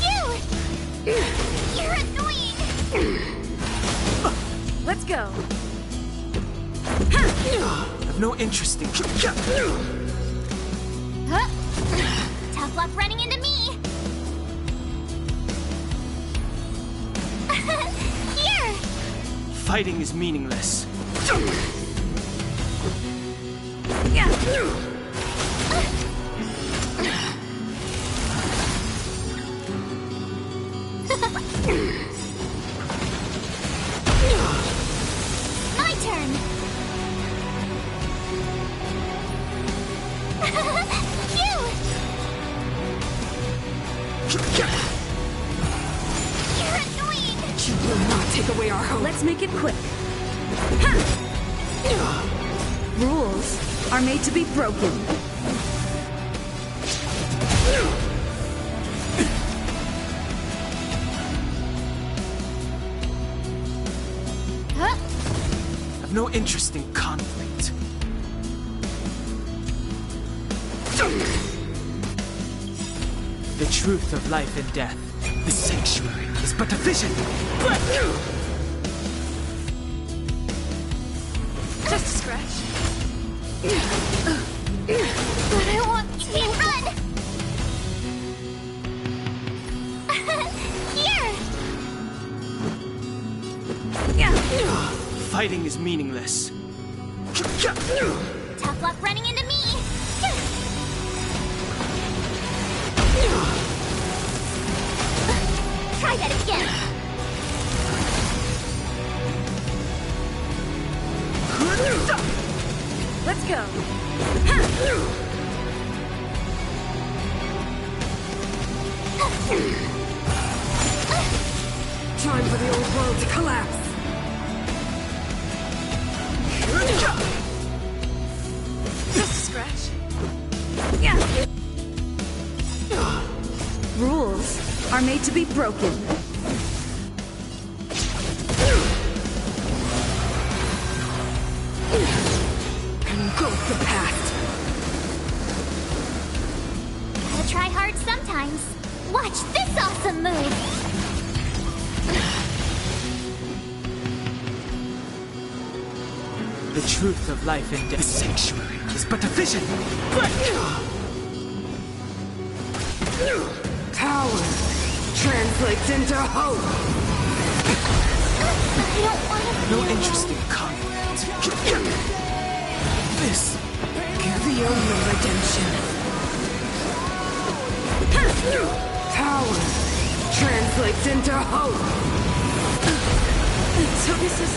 S1: Phew! You're annoying!
S2: Let's go.
S3: I've no interest in...
S1: Huh? Tough luck running into me! Here!
S3: Fighting is meaningless.
S1: My turn! Phew! You're annoying!
S14: You will not take away our hope.
S15: Let's make it quick. Rules are made to be broken.
S1: Huh?
S3: I've no interest in conflict. The truth of life and death, the sanctuary, is but a vision.
S2: Just a scratch.
S1: But I want to run! Here!
S3: Fighting is meaningless.
S1: Tough luck running into me! Try that again!
S2: Let's go.
S14: Time for the old world to collapse.
S2: Just a scratch.
S15: Rules are made to be broken.
S14: Engulf the past.
S1: Gotta try hard sometimes. Watch this awesome move!
S3: The truth of life and death, the sanctuary, is but a vision.
S14: Power translates into hope.
S1: I don't want to...
S3: No interest in conflict. This
S14: Give the owner redemption. Power translates into hope.
S2: So this is...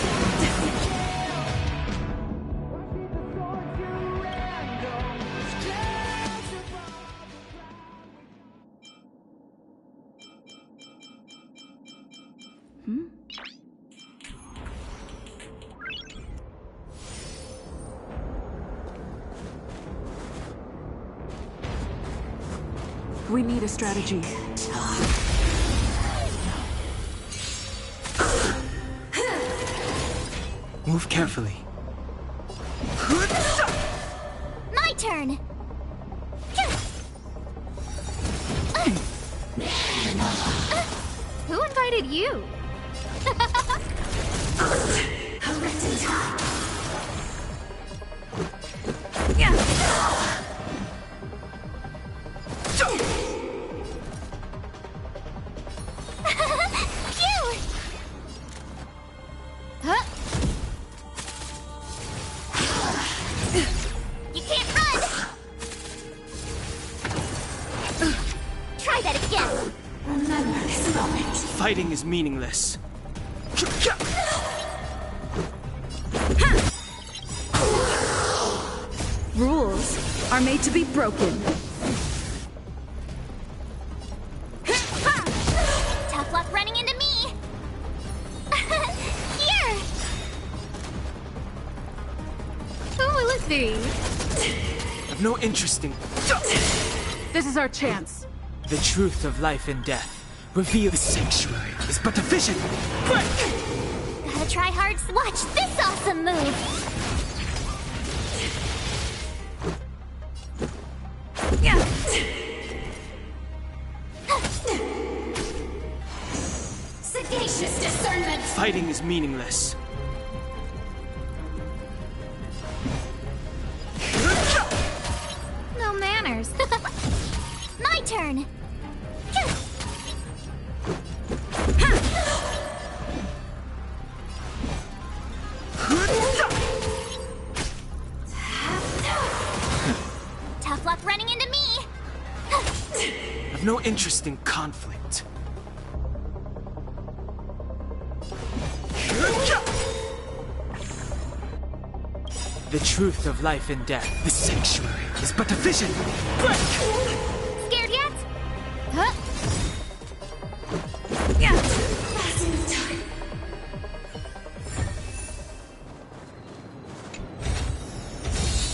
S15: We need a strategy.
S3: Move carefully.
S1: My turn!
S2: Who invited you?
S1: You can't run! Try that again!
S14: Remember this moment.
S3: Fighting is meaningless.
S15: Rules are made to be broken.
S1: Tough luck running into me! Here!
S2: Who will it be?
S3: I've no interest in
S15: This is our chance.
S3: the truth of life and death. Reveal the sanctuary is but a vision. Quick!
S1: Gotta try hard. Watch this awesome move!
S14: Sagacious discernment.
S3: Fighting is meaningless.
S2: No manners.
S1: My turn! Tough luck running into me!
S3: I've no interest in conflict. The truth of life and death. The sanctuary is but a vision. Quick!
S1: Scared yet?
S2: Huh?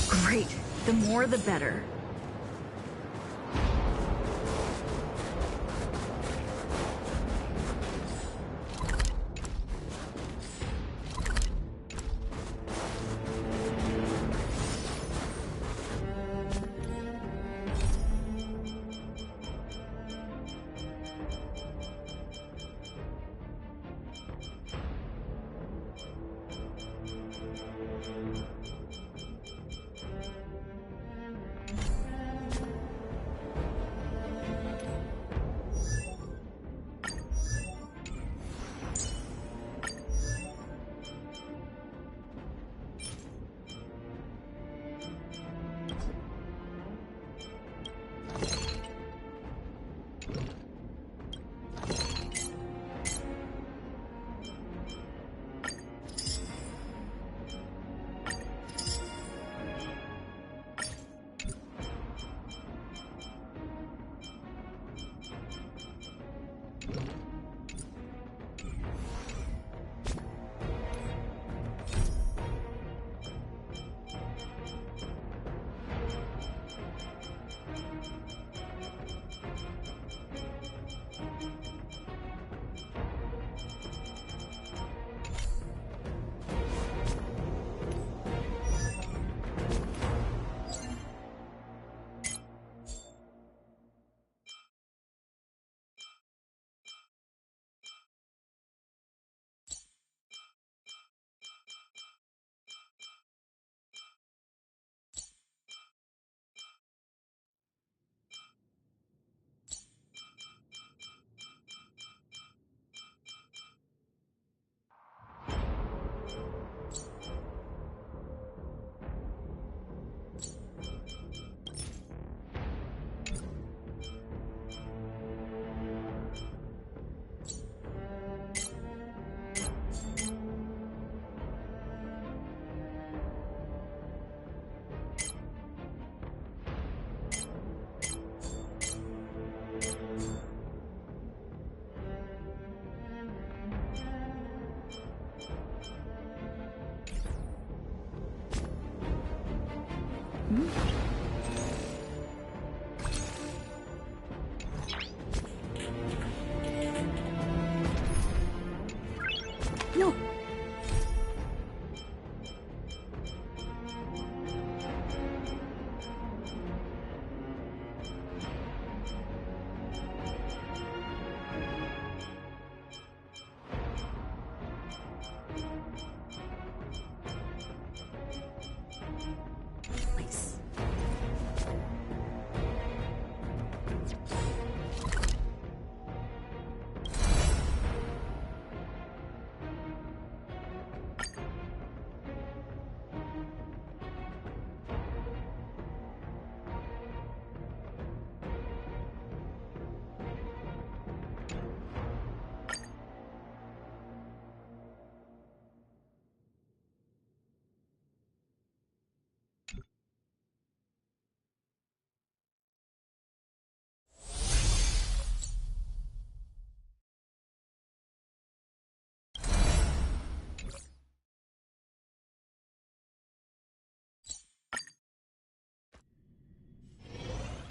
S15: Great. The more the better.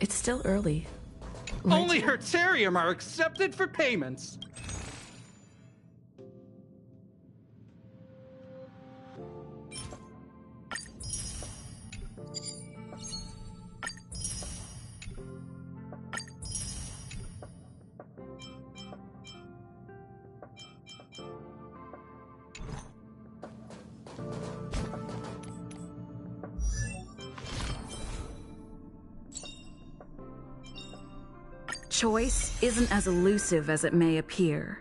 S5: It's still early.
S16: Only Hertarium are accepted for payments.
S15: Choice isn't as elusive as it may appear.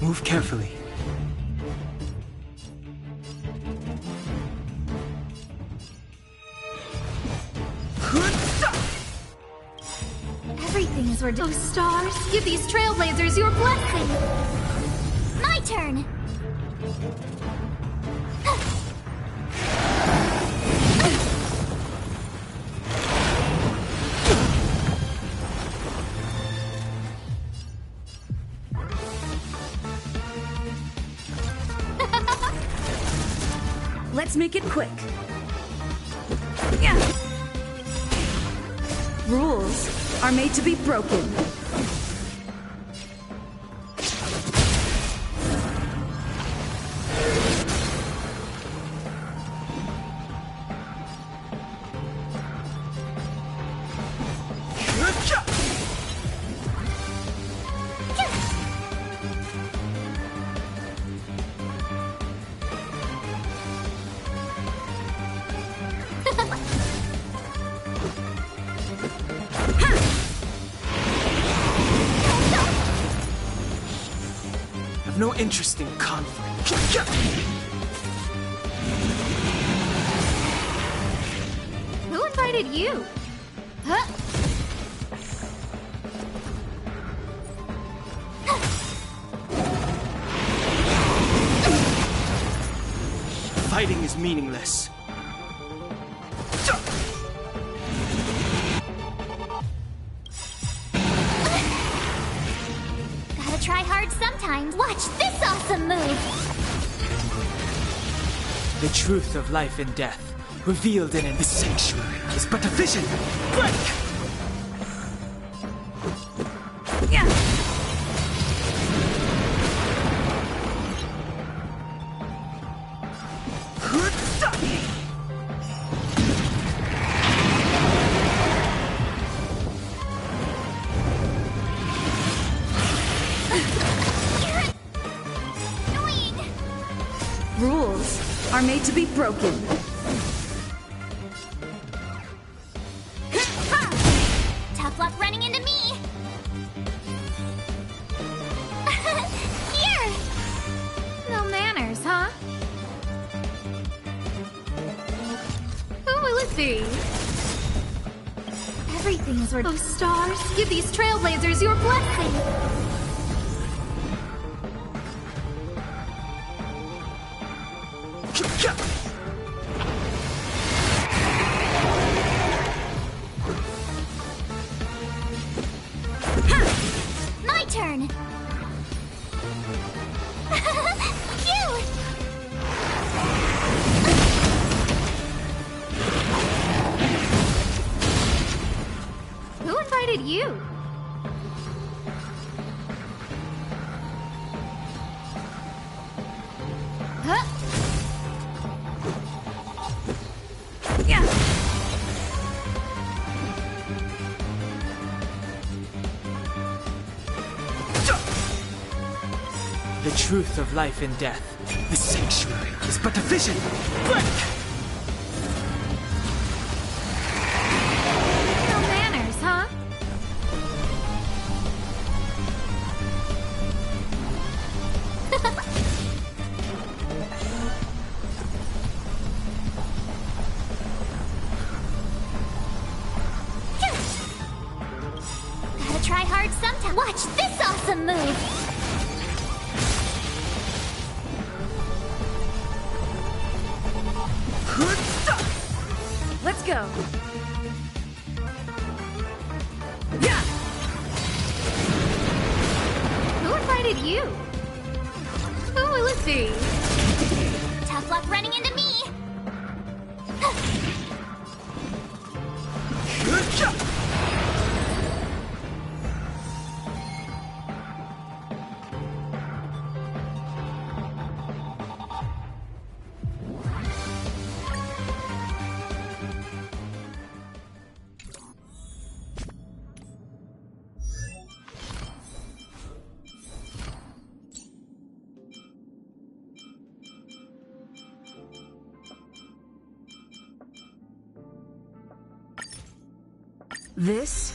S3: Move carefully.
S2: Everything is ordained. Oh, stars, give these trailblazers your blessing.
S1: My turn!
S15: Let's make it quick. Yeah. Rules are made to be broken.
S3: I've no interest in conflict.
S2: Who invited you? Huh?
S3: Fighting is meaningless.
S1: Gotta try hard sometimes. Watch this awesome move!
S3: The truth of life and death, revealed in the sanctuary, is but a vision. Break!
S15: Yeah. Rules are made to be broken.
S1: Tough luck running into me! Here!
S2: No manners, huh? Who will it be? Everything is ordained. Oh, stars, give these trailblazers your blessing.
S1: My turn! Phew!
S2: Who invited you?
S15: Huh? Yeah.
S3: The truth of life and death, the sanctuary, is but a vision. Break!
S2: No manners, huh? decided you. Who will it be?
S1: Tough luck running into me!
S15: This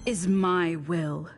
S15: is my will.